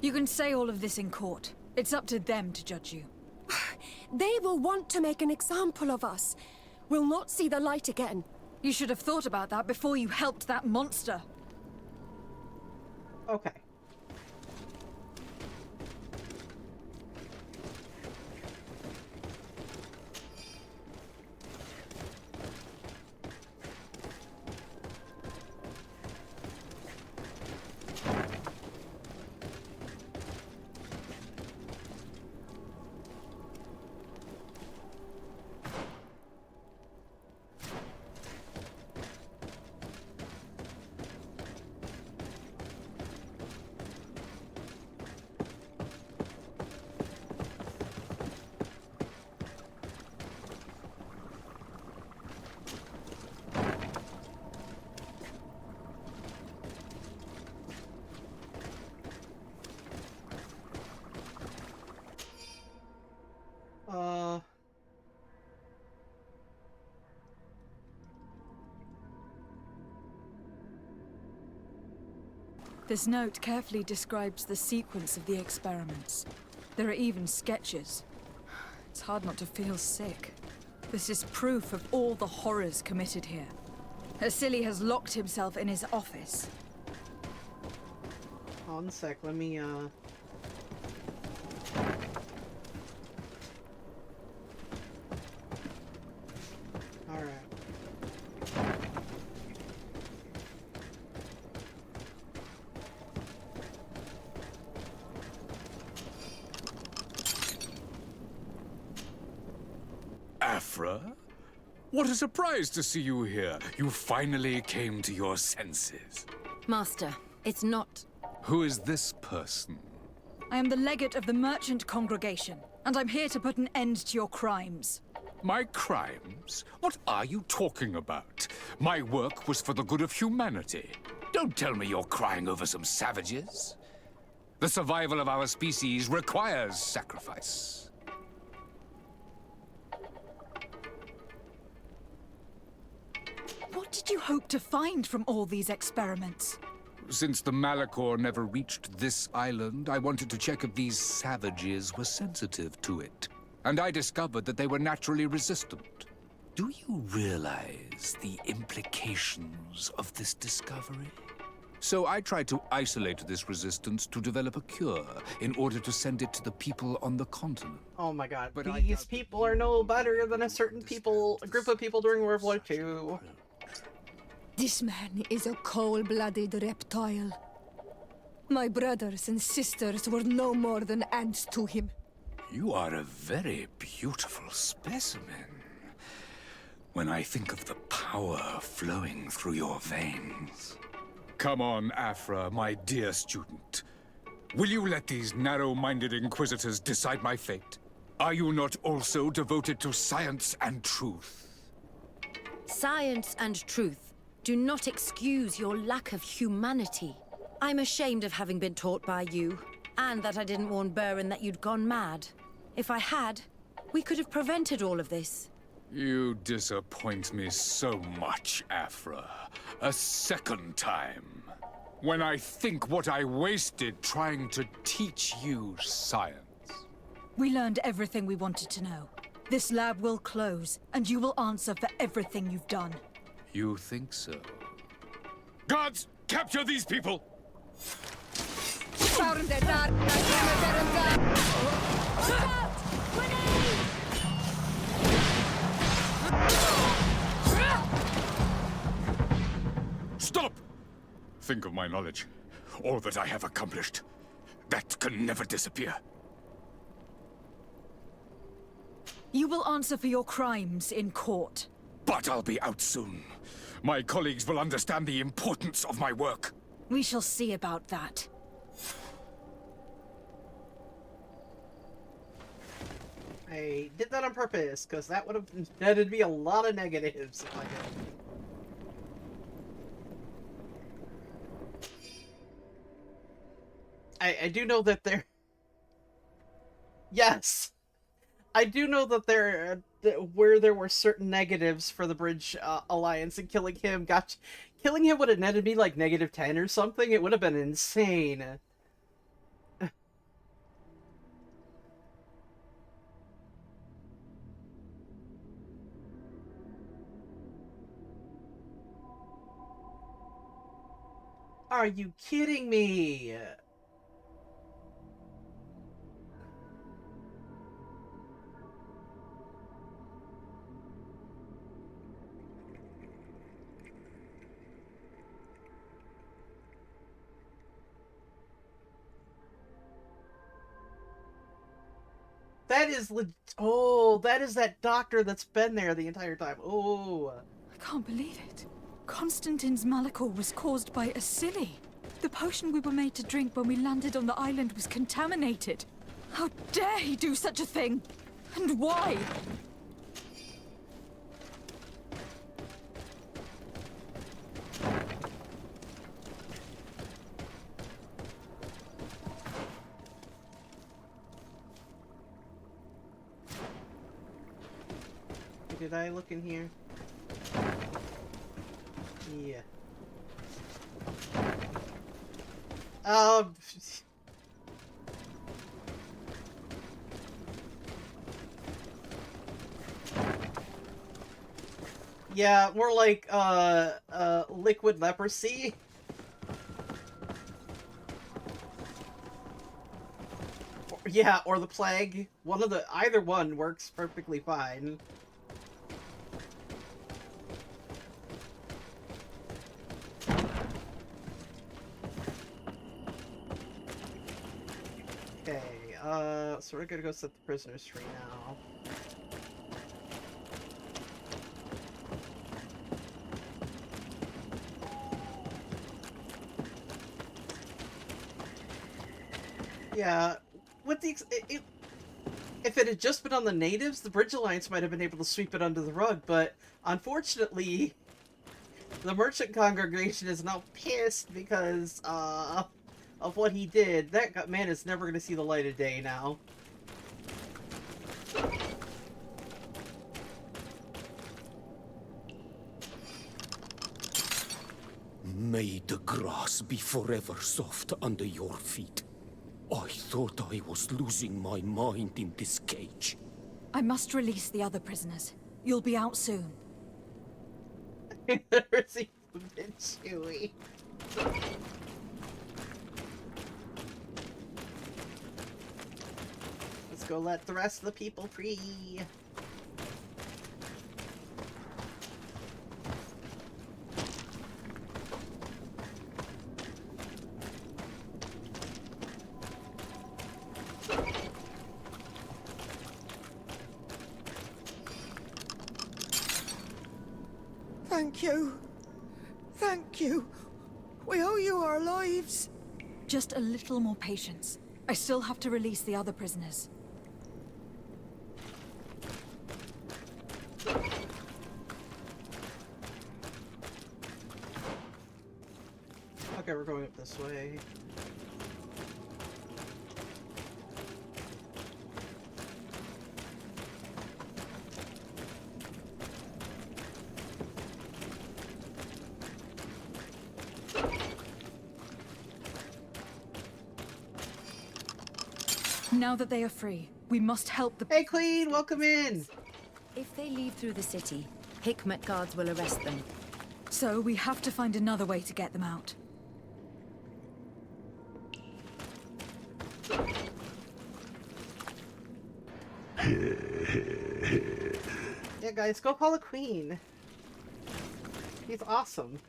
You can say all of this in court. It's up to them to judge you. They will want to make an example of us. We'll not see the light again. You should have thought about that before you helped that monster. Okay. This note carefully describes the sequence of the experiments. There are even sketches. It's hard not to feel sick. This is proof of all the horrors committed here. Asili has locked himself in his office. Hold on a sec, let me, Alright. Afra? What a surprise to see you here. You finally came to your senses. Master, it's not... Who is this person? I am the legate of the merchant congregation, and I'm here to put an end to your crimes. My crimes? What are you talking about? My work was for the good of humanity. Don't tell me you're crying over some savages. The survival of our species requires sacrifice. What did you hope to find from all these experiments? Since the Malachor never reached this island, I wanted to check if these savages were sensitive to it. And I discovered that they were naturally resistant. Do you realize the implications of this discovery? So I tried to isolate this resistance to develop a cure in order to send it to the people on the continent. Oh my god, But these people are no better than a group of people during World War II. This man is a cold-blooded reptile. My brothers and sisters were no more than ants to him. You are a very beautiful specimen. When I think of the power flowing through your veins. Come on, Afra, my dear student. Will you let these narrow-minded inquisitors decide my fate? Are you not also devoted to science and truth? Science and truth do not excuse your lack of humanity. I'm ashamed of having been taught by you, and that I didn't warn Burin that you'd gone mad. If I had, we could have prevented all of this. You disappoint me so much, Afra. A second time. When I think what I wasted trying to teach you science. We learned everything we wanted to know. This lab will close, and you will answer for everything you've done. You think so? Guards, capture these people! Stop! Think of my knowledge. All that I have accomplished. That can never disappear. You will answer for your crimes in court. But I'll be out soon. My colleagues will understand the importance of my work. We shall see about that. I did that on purpose, because that'd be a lot of negatives if I did. I do know that there... Yes! I do know that where there were certain negatives for the Bridge Alliance, and killing him would have netted me like -10 or something. It would have been insane. Are you kidding me? That is oh, that is that doctor that's been there the entire time. Oh. I can't believe it. Constantine's malachor was caused by a silly. The potion we were made to drink when we landed on the island was contaminated. How dare he do such a thing? And why? Did I look in here? Yeah. Yeah, more like, liquid leprosy. Yeah, or the plague. Either one works perfectly fine. Okay, so we're gonna go set the prisoners free now. Yeah, with the if it had just been on the natives, the Bridge Alliance might have been able to sweep it under the rug, but unfortunately, the merchant congregation is now pissed because, of what he did. That man is never going to see the light of day now. May the grass be forever soft under your feet. I thought I was losing my mind in this cage. I must release the other prisoners. You'll be out soon. Never seen a bit chewy. Let's go let the rest of the people free. Thank you. Thank you. We owe you our lives. Just a little more patience. I still have to release the other prisoners. Okay, we're going up this way. Now that they are free, we must help the— Hey Queen, welcome in! If they leave through the city, Hikmet guards will arrest them. So we have to find another way to get them out. Yeah, guys, go call the Queen. He's awesome.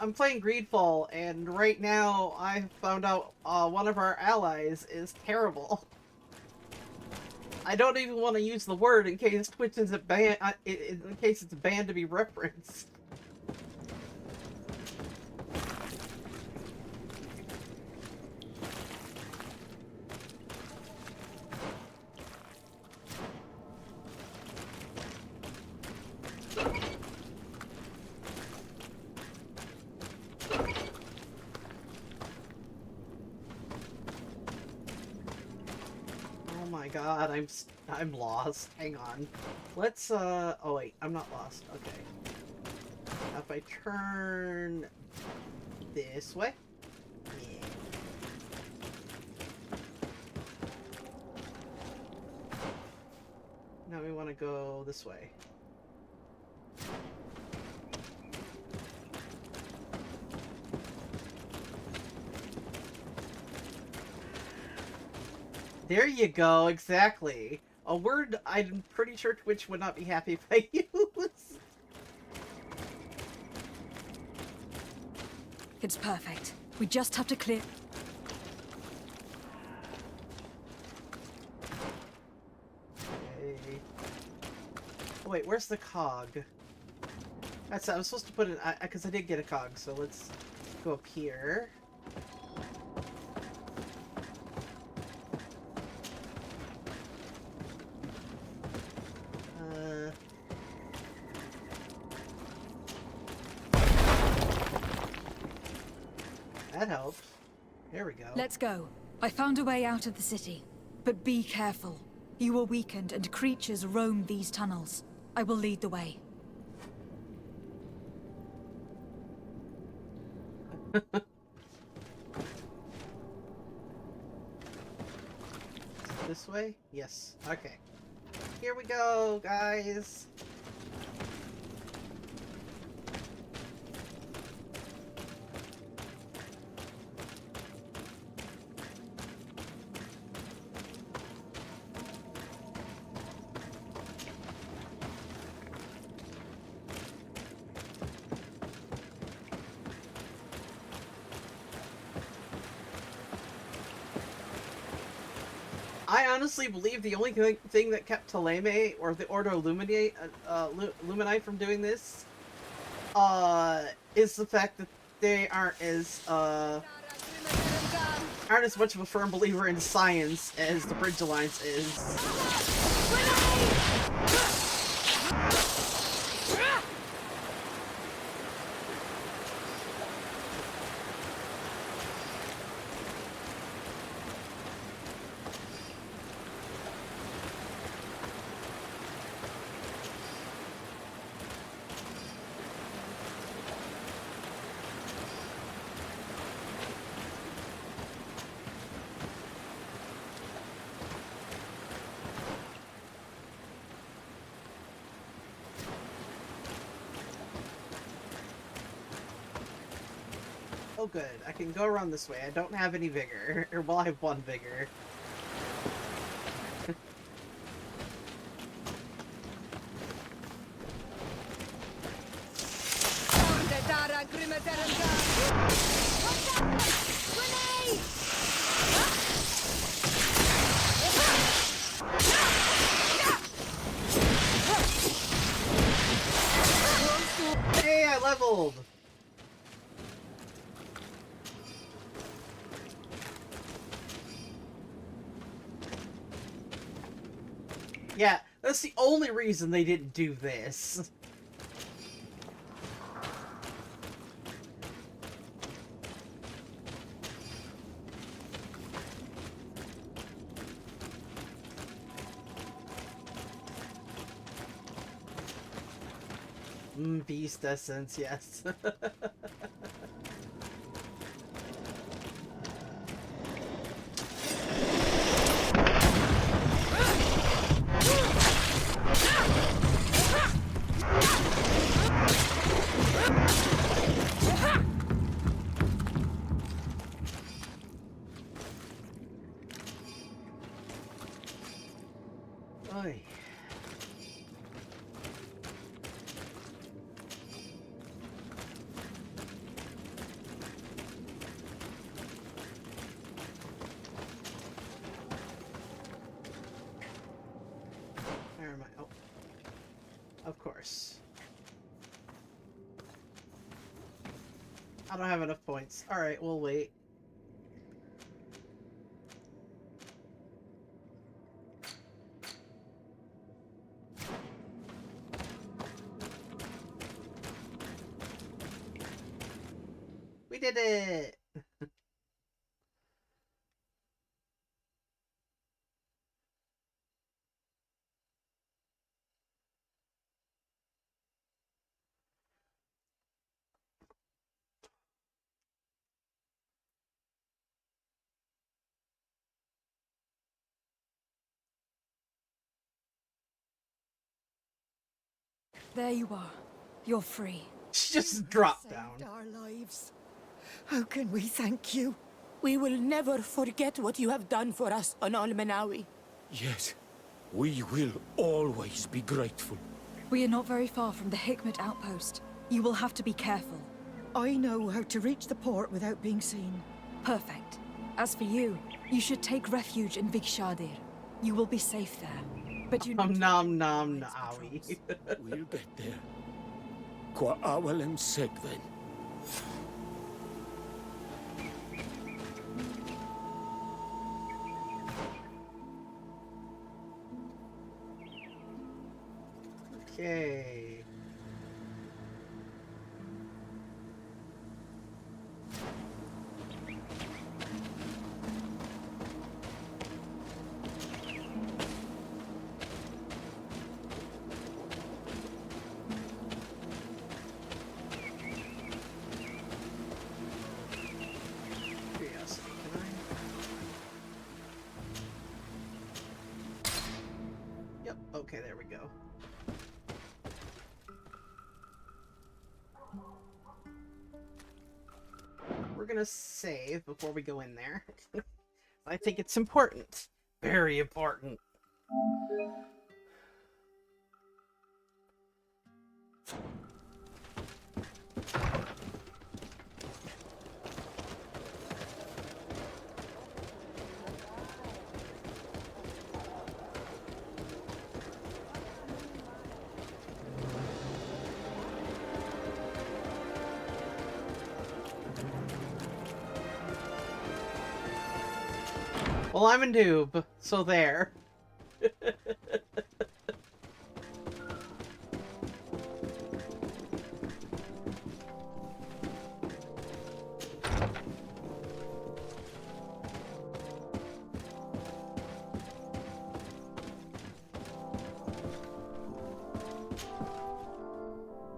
I'm playing Greefall, and right now I found out one of our allies is terrible. I don't even want to use the word in case Twitch isn't banned. In case it's banned to be referenced. God, I'm lost. Hang on. Let's oh wait, I'm not lost. Okay. Now if I turn this way. Yeah. want to go this way. There you go, exactly. A word I'm pretty sure Twitch would not be happy if I use. It's perfect. We just have to clear... Okay. Oh, wait, where's the cog? I was supposed to put it... Because I did get a cog, so let's go up here. That helped. There we go. Let's go. I found a way out of the city. But be careful. You are weakened and creatures roam these tunnels. I will lead the way. This way? Yes. Okay. Here we go, guys. I honestly believe the only thing that kept Ptolemy or the Ordo Lumini from doing this is the fact that they aren't as much of a firm believer in science as the Bridge Alliance is. Oh good, I can go around this way. I don't have any vigor. Or, well, I have one vigor. Hey, I leveled! Yeah, that's the only reason they didn't do this. Beast essence, yes. Oy. Where am I? Oh. Of course. I don't have enough points. Alright, we'll wait. We did it! There you are. You're free. She just dropped down. Our lives. How can we thank you? We will never forget what you have done for us on Al-Manawi. Yes, we will always be grateful. We are not very far from the Hikmet outpost. You will have to be careful. I know how to reach the port without being seen. Perfect. As for you, you should take refuge in Vigshadir. You will be safe there. But you need nom nom Nawi. We'll get there. Kwa awalem segven. Okay. Yes, can I? Yep, okay, there we go. We're gonna save before we go in there. I think it's important. Very important. Well, I'm a noob, so there.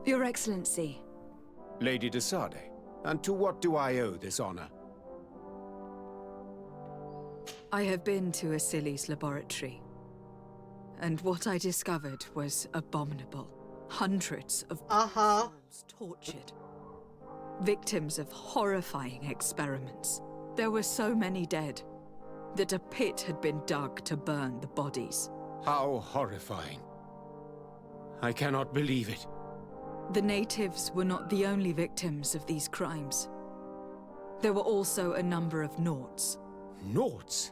Your Excellency. Lady de Sade, and to what do I owe this honor? I have been to Asili's laboratory, and what I discovered was abominable. Hundreds of souls tortured. Victims of horrifying experiments. There were so many dead that a pit had been dug to burn the bodies. How horrifying. I cannot believe it. The natives were not the only victims of these crimes. There were also a number of Nauts. Nauts?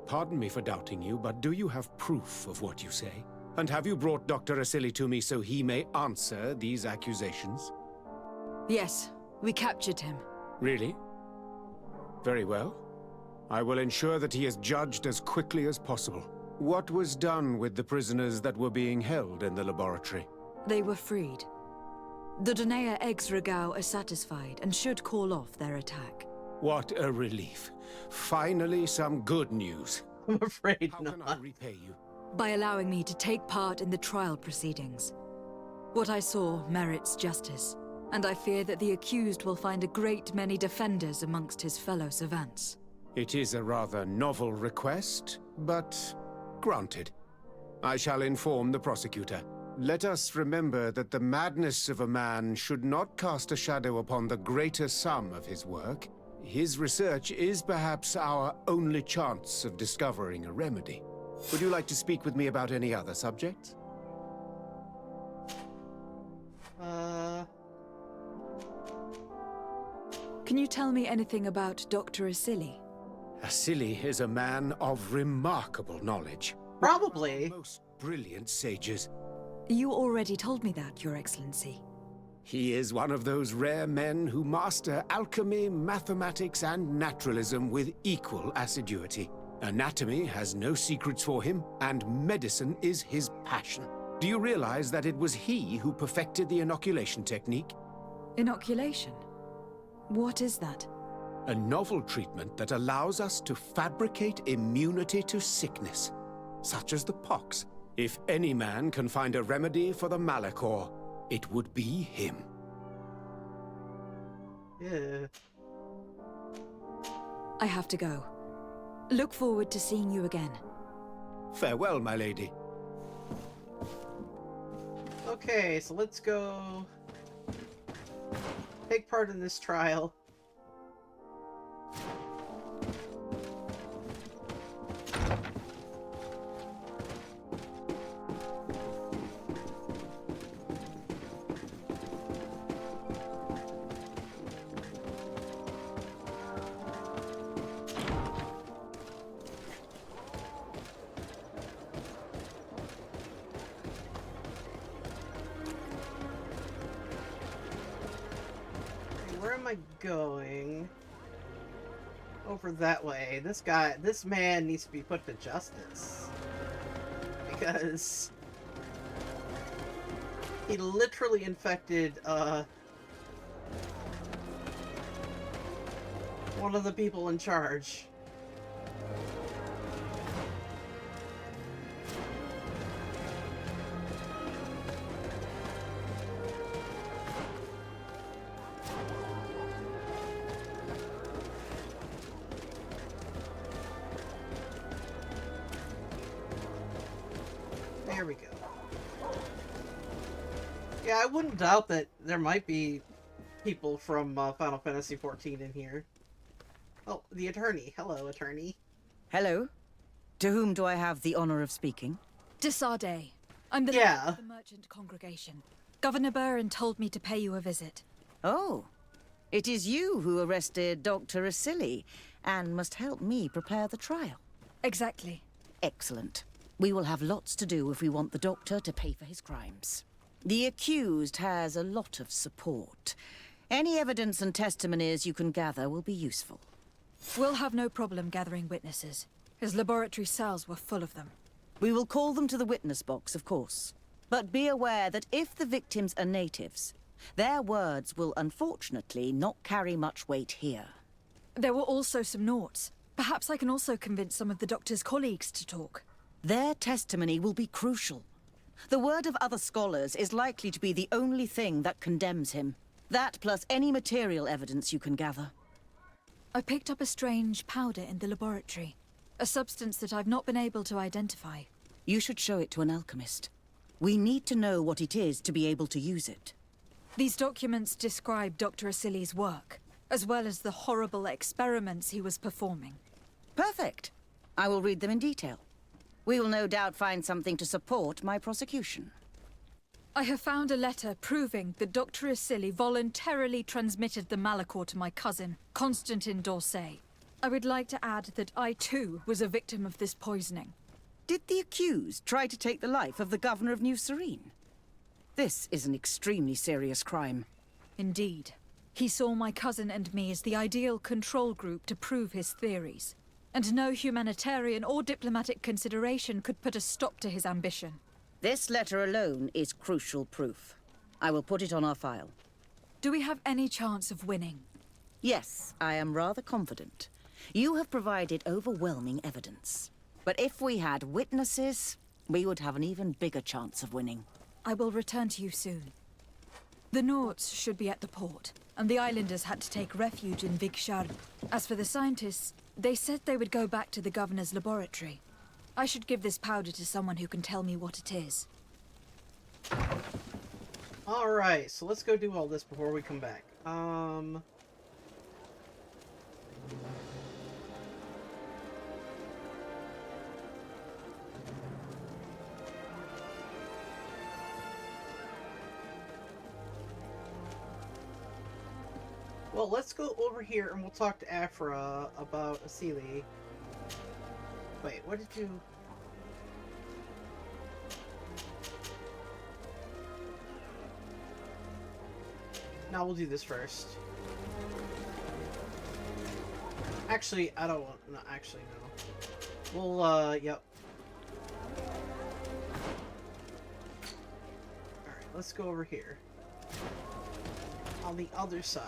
Pardon me for doubting you, but do you have proof of what you say? And have you brought Dr. Asili to me so he may answer these accusations? Yes, we captured him. Really? Very well. I will ensure that he is judged as quickly as possible. What was done with the prisoners that were being held in the laboratory? They were freed. The Donea Eggsregau are satisfied and should call off their attack. What a relief. Finally, some good news. I'm afraid How can I repay you? By allowing me to take part in the trial proceedings. What I saw merits justice, and I fear that the accused will find a great many defenders amongst his fellow savants. It is a rather novel request, but granted. I shall inform the prosecutor. Let us remember that the madness of a man should not cast a shadow upon the greater sum of his work. His research is perhaps our only chance of discovering a remedy. Would you like to speak with me about any other subjects? Can you tell me anything about Dr. Asili? Asili is a man of remarkable knowledge. Probably. Most brilliant sages. You already told me that, Your Excellency. He is one of those rare men who master alchemy, mathematics, and naturalism with equal assiduity. Anatomy has no secrets for him, and medicine is his passion. Do you realize that it was he who perfected the inoculation technique? Inoculation? What is that? A novel treatment that allows us to fabricate immunity to sickness, such as the pox. If any man can find a remedy for the Malachor, it would be him. Yeah. I have to go. Look forward to seeing you again. Farewell, my lady. Okay, so let's go take part in this trial. Where am I going? Over that way. This man needs to be put to justice. Because he literally infected, one of the people in charge. There we go. Yeah, I wouldn't doubt that there might be people from Final Fantasy XIV in here. Oh, the attorney. Hello, attorney. Hello. To whom do I have the honor of speaking? De Sardet. I'm the leader of the merchant congregation. Governor Burren told me to pay you a visit. Oh. It is you who arrested Dr. Asili and must help me prepare the trial. Exactly. Excellent. We will have lots to do if we want the doctor to pay for his crimes. The accused has a lot of support. Any evidence and testimonies you can gather will be useful. We'll have no problem gathering witnesses. His laboratory cells were full of them. We will call them to the witness box, of course. But be aware that if the victims are natives, their words will unfortunately not carry much weight here. There were also some Nauts. Perhaps I can also convince some of the doctor's colleagues to talk. Their testimony will be crucial. The word of other scholars is likely to be the only thing that condemns him. That plus any material evidence you can gather. I picked up a strange powder in the laboratory. A substance that I've not been able to identify. You should show it to an alchemist. We need to know what it is to be able to use it. These documents describe Dr. Asili's work, as well as the horrible experiments he was performing. Perfect. I will read them in detail. We will no doubt find something to support my prosecution. I have found a letter proving that Dr. Asili voluntarily transmitted the Malachor to my cousin, Constantin d'Orsay. I would like to add that I too was a victim of this poisoning. Did the accused try to take the life of the governor of New Serene? This is an extremely serious crime. Indeed. He saw my cousin and me as the ideal control group to prove his theories. And no humanitarian or diplomatic consideration could put a stop to his ambition. This letter alone is crucial proof. I will put it on our file. Do we have any chance of winning? Yes, I am rather confident. You have provided overwhelming evidence. But if we had witnesses, we would have an even bigger chance of winning. I will return to you soon. The Nauts should be at the port, and the islanders had to take refuge in Vigshar. As for the scientists, they said they would go back to the governor's laboratory. I should give this powder to someone who can tell me what it is. Alright, so let's go do all this before we come back. Well, let's go over here and we'll talk to Afra about Asili. Wait, what did you... No, we'll do this first. Actually, I don't want... No, actually, no. We'll, yep. Alright, let's go over here. On the other side.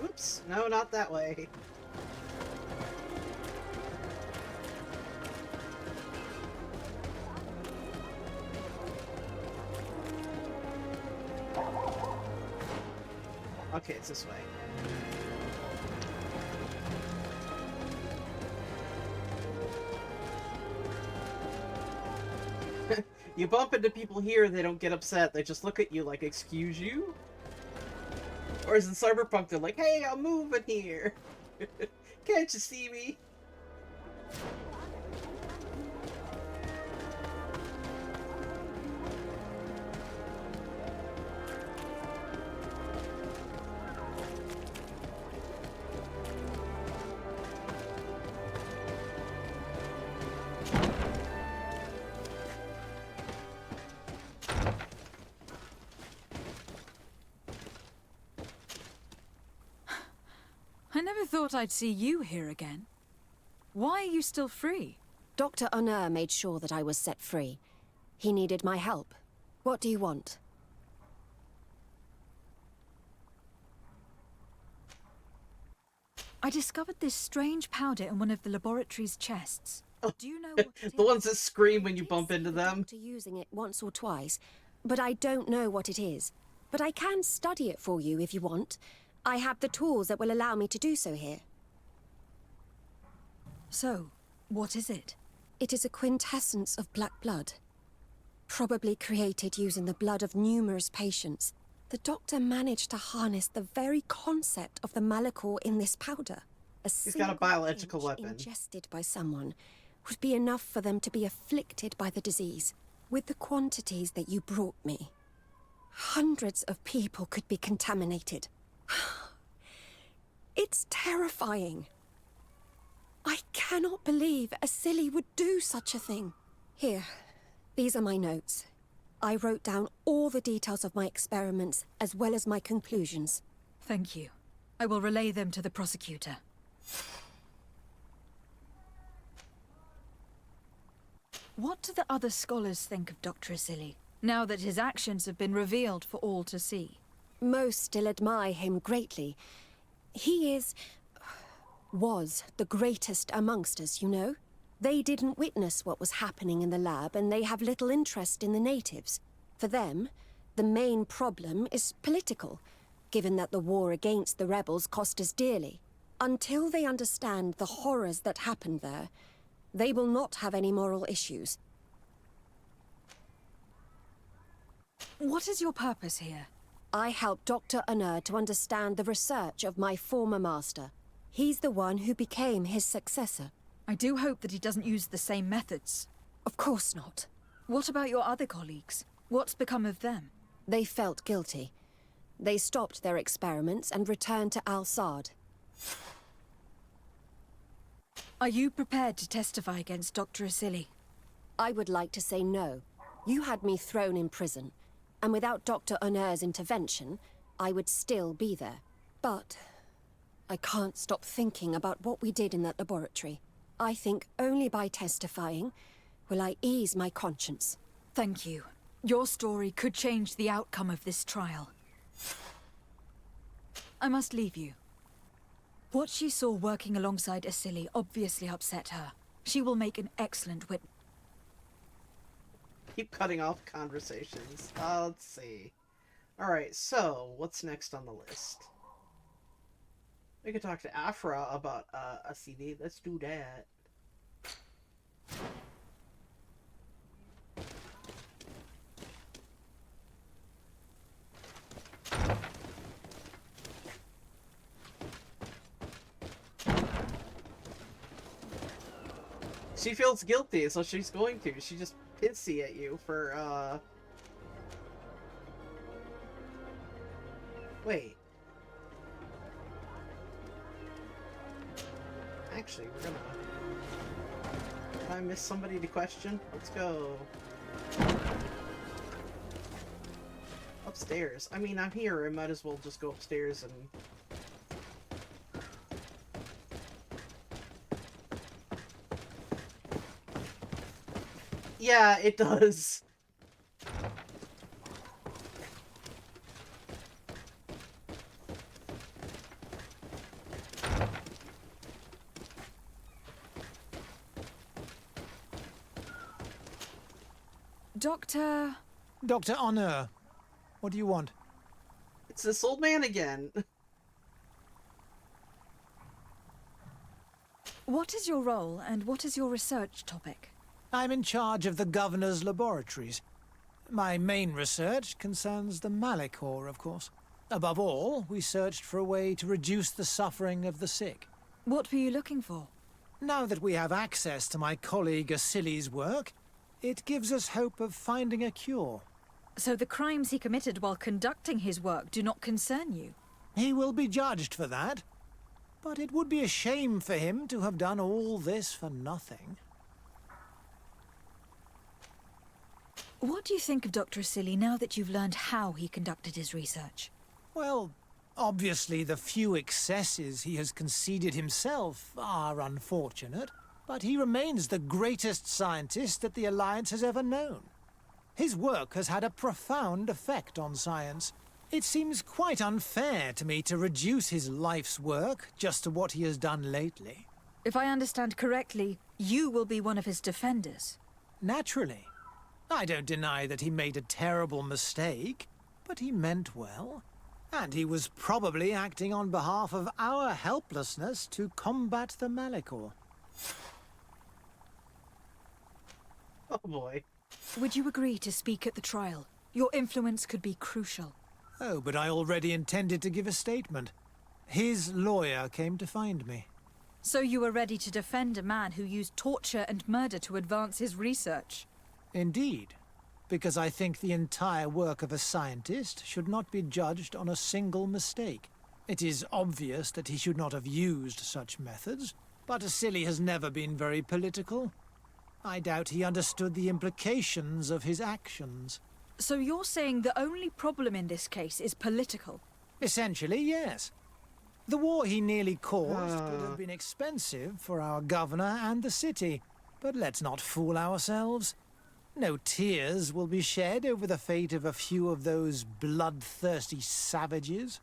Oops, no, not that way. Okay, it's this way. You bump into people here, they don't get upset. They just look at you like, excuse you? Whereas in Cyberpunk, they're like, hey, I'm moving here. Can't you see me? I never thought I'd see you here again. Why are you still free? Dr. Honor made sure that I was set free. He needed my help. What do you want? I discovered this strange powder in one of the laboratory's chests. Do you know what it The is? ones that scream when you bump into them. Doctor using it once or twice, but I don't know what it is. But I can study it for you if you want. I have the tools that will allow me to do so here. So, what is it? It is a quintessence of black blood. Probably created using the blood of numerous patients. The doctor managed to harness the very concept of the Malachor in this powder. He's got a biological weapon. Ingested by someone would be enough for them to be afflicted by the disease. With the quantities that you brought me, hundreds of people could be contaminated. It's terrifying. I cannot believe a silly would do such a thing. Here, these are my notes. I wrote down all the details of my experiments, as well as my conclusions. Thank you. I will relay them to the prosecutor. What do the other scholars think of Dr. Asili, now that his actions have been revealed for all to see? Most still admire him greatly. He was the greatest amongst us, you know? They didn't witness what was happening in the lab, and they have little interest in the natives. For them, the main problem is political, given that the war against the rebels cost us dearly. Until they understand the horrors that happened there, they will not have any moral issues. What is your purpose here? I helped Dr. Honor to understand the research of my former master. He's the one who became his successor. I do hope that he doesn't use the same methods. Of course not. What about your other colleagues? What's become of them? They felt guilty. They stopped their experiments and returned to Al-Sad. Are you prepared to testify against Dr. Asili? I would like to say no. You had me thrown in prison, and without Dr. Honor's intervention, I would still be there. But I can't stop thinking about what we did in that laboratory. I think only by testifying will I ease my conscience. Thank you. Your story could change the outcome of this trial. I must leave you. What she saw working alongside Asili obviously upset her. She will make an excellent witness. Keep cutting off conversations. Let's see. Alright, so, what's next on the list? We could talk to Afra about a CD. Let's do that. She feels guilty, so she's going to. She's just pissy at you for, Wait. Actually, we're gonna... Did I miss somebody to question? Let's go. Upstairs. I mean, I'm here. I might as well just go upstairs and... Yeah, it does. Dr. Honor, what do you want? It's this old man again. What is your role, and what is your research topic? I'm in charge of the governor's laboratories. My main research concerns the Malachor, of course. Above all, we searched for a way to reduce the suffering of the sick. What were you looking for? Now that we have access to my colleague Asili's work, it gives us hope of finding a cure. So the crimes he committed while conducting his work do not concern you? He will be judged for that. But it would be a shame for him to have done all this for nothing. What do you think of Dr. Asili now that you've learned how he conducted his research? Well, obviously the few excesses he has conceded himself are unfortunate, but he remains the greatest scientist that the Alliance has ever known. His work has had a profound effect on science. It seems quite unfair to me to reduce his life's work just to what he has done lately. If I understand correctly, you will be one of his defenders. Naturally. I don't deny that he made a terrible mistake, but he meant well. And he was probably acting on behalf of our helplessness to combat the Malachor. Oh boy. Would you agree to speak at the trial? Your influence could be crucial. Oh, but I already intended to give a statement. His lawyer came to find me. So you were ready to defend a man who used torture and murder to advance his research? Indeed, because I think the entire work of a scientist should not be judged on a single mistake. It is obvious that he should not have used such methods, but Asili has never been very political. I doubt he understood the implications of his actions. So you're saying the only problem in this case is political? Essentially, yes. The war he nearly caused could have been expensive for our governor and the city, but let's not fool ourselves. No tears will be shed over the fate of a few of those bloodthirsty savages.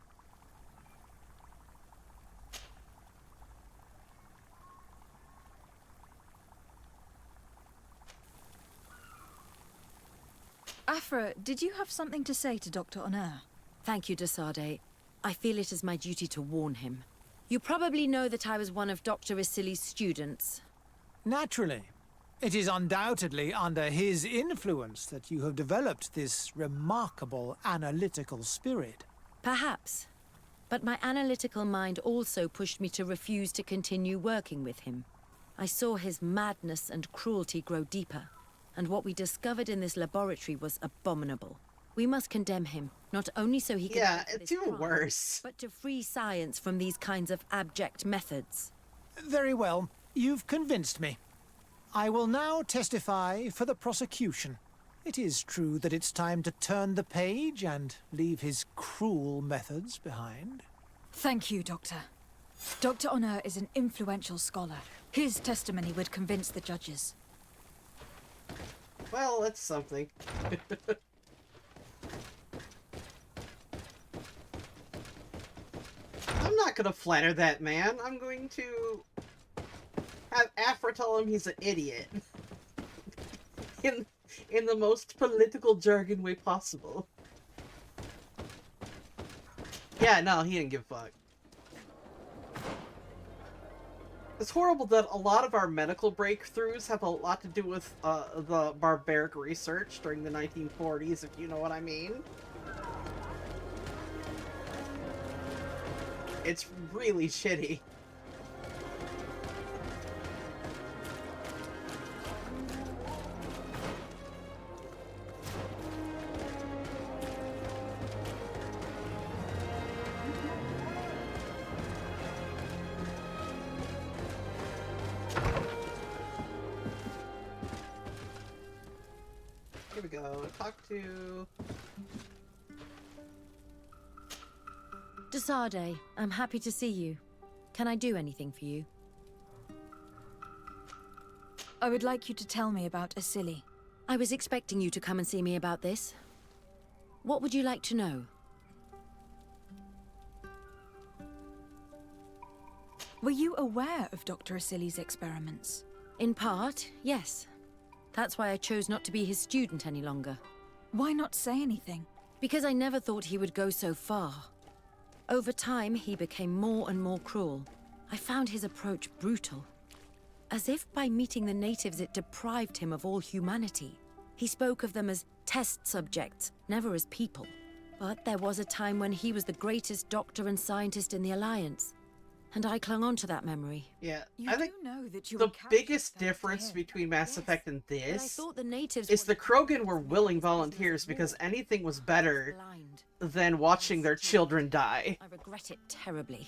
Afra, did you have something to say to Dr. Honor? Thank you, Desade. I feel it is my duty to warn him. You probably know that I was one of Dr. Asili's students. Naturally. It is undoubtedly under his influence that you have developed this remarkable analytical spirit. Perhaps. But my analytical mind also pushed me to refuse to continue working with him. I saw his madness and cruelty grow deeper, and what we discovered in this laboratory was abominable. We must condemn him, not only so he can... Yeah, it's even worse. But to free science from these kinds of abject methods. Very well. You've convinced me. I will now testify for the prosecution. It is true that it's time to turn the page and leave his cruel methods behind. Thank you, Doctor. Dr. Honor is an influential scholar. His testimony would convince the judges. Well, that's something. I'm not gonna flatter that man. I'm going to have Afra tell him he's an idiot. In the most political jargon way possible. Yeah, no, he didn't give a fuck. It's horrible that a lot of our medical breakthroughs have a lot to do with the barbaric research during the 1940s, if you know what I mean. It's really shitty. Here we go. Talk to... Desade, I'm happy to see you. Can I do anything for you? I would like you to tell me about Asili. I was expecting you to come and see me about this. What would you like to know? Were you aware of Dr. Asili's experiments? In part, yes. That's why I chose not to be his student any longer. Why not say anything? Because I never thought he would go so far. Over time, he became more and more cruel. I found his approach brutal. As if by meeting the natives it deprived him of all humanity. He spoke of them as Test subjects, never as people. But there was a time when he was the greatest doctor and scientist in the Alliance. And I clung on to that memory. Yeah, You I think do know that you the were captured biggest thanks to difference him. between Mass Effect and But I this thought the natives is the wanted Krogan were willing volunteers because anything was better than watching their children die. I regret it terribly.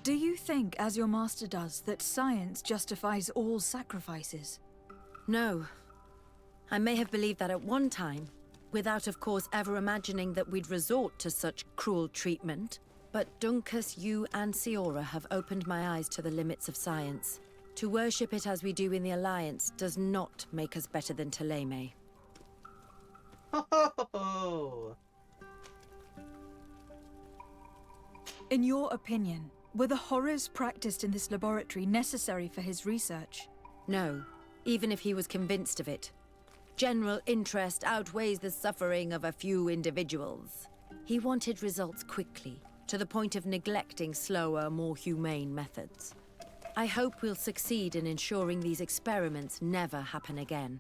Do you think, as your master does, that science justifies all sacrifices? No. I may have believed that at one time, without of course ever imagining that we'd resort to such cruel treatment. But Dunkus, you and Siora have opened my eyes to the limits of science. To worship it as we do in the Alliance does not make us better than Teleme. Oh. In your opinion, were the horrors practiced in this laboratory necessary for his research? No, even if he was convinced of it. General interest outweighs the suffering of a few individuals. He wanted results quickly, to the point of neglecting slower, more humane methods. I hope we'll succeed in ensuring these experiments never happen again.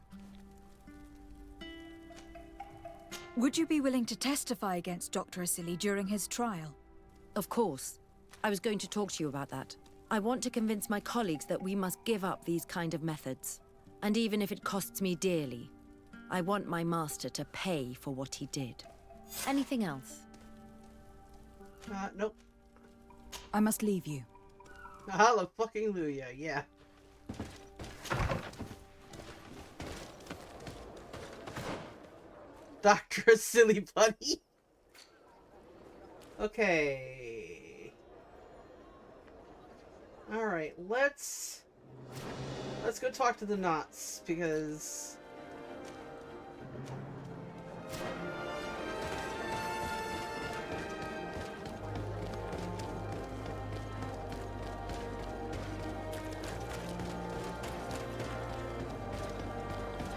Would you be willing to testify against Dr. Asili during his trial? Of course. I was going to talk to you about that. I want to convince my colleagues that we must give up these kind of methods. And even if it costs me dearly, I want my master to pay for what he did. Anything else? Nope. I must leave you. Hallelujah, yeah. Dr. Silly Bunny. Okay. Alright, let's go talk to the Knots, because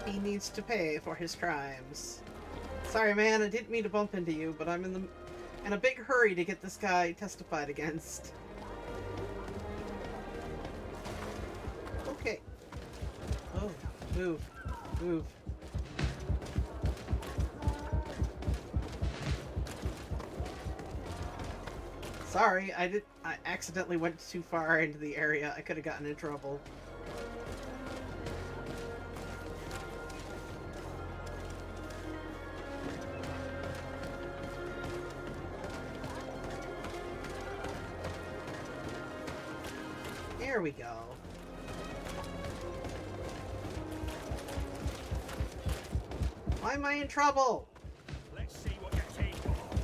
he needs to pay for his crimes. Sorry, man, I didn't mean to bump into you, but I'm in a big hurry to get this guy testified against. Okay. Oh, move. Move. Sorry, I accidentally went too far into the area. I could have gotten in trouble. There we go. Why am I in trouble? Let's see what you're capable of.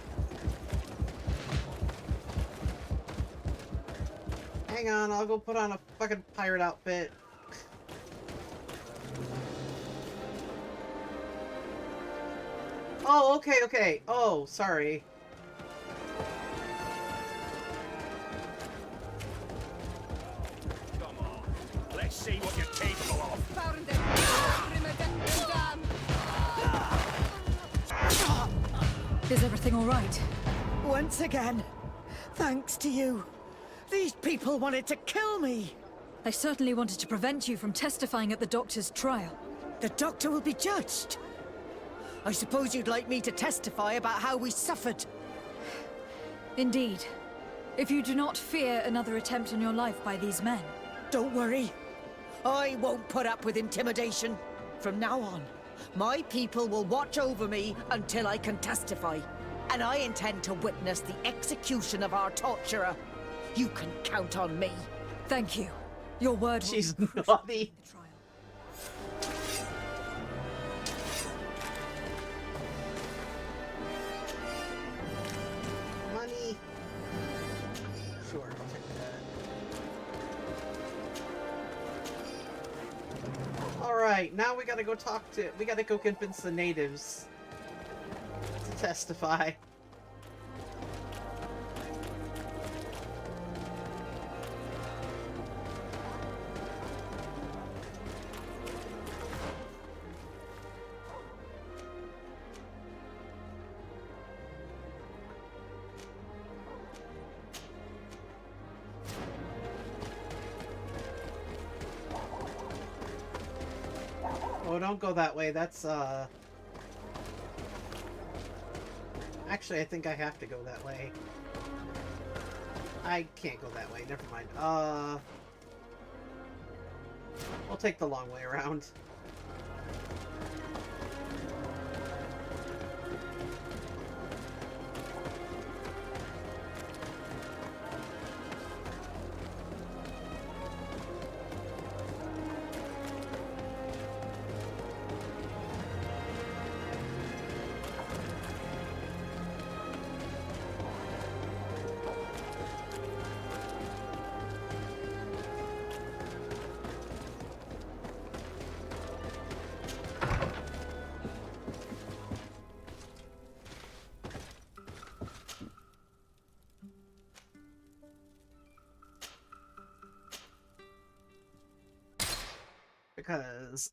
Hang on, I'll go put on a fucking pirate outfit. Oh, okay, okay. Oh, sorry. Come on. Let's see what you're capable of. Is everything all right? Once again, thanks to you. These people wanted to kill me. They certainly wanted to prevent you from testifying at the doctor's trial. The doctor will be judged. I suppose you'd like me to testify about how we suffered. Indeed. If you do not fear another attempt on your life by these men. Don't worry. I won't put up with intimidation. From now on, my people will watch over me until I can testify. And I intend to witness the execution of our torturer. You can count on me. Thank you. Your word. She's naughty. Money. Sure, I'll take that. Alright, now we gotta go we gotta go convince the natives to testify. Oh, don't go that way. That's, Actually, I think I have to go that way. I can't go that way. Never mind. We'll take the long way around. Because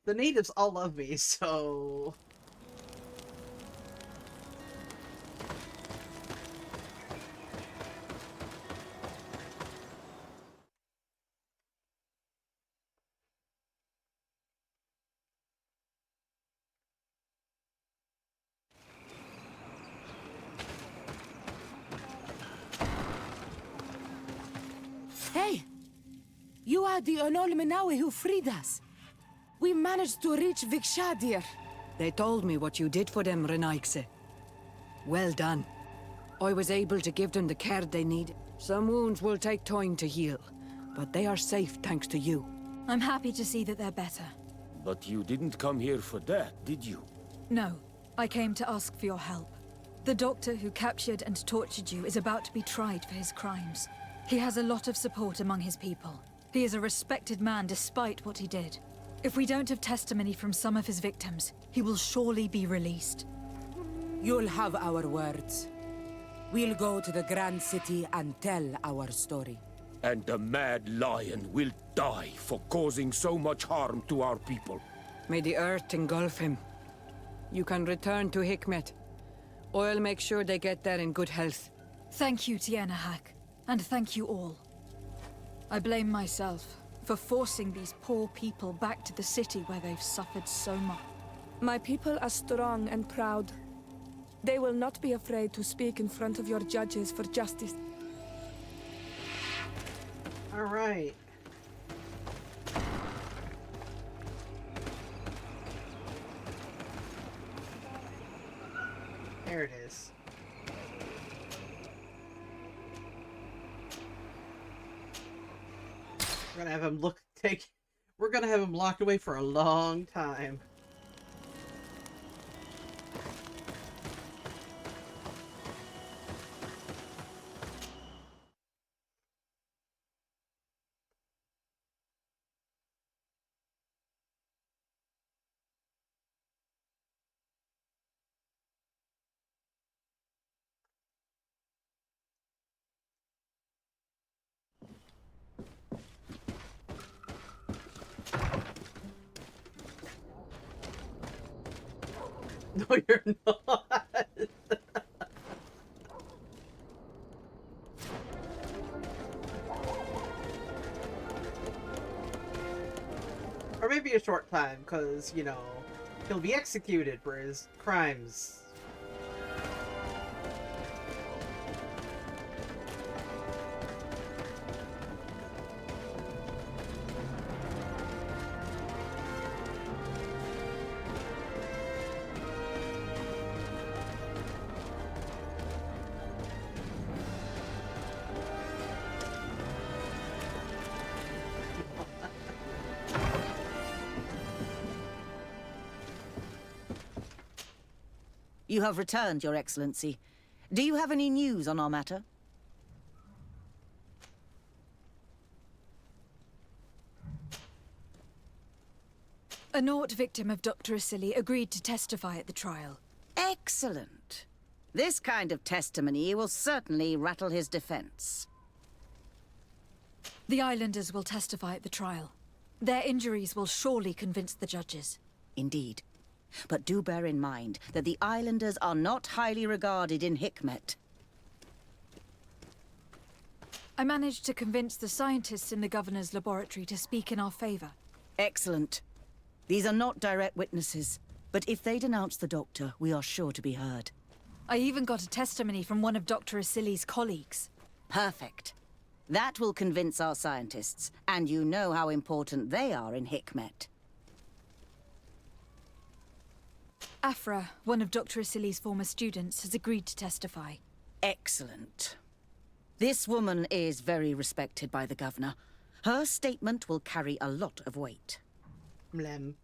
the natives all love me, so... Hey! You are the Onol Menawi who freed us. We managed to reach Vikshadir. They told me what you did for them, Renaikse. Well done. I was able to give them the care they need. Some wounds will take time to heal, but they are safe thanks to you. I'm happy to see that they're better. But you didn't come here for that, did you? No, I came to ask for your help. The doctor who captured and tortured you is about to be tried for his crimes. He has a lot of support among his people. He is a respected man despite what he did. If we don't have testimony from some of his victims, he will surely be released. You'll have our words. We'll go to the Grand City and tell our story. And the Mad Lion will die for causing so much harm to our people. May the earth engulf him. You can return to Hikmet. I'll make sure they get there in good health. Thank you, Tiernahak, and thank you all. I blame myself for forcing these poor people back to the city where they've suffered so much. My people are strong and proud. They will not be afraid to speak in front of your judges for justice. All right. There it is. We're gonna have him we're gonna have him locked away for a long time. No, you're not. Or maybe a short time, because, you know, he'll be executed for his crimes. You have returned, Your Excellency. Do you have any news on our matter? A Nort victim of Dr. Asili agreed to testify at the trial. Excellent. This kind of testimony will certainly rattle his defense. The islanders will testify at the trial. Their injuries will surely convince the judges. Indeed. But do bear in mind that the islanders are not highly regarded in Hikmet. I managed to convince the scientists in the governor's laboratory to speak in our favor. Excellent. These are not direct witnesses, but if they denounce the Doctor, we are sure to be heard. I even got a testimony from one of Dr. Asili's colleagues. Perfect. That will convince our scientists, and you know how important they are in Hikmet. Afra, one of Dr. Asili's former students, has agreed to testify. Excellent. This woman is very respected by the Governor. Her statement will carry a lot of weight. Mlem.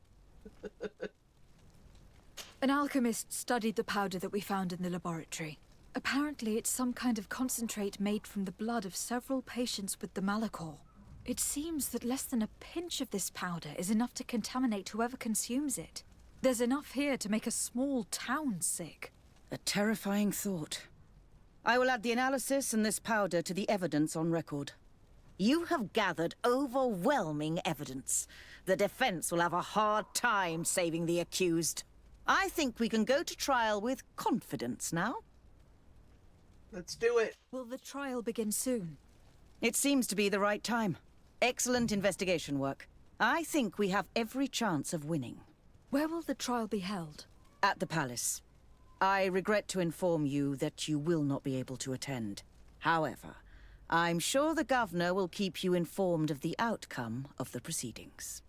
An alchemist studied the powder that we found in the laboratory. Apparently, it's some kind of concentrate made from the blood of several patients with the Malachor. It seems that less than a pinch of this powder is enough to contaminate whoever consumes it. There's enough here to make a small town sick. A terrifying thought. I will add the analysis and this powder to the evidence on record. You have gathered overwhelming evidence. The defense will have a hard time saving the accused. I think we can go to trial with confidence now. Let's do it. Will the trial begin soon? It seems to be the right time. Excellent investigation work. I think we have every chance of winning. Where will the trial be held? At the palace. I regret to inform you that you will not be able to attend. However, I'm sure the Governor will keep you informed of the outcome of the proceedings.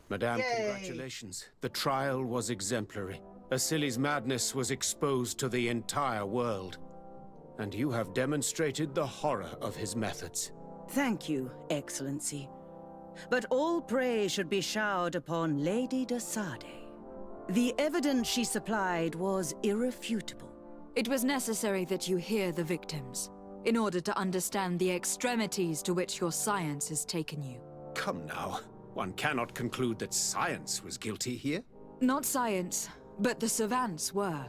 Madame, Yay. congratulations. The trial was exemplary. Asili's madness was exposed to the entire world. And you have demonstrated the horror of his methods. Thank you, Excellency. But all praise should be showered upon Lady de Sade. The evidence she supplied was irrefutable. It was necessary that you hear the victims, in order to understand the extremities to which your science has taken you. Come now. One cannot conclude that science was guilty here. Not science, but the savants were.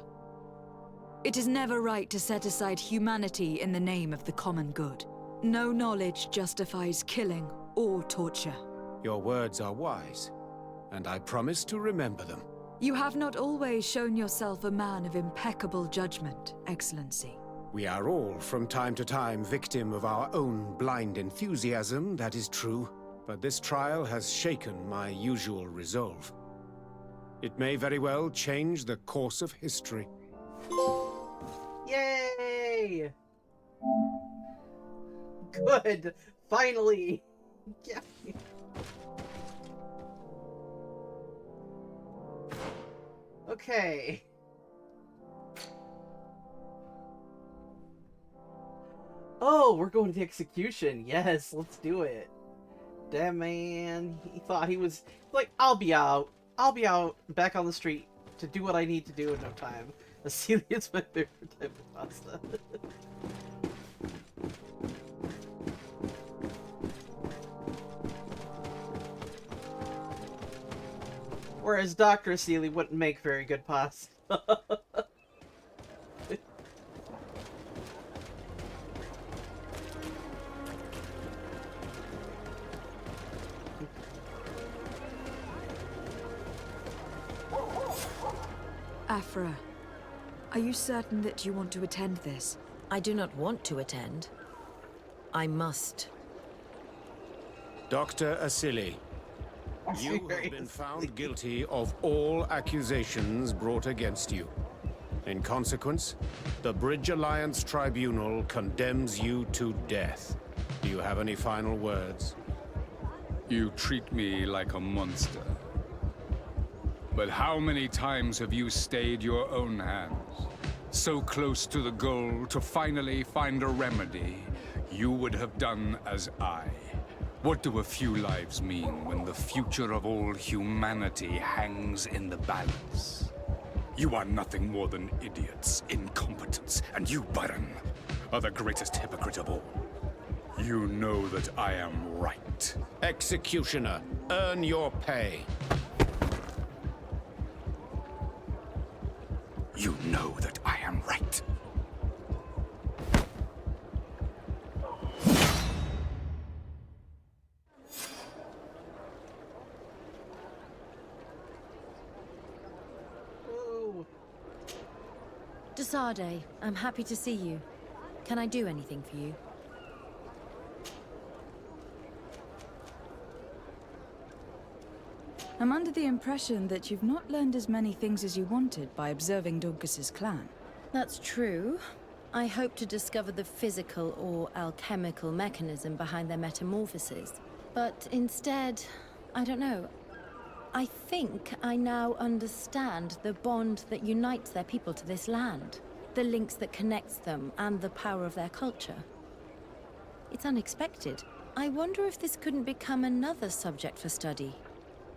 It is never right to set aside humanity in the name of the common good. No knowledge justifies killing or torture. Your words are wise, and I promise to remember them. You have not always shown yourself a man of impeccable judgment, Excellency. We are all, from time to time, victim of our own blind enthusiasm, that is true. But this trial has shaken my usual resolve. It may very well change the course of history. Yay! Good. Finally. Yeah. Okay. Oh, we're going to the execution. Yes, let's do it. Damn, man. He thought he was like, I'll be out back on the street to do what I need to do in no time. Celia's my favorite type of pasta. Whereas Dr. Seeley wouldn't make very good pasta. Afra, are you certain that you want to attend this? I do not want to attend. I must. Dr. Asili, you have been found guilty of all accusations brought against you. In consequence, the Bridge Alliance Tribunal condemns you to death. Do you have any final words? You treat me like a monster. But how many times have you stayed your own hands? So close to the goal to finally find a remedy, you would have done as I. What do a few lives mean when the future of all humanity hangs in the balance? You are nothing more than idiots, incompetents, and you, Baron, are the greatest hypocrite of all. You know that I am right. Executioner, earn your pay. You know that I am right. De Sade, I'm happy to see you. Can I do anything for you? I'm under the impression that you've not learned as many things as you wanted by observing Dorcas's clan. That's true. I hope to discover the physical or alchemical mechanism behind their metamorphoses. But instead, I don't know. I think I now understand the bond that unites their people to this land. The links that connects them and the power of their culture. It's unexpected. I wonder if this couldn't become another subject for study.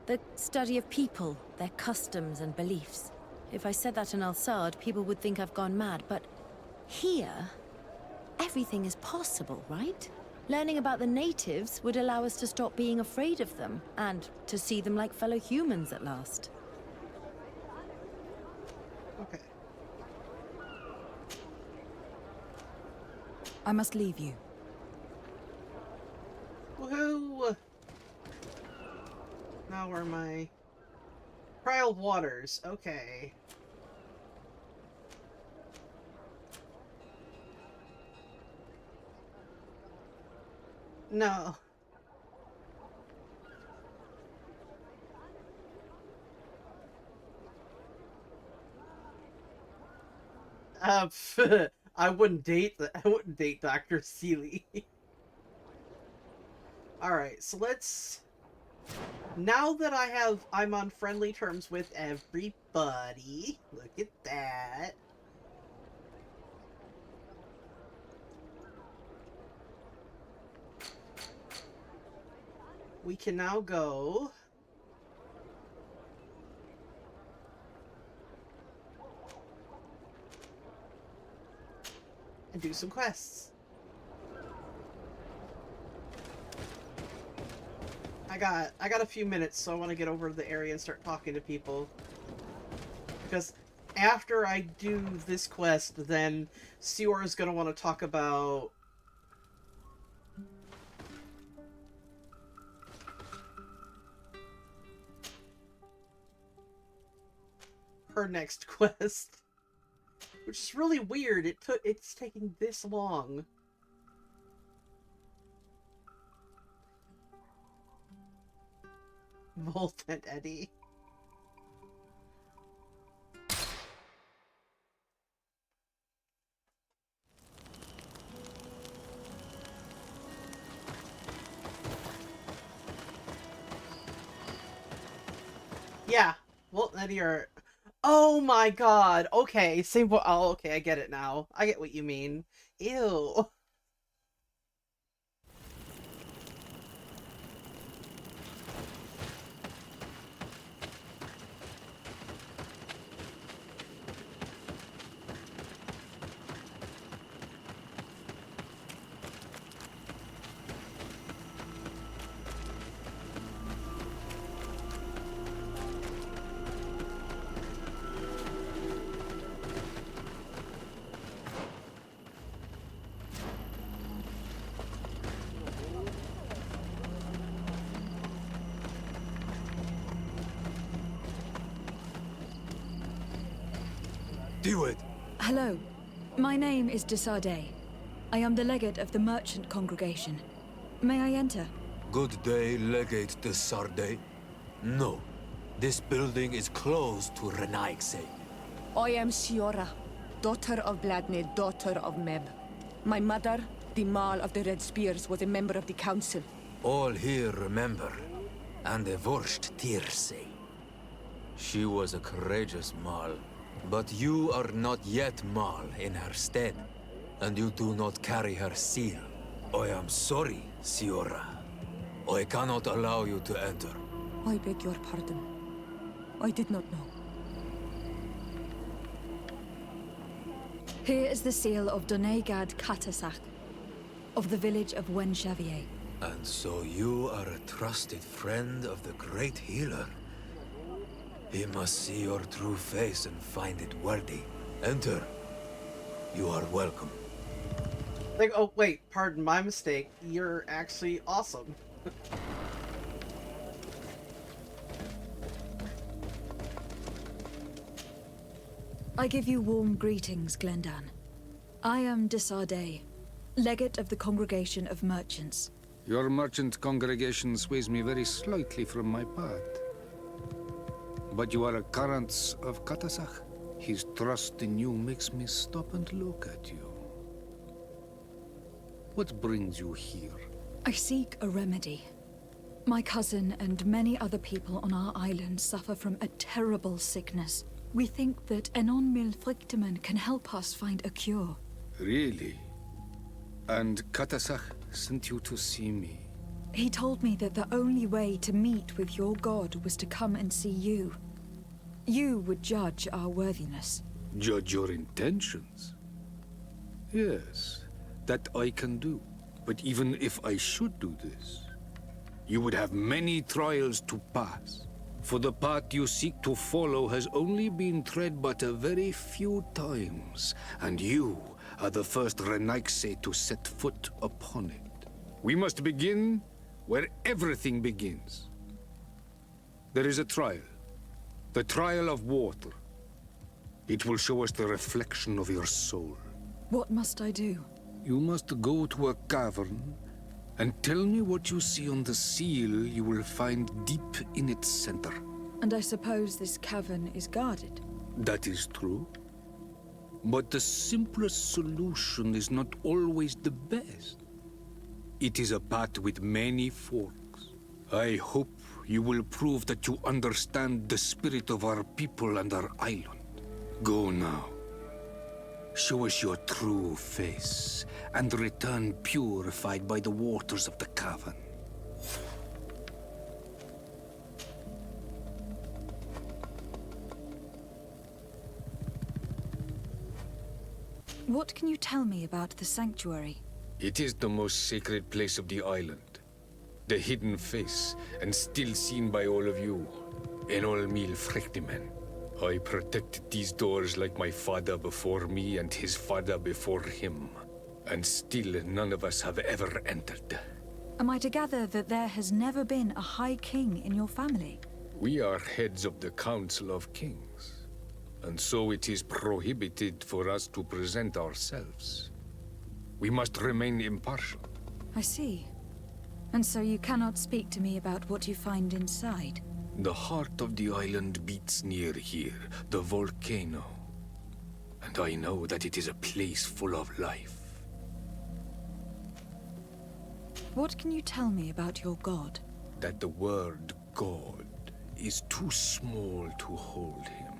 The study of people, their customs and beliefs. If I said that in Al-Sad, people would think I've gone mad, but here, everything is possible, right? Learning about the natives would allow us to stop being afraid of them, and to see them like fellow humans at last. Okay. I must leave you. Woohoo! Now where am I? Trial Waters, okay. No. I wouldn't date Dr. Seeley. Alright, so let's... Now that I'm on friendly terms with everybody, look at that. We can now go and do some quests. I got a few minutes, so I want to get over to the area and start talking to people. Because after I do this quest, then Sior is going to want to talk about her next quest. Which is really weird. It's taking this long. Volt and Eddie. Yeah, Volt and Eddie are... Oh my god, okay, same... Oh, okay, I get it now. I get what you mean. Ew. Do it! Hello. My name is Desarde. I am the legate of the merchant congregation. May I enter? Good day, Legate de Sarde. No. This building is closed to Renaigse. I am Siora, daughter of Bladne, daughter of Meb. My mother, the Mal of the Red Spears, was a member of the council. All here remember. And the Vorst Tirse. She was a courageous Mal. But you are not yet Mal in her stead. And you do not carry her seal. I am sorry, Siora. I cannot allow you to enter. I beg your pardon. I did not know. Here is the seal of Donegad Katasak, of the village of Wenchavier. And so you are a trusted friend of the great healer. He must see your true face and find it worthy. Enter. You are welcome. Like, oh wait, pardon my mistake. You're actually awesome. I give you warm greetings, Glendan. I am Desarde, legate of the Congregation of Merchants. Your merchant congregation sways me very slightly from my path. But you are a current of Katasach. His trust in you makes me stop and look at you. What brings you here? I seek a remedy. My cousin and many other people on our island suffer from a terrible sickness. We think that Enon Milfrichteman can help us find a cure. Really? And Katasach sent you to see me? He told me that the only way to meet with your god was to come and see you. You would judge our worthiness. Judge your intentions? Yes, that I can do. But even if I should do this, you would have many trials to pass. For the path you seek to follow has only been tread but a very few times, and you are the first Renaigse to set foot upon it. We must begin where everything begins. There is a trial. The trial of water. It will show us the reflection of your soul. What must I do? You must go to a cavern and tell me what you see on the seal you will find deep in its center. And I suppose this cavern is guarded? That is true. But the simplest solution is not always the best. It is a path with many forks. I hope you will prove that you understand the spirit of our people and our island. Go now. Show us your true face, and return purified by the waters of the cavern. What can you tell me about the sanctuary? It is the most sacred place of the island. The hidden face, and still seen by all of you. Enol Mil Frechtimen. I protected these doors like my father before me and his father before him. And still none of us have ever entered. Am I to gather that there has never been a High King in your family? We are heads of the Council of Kings. And so it is prohibited for us to present ourselves. We must remain impartial. I see. And so you cannot speak to me about what you find inside? The heart of the island beats near here, the volcano. And I know that it is a place full of life. What can you tell me about your god? That the word God is too small to hold him.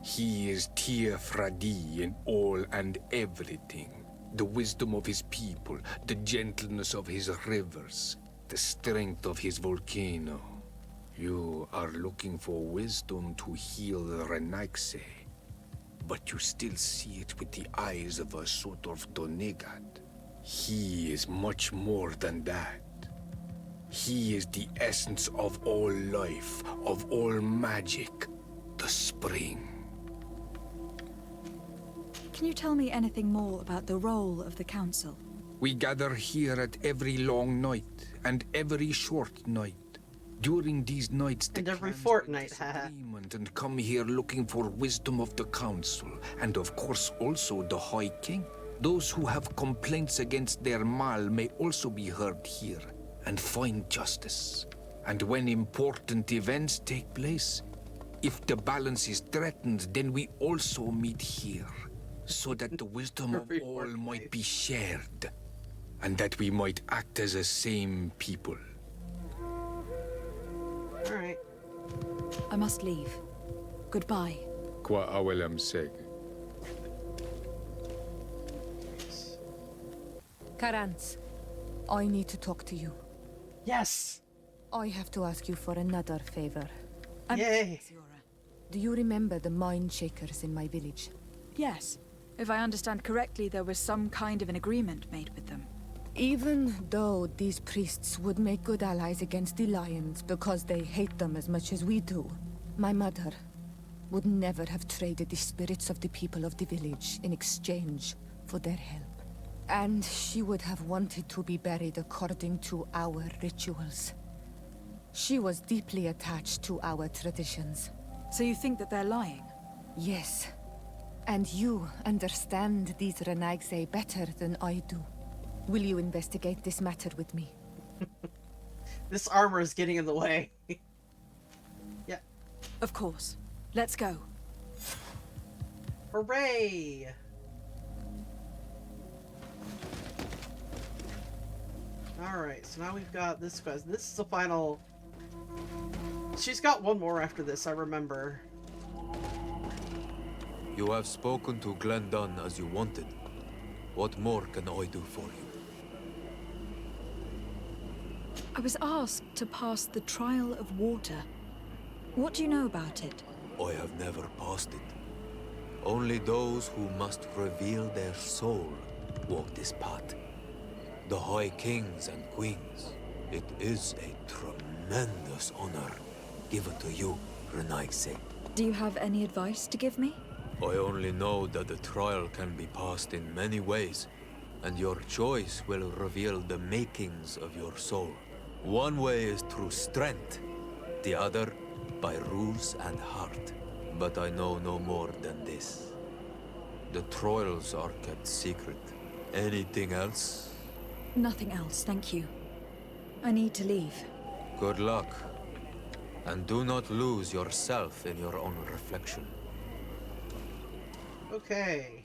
He is Tir Fradi in all and everything. The wisdom of his people, the gentleness of his rivers, the strength of his volcano. You are looking for wisdom to heal the Renaigse, but you still see it with the eyes of a sort of Donegat. He is much more than that. He is the essence of all life, of all magic, the spring. Can you tell me anything more about the role of the Council? We gather here at every long night and every short night. During these nights, the and every clans fortnight, agreement and come here looking for wisdom of the council, and of course also the High King. Those who have complaints against their Mal may also be heard here and find justice. And when important events take place, if the balance is threatened, then we also meet here, so that the wisdom of all might be shared, and that we might act as a same people. All right. I must leave. Goodbye. Qua awelam seg. Karantz, I need to talk to you. Yes. I have to ask you for another favor. Yay. Do you remember the mind shakers in my village? Yes. If I understand correctly, there was some kind of an agreement made with them. Even though these priests would make good allies against the Lions because they hate them as much as we do, my mother would never have traded the spirits of the people of the village in exchange for their help. And she would have wanted to be buried according to our rituals. She was deeply attached to our traditions. So you think that they're lying? Yes. And you understand these Renaigse better than I do. Will you investigate this matter with me? This armor is getting in the way. Yeah. Of course. Let's go. Hooray! Alright, so now we've got this quest. This is the final... She's got one more after this, I remember. You have spoken to Glendon as you wanted. What more can I do for you? I was asked to pass the trial of water. What do you know about it? I have never passed it. Only those who must reveal their soul walk this path. The High Kings and Queens. It is a tremendous honor given to you, Renaigse. Do you have any advice to give me? I only know that the trial can be passed in many ways, and your choice will reveal the makings of your soul. One way is through strength, the other by ruse and heart. But I know no more than this. The trials are kept secret. Anything else? Nothing else, thank you. I need to leave. Good luck. And do not lose yourself in your own reflection. Okay.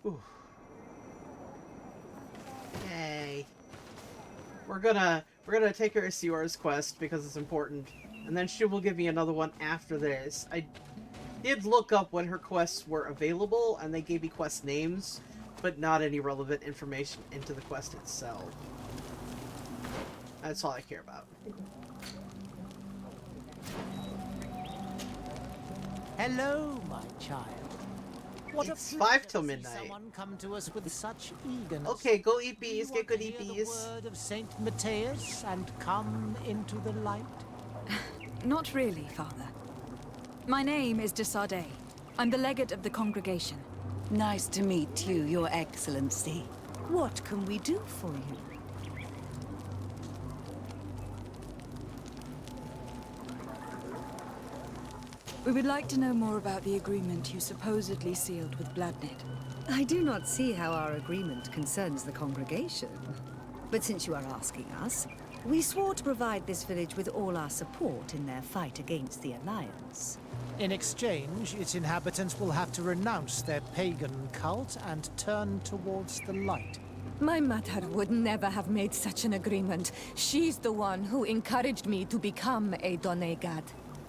Ooh. Yay. We're gonna take her to Siora's quest because it's important, and then she will give me another one after this. I did look up when her quests were available, and they gave me quest names, but not any relevant information into the quest itself. That's all I care about. Hello, my child. What It's a 5 till pleasure to see midnight. Someone come to us with such eagerness. Okay, go eat bees, Do you get good want eat to hear bees. The word of Saint Matthias and come into the light. Not really, Father. My name is de Sardet. I'm the legate of the congregation. Nice to meet you, Your Excellency. What can we do for you? We would like to know more about the agreement you supposedly sealed with Bladnid. I do not see how our agreement concerns the congregation. But since you are asking us, we swore to provide this village with all our support in their fight against the Alliance. In exchange, its inhabitants will have to renounce their pagan cult and turn towards the light. My mother would never have made such an agreement. She's the one who encouraged me to become a Donegad.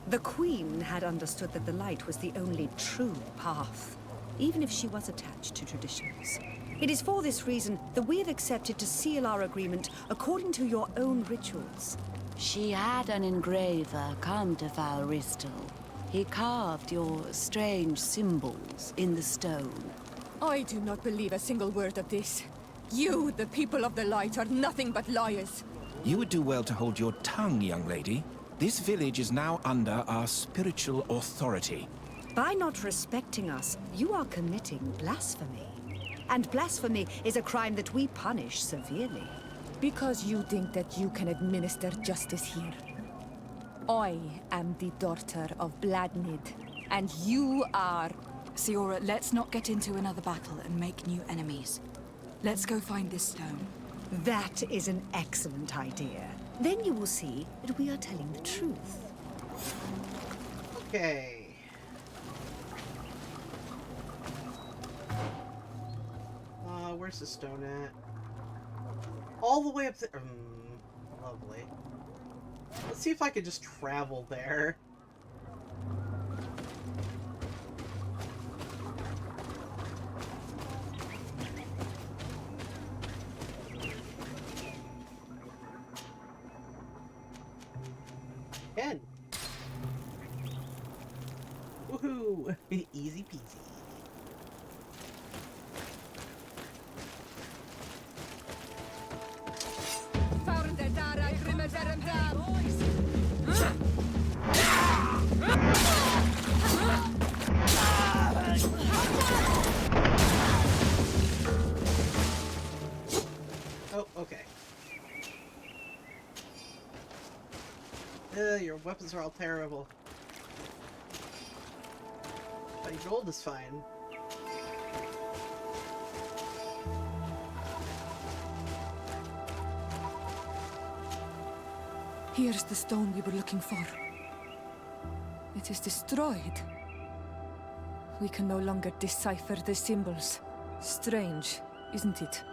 The Queen had understood that the light was the only true path, even if she was attached to traditions. It is for this reason that we have accepted to seal our agreement according to your own rituals. She had an engraver come to Val Ristel. He carved your strange symbols in the stone. I do not believe a single word of this. You, the people of the light, are nothing but liars. You would do well to hold your tongue, young lady. This village is now under our spiritual authority. By not respecting us, you are committing blasphemy. And blasphemy is a crime that we punish severely. Because you think that you can administer justice here. I am the daughter of Bladnid, and you are... Siora, let's not get into another battle and make new enemies. Let's go find this stone. That is an excellent idea. Then you will see that we are telling the truth. Okay. Where's the stone at? All the way up there. Lovely. Let's see if I could just travel there. Again. Woohoo! Easy peasy. Oh, okay. Your weapons are all terrible. But your gold is fine. Here's the stone we were looking for. It is destroyed. We can no longer decipher the symbols. Strange, isn't it?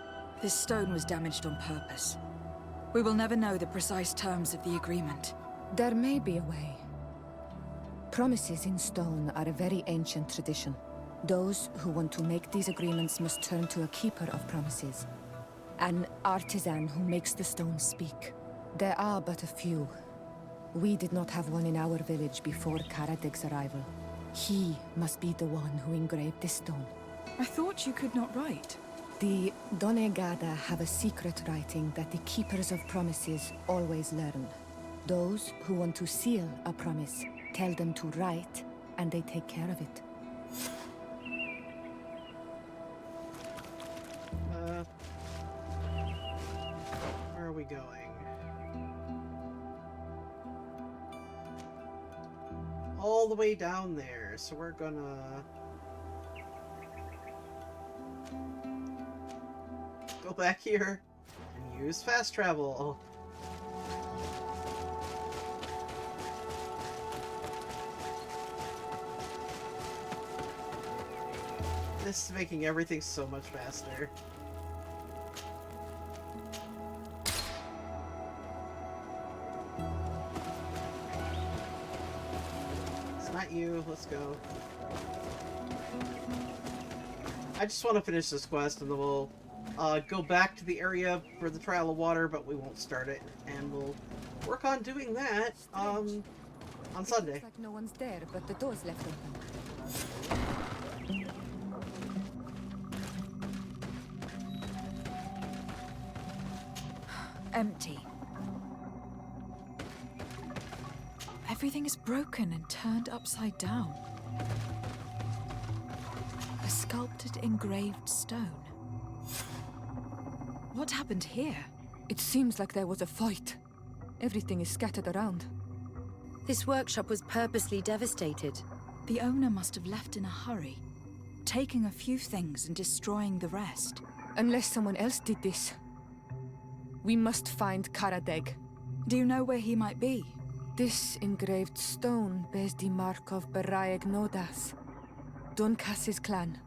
This stone was damaged on purpose. We will never know the precise terms of the agreement. There may be a way. Promises in stone are a very ancient tradition. Those who want to make these agreements must turn to a keeper of promises. An artisan who makes the stone speak. There are but a few. We did not have one in our village before Karadeg's arrival. He must be the one who engraved this stone. I thought you could not write. The Donegada have a secret writing that the keepers of promises always learn. Those who want to seal a promise tell them to write, and they take care of it. Where are we going? All the way down there, so we're gonna go back here and use fast travel. This is making everything so much faster. It's not you, let's go. I just want to finish this quest and then we'll go back to the area for the Trial of Water, but we won't start it, and we'll work on doing that on Sunday. Looks like no one's there, but the door's left open. Empty. Everything is broken and turned upside down. A sculpted, engraved stone. What happened here? It seems like there was a fight. Everything is scattered around. This workshop was purposely devastated. The owner must have left in a hurry, taking a few things and destroying the rest. Unless someone else did this. We must find Karadeg. Do you know where he might be? This engraved stone bears the mark of Baraeg Nodas, Doncass's clan.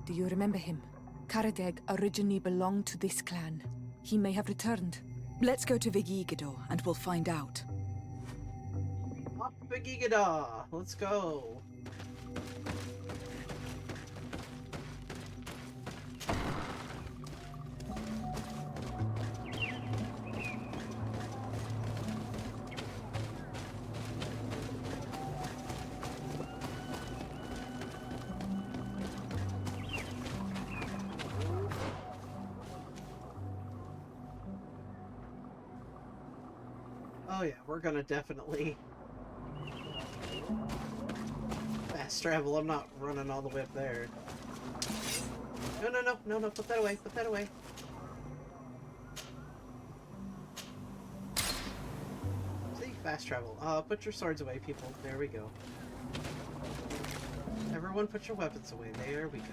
Do you remember him? Karadeg originally belonged to this clan. He may have returned. Let's go to Vigigado and we'll find out. Up Vigigada! Let's go! Oh yeah, we're gonna definitely fast travel. I'm not running all the way up there. No, put that away, put that away. See, fast travel. Put your swords away, people. There we go. Everyone put your weapons away. There we go.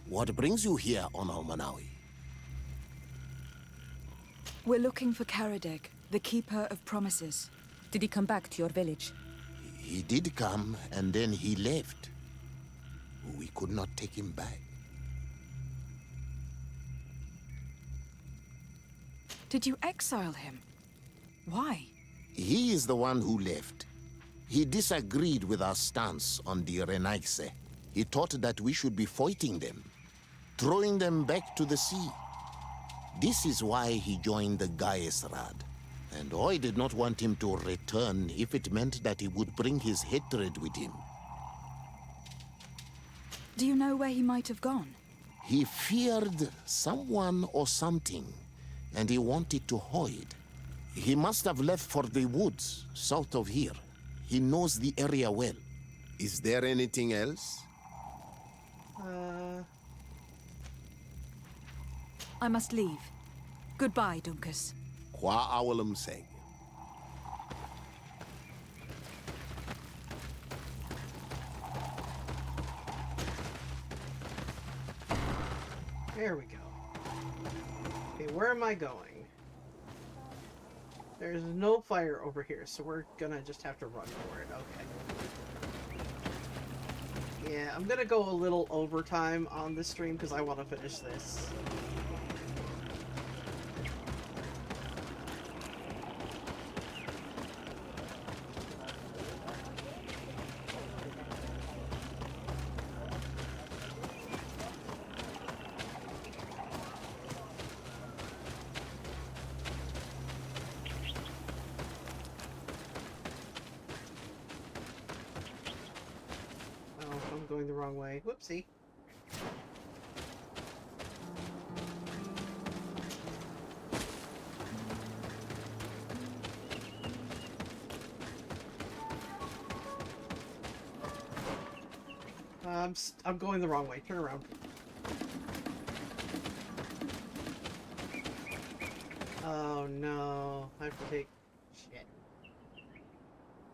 What brings you here on Almanawi? We're looking for Karadeg, the Keeper of Promises. Did he come back to your village? He did come, and then he left. We could not take him back. Did you exile him? Why? He is the one who left. He disagreed with our stance on the Renaisse. He thought that we should be fighting them, throwing them back to the sea. This is why he joined the Gaesrad. And I did not want him to return if it meant that he would bring his hatred with him. Do you know where he might have gone? He feared someone or something, and he wanted to hide. He must have left for the woods, south of here. He knows the area well. Is there anything else? I must leave. Goodbye, Dunkus. Qua awalum seg. There we go. Okay, where am I going? There's no fire over here, so we're gonna just have to run for it. Okay. Yeah, I'm gonna go a little overtime on this stream because I want to finish this. Going the wrong way. Whoopsie. I'm going the wrong way. Turn around. Oh no. I have to take... Shit.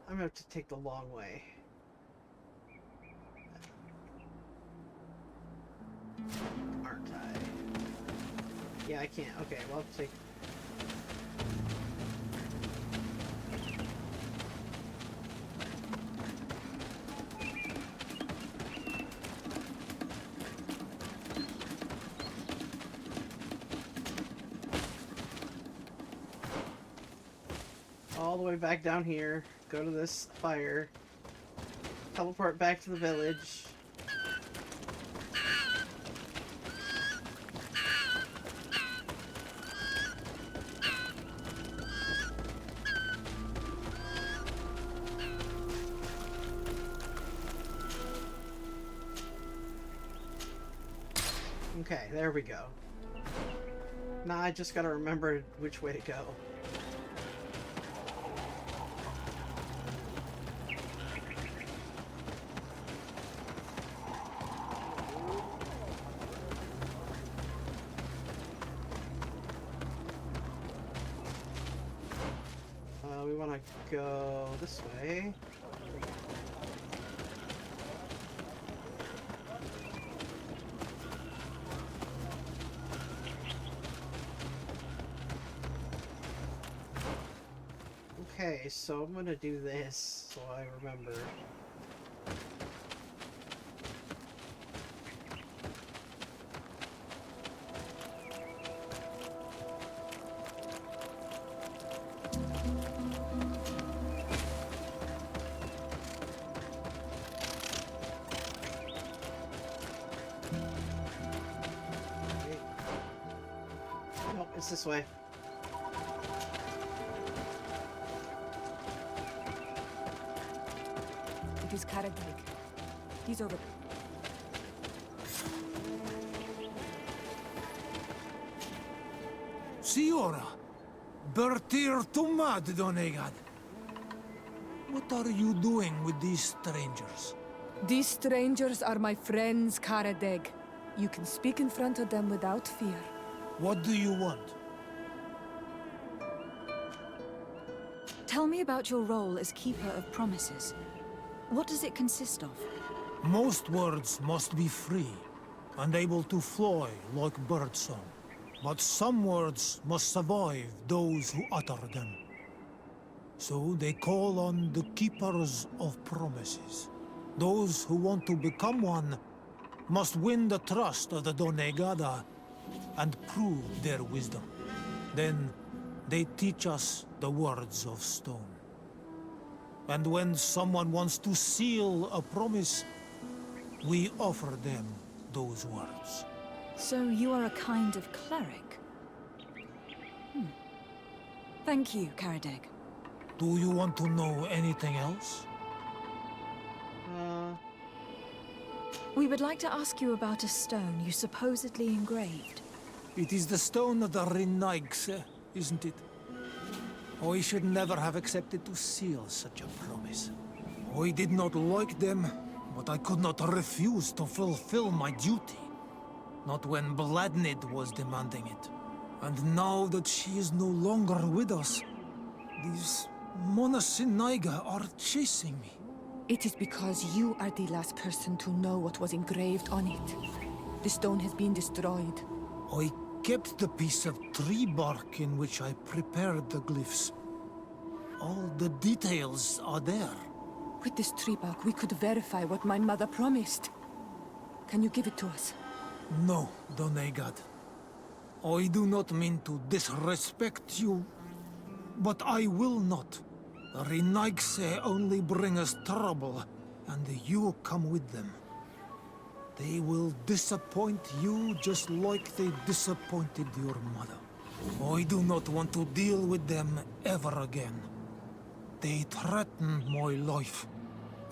I'm gonna have to take the long way. Aren't I? Yeah, I can't. Okay, well, I'll take... all the way back down here, go to this fire, teleport back to the village. Okay, there we go. Now I just gotta remember which way to go. We want to go this way. Okay, so I'm gonna do this so I remember. Nope, it's this way. It is Karadeg. He's over. Siora, Bertir Tumad Donegad. What are you doing with these strangers? These strangers are my friends, Karadeg. You can speak in front of them without fear. What do you want? Tell me about your role as Keeper of Promises. What does it consist of? Most words must be free and able to fly like birdsong. But some words must survive those who utter them. So they call on the Keepers of Promises. Those who want to become one must win the trust of the Donegada and prove their wisdom. Then they teach us the words of stone. And when someone wants to seal a promise, we offer them those words. So you are a kind of cleric? Thank you, Karadeg. Do you want to know anything else? We would like to ask you about a stone you supposedly engraved. It is the stone of the Renaigse, isn't it? I should never have accepted to seal such a promise. I did not like them, but I could not refuse to fulfill my duty. Not when Bladnid was demanding it. And now that she is no longer with us, these Monasinaiga are chasing me. It is because you are the last person to know what was engraved on it. The stone has been destroyed. I kept the piece of tree bark in which I prepared the glyphs. All the details are there. With this tree bark, we could verify what my mother promised. Can you give it to us? No, Donegad. I do not mean to disrespect you, but I will not. The Renaigse only bring us trouble, and you come with them. They will disappoint you just like they disappointed your mother. I do not want to deal with them ever again. They threaten my life,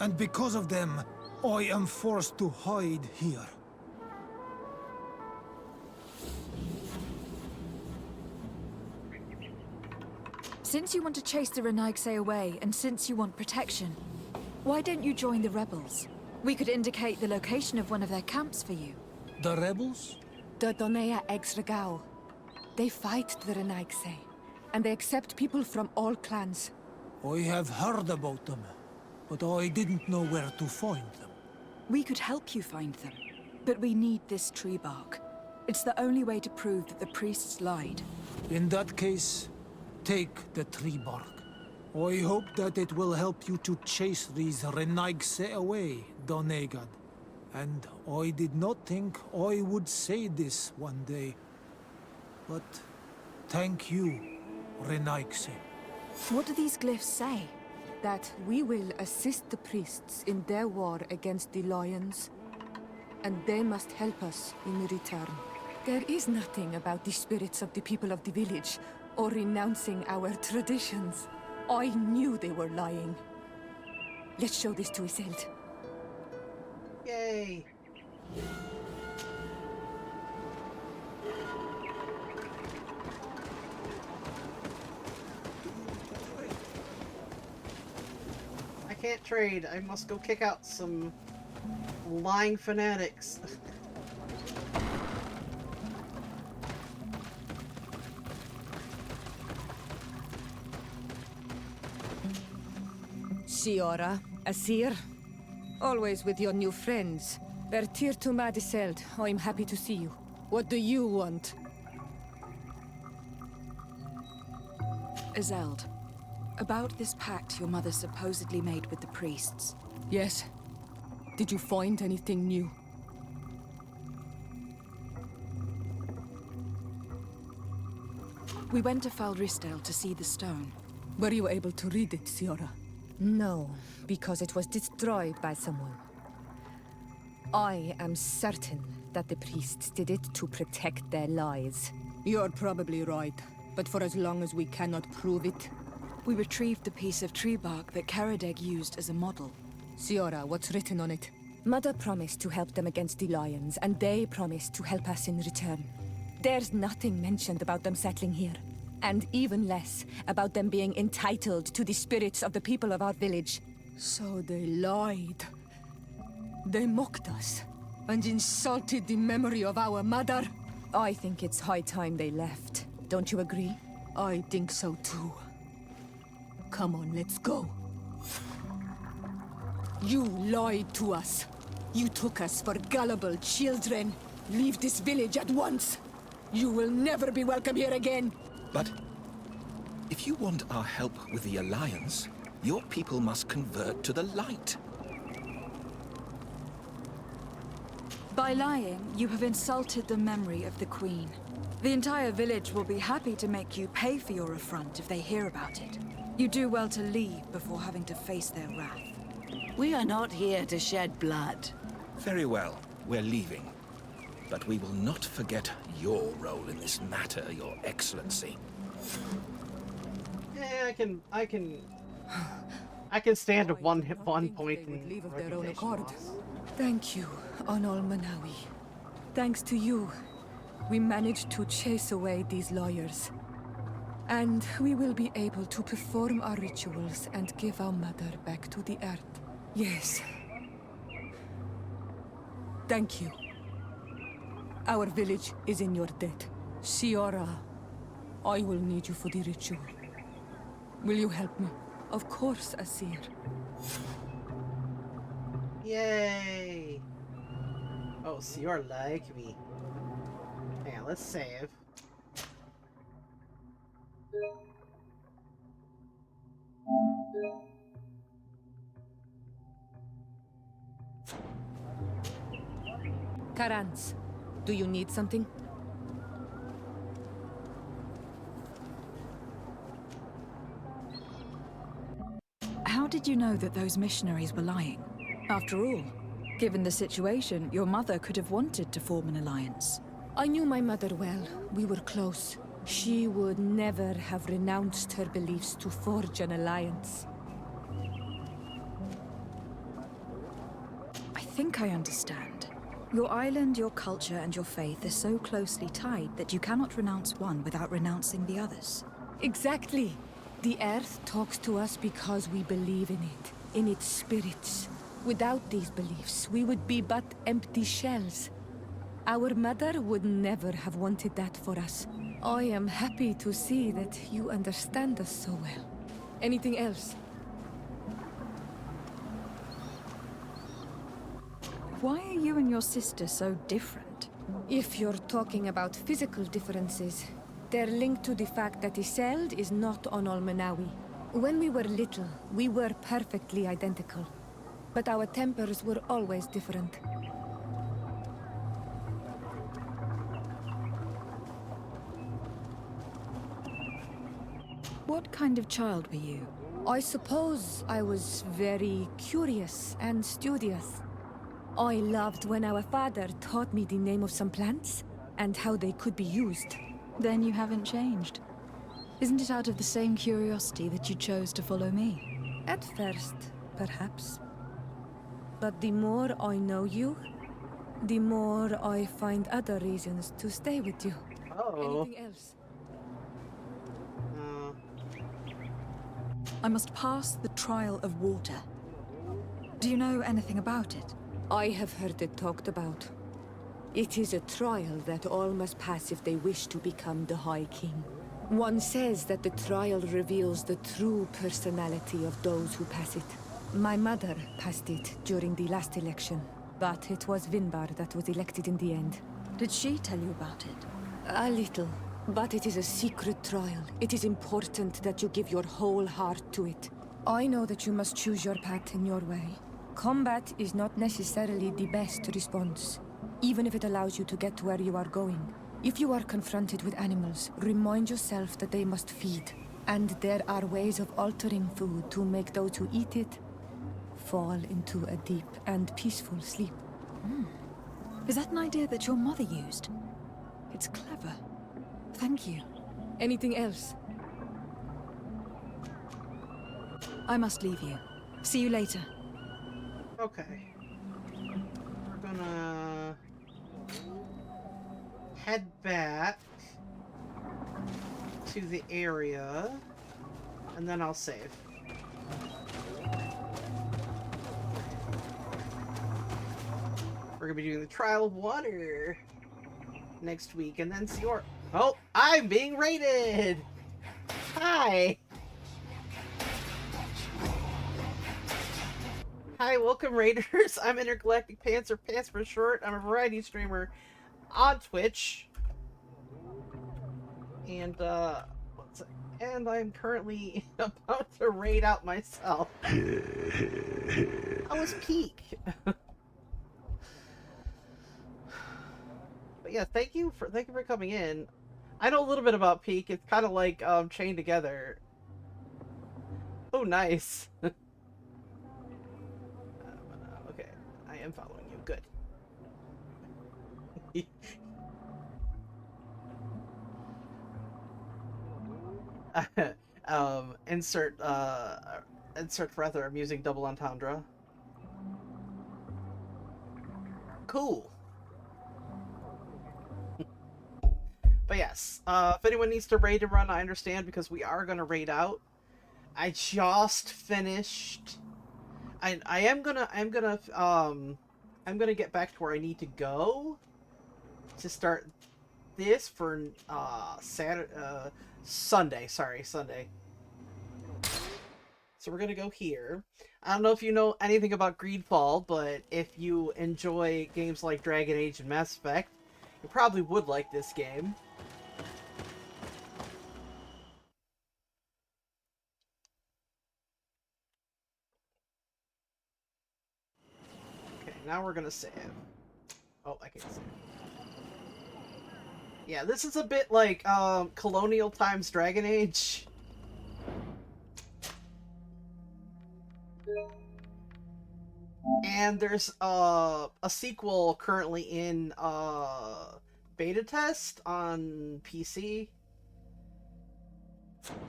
and because of them, I am forced to hide here. Since you want to chase the Renaigse away, and since you want protection, why don't you join the rebels? We could indicate the location of one of their camps for you. The rebels? The Donea Exregao. They fight the Renaigse, and they accept people from all clans. I have heard about them, but I didn't know where to find them. We could help you find them, but we need this tree bark. It's the only way to prove that the priests lied. In that case, take the tree bark. I hope that it will help you to chase these Renaigse away, Donegad. And I did not think I would say this one day. But thank you, Renaigse. What do these glyphs say? That we will assist the priests in their war against the lions, and they must help us in return. There is nothing about the spirits of the people of the village, or renouncing our traditions. I knew they were lying. Let's show this to Iselt. Yay! I can't trade. I must go kick out some lying fanatics. Siora, Asir. Always with your new friends. Bertir to Madiseld, I'm happy to see you. What do you want? Azeld, about this pact your mother supposedly made with the priests. Yes. Did you find anything new? We went to Falristel to see the stone. Were you able to read it, Siora? No, because it was destroyed by someone. I am certain that the priests did it to protect their lies. You're probably right, but for as long as we cannot prove it... We retrieved the piece of tree bark that Karadeg used as a model. Siora, what's written on it? Mother promised to help them against the lions, and they promised to help us in return. There's nothing mentioned about them settling here. And even less about them being entitled to the spirits of the people of our village. So they lied. They mocked us and insulted the memory of our mother. I think it's high time they left. Don't you agree? I think so too. Come on, let's go. You lied to us. You took us for gullible children. Leave this village at once. You will never be welcome here again. But if you want our help with the Alliance, your people must convert to the light. By lying, you have insulted the memory of the Queen. The entire village will be happy to make you pay for your affront if they hear about it. You do well to leave before having to face their wrath. We are not here to shed blood. Very well, we're leaving. But we will not forget your role in this matter, Your Excellency. Yeah, I can stand at one point and Leave of their own accord. Thank you, Onol Manawi. Thanks to you, we managed to chase away these lawyers. And we will be able to perform our rituals and give our mother back to the earth. Yes. Thank you. Our village is in your debt. Siora, I will need you for the ritual. Will you help me? Of course, Asir. Yay! Oh, so you're like me. Hang on, let's save. Karans, do you need something? How did you know that those missionaries were lying? After all, given the situation, your mother could have wanted to form an alliance. I knew my mother well. We were close. She would never have renounced her beliefs to forge an alliance. I think I understand. Your island, your culture, and your faith are so closely tied that you cannot renounce one without renouncing the others. Exactly. The earth talks to us because we believe in it, in its spirits. Without these beliefs, we would be but empty shells. Our mother would never have wanted that for us. I am happy to see that you understand us so well. Anything else? Why are you and your sister so different? If you're talking about physical differences, they're linked to the fact that Iseld is not on Olmenawi. When we were little, we were perfectly identical. But our tempers were always different. What kind of child were you? I suppose I was very curious and studious. I loved when our father taught me the name of some plants and how they could be used. Then you haven't changed. Isn't it out of the same curiosity that you chose to follow me? At first, perhaps. But the more I know you, the more I find other reasons to stay with you. Oh. Anything else? I must pass the trial of water. Do you know anything about it? I have heard it talked about. It is a trial that all must pass if they wish to become the High King. One says that the trial reveals the true personality of those who pass it. My mother passed it during the last election, but it was Vinbar that was elected in the end. Did she tell you about it? A little, but it is a secret trial. It is important that you give your whole heart to it. I know that you must choose your path in your way. Combat is not necessarily the best response, even if it allows you to get to where you are going. If you are confronted with animals, remind yourself that they must feed, and there are ways of altering food to make those who eat it fall into a deep and peaceful sleep. Is that an idea that your mother used? It's clever. Thank you. Anything else? I must leave you. See you later. Okay. We're gonna head back to the area, and then I'll save. We're gonna be doing the trial of water next week, and then Sior. Oh, I'm being raided! Hi! Hi, welcome Raiders. I'm Intergalactic Pants, or Pants for short. I'm a variety streamer on Twitch. And, and I'm currently about to raid out myself. I was Peak. But yeah, thank you for coming in. I know a little bit about Peak. It's kind of like Chained Together. Oh, nice. Okay, I am following you. Good. Insert rather amusing double entendre. Cool. But yes, if anyone needs to raid and run, I understand because we are gonna raid out. I just finished. I'm gonna get back to where I need to go to start this for Sunday. Sorry, Sunday. So we're gonna go here. I don't know if you know anything about Greedfall, but if you enjoy games like Dragon Age and Mass Effect, you probably would like this game. Okay, now we're gonna save. Oh, I can't save. Yeah, this is a bit like Colonial Times Dragon Age. And there's a sequel currently in beta test on PC,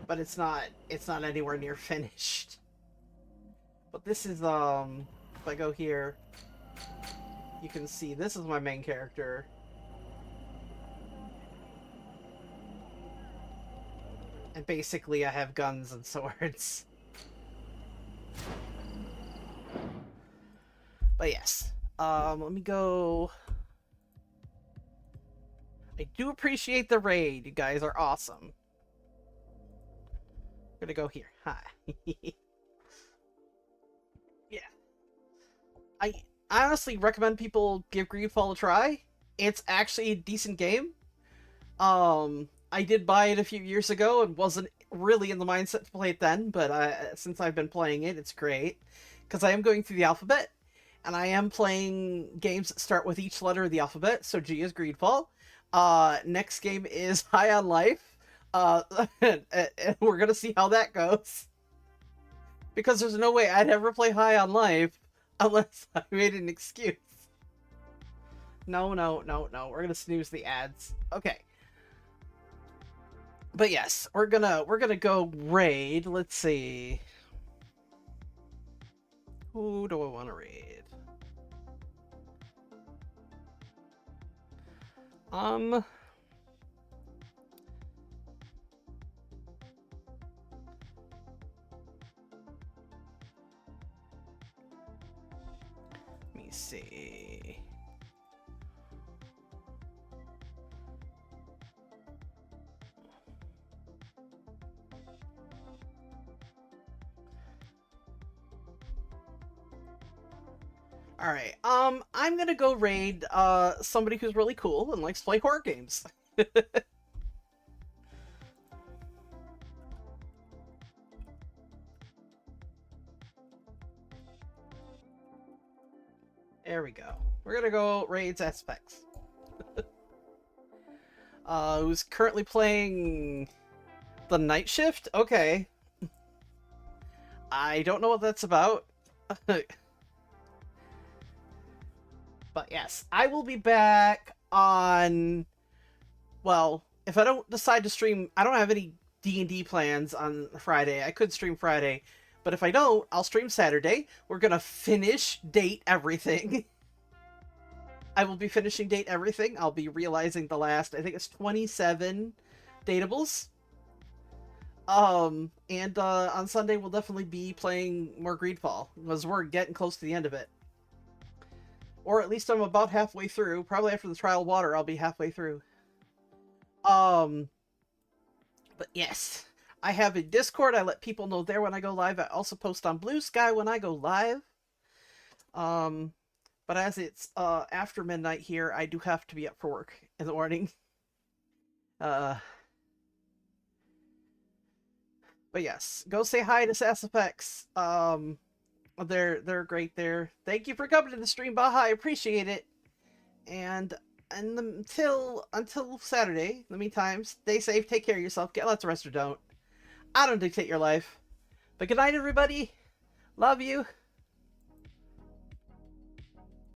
but it's not anywhere near finished. But this is if I go here, you can see this is my main character. And basically I have guns and swords. But yes. Let me go. I do appreciate the raid. You guys are awesome. I'm gonna go here. Hi. Yeah. I honestly recommend people give Greefall a try. It's actually a decent game. I did buy it a few years ago and wasn't really in the mindset to play it then, but since I've been playing it, it's great. Because I am going through the alphabet, and I am playing games that start with each letter of the alphabet, so G is Greedfall. Next game is High on Life. And we're gonna see how that goes. Because there's no way I'd ever play High on Life unless I made an excuse. No. We're gonna snooze the ads. Okay. But yes, we're gonna go raid. Let's see. Who do I want to raid? Let me see. Alright, I'm gonna go raid, somebody who's really cool and likes to play horror games. There we go. We're gonna go raid Aspects. Who's currently playing the Night Shift? Okay. I don't know what that's about. But yes, I will be back on... Well, if I don't decide to stream... I don't have any D&D plans on Friday. I could stream Friday. But if I don't, I'll stream Saturday. We're gonna finish Date Everything. I will be finishing Date Everything. I'll be realizing the last, I think it's 27 dateables. And on Sunday we'll definitely be playing more Greedfall, because we're getting close to the end of it. Or at least I'm about halfway through. Probably after the trial water, I'll be halfway through. But yes, I have a Discord. I let people know there when I go live. I also post on Blue Sky when I go live. But as it's after midnight here, I do have to be up for work in the morning. But yes, go say hi to Sass Effects. They're great there. Thank you for coming to the stream, Baja. I appreciate it. And until Saturday, in the meantime, stay safe, take care of yourself, get lots of rest or don't. I don't dictate your life. But good night, everybody. Love you.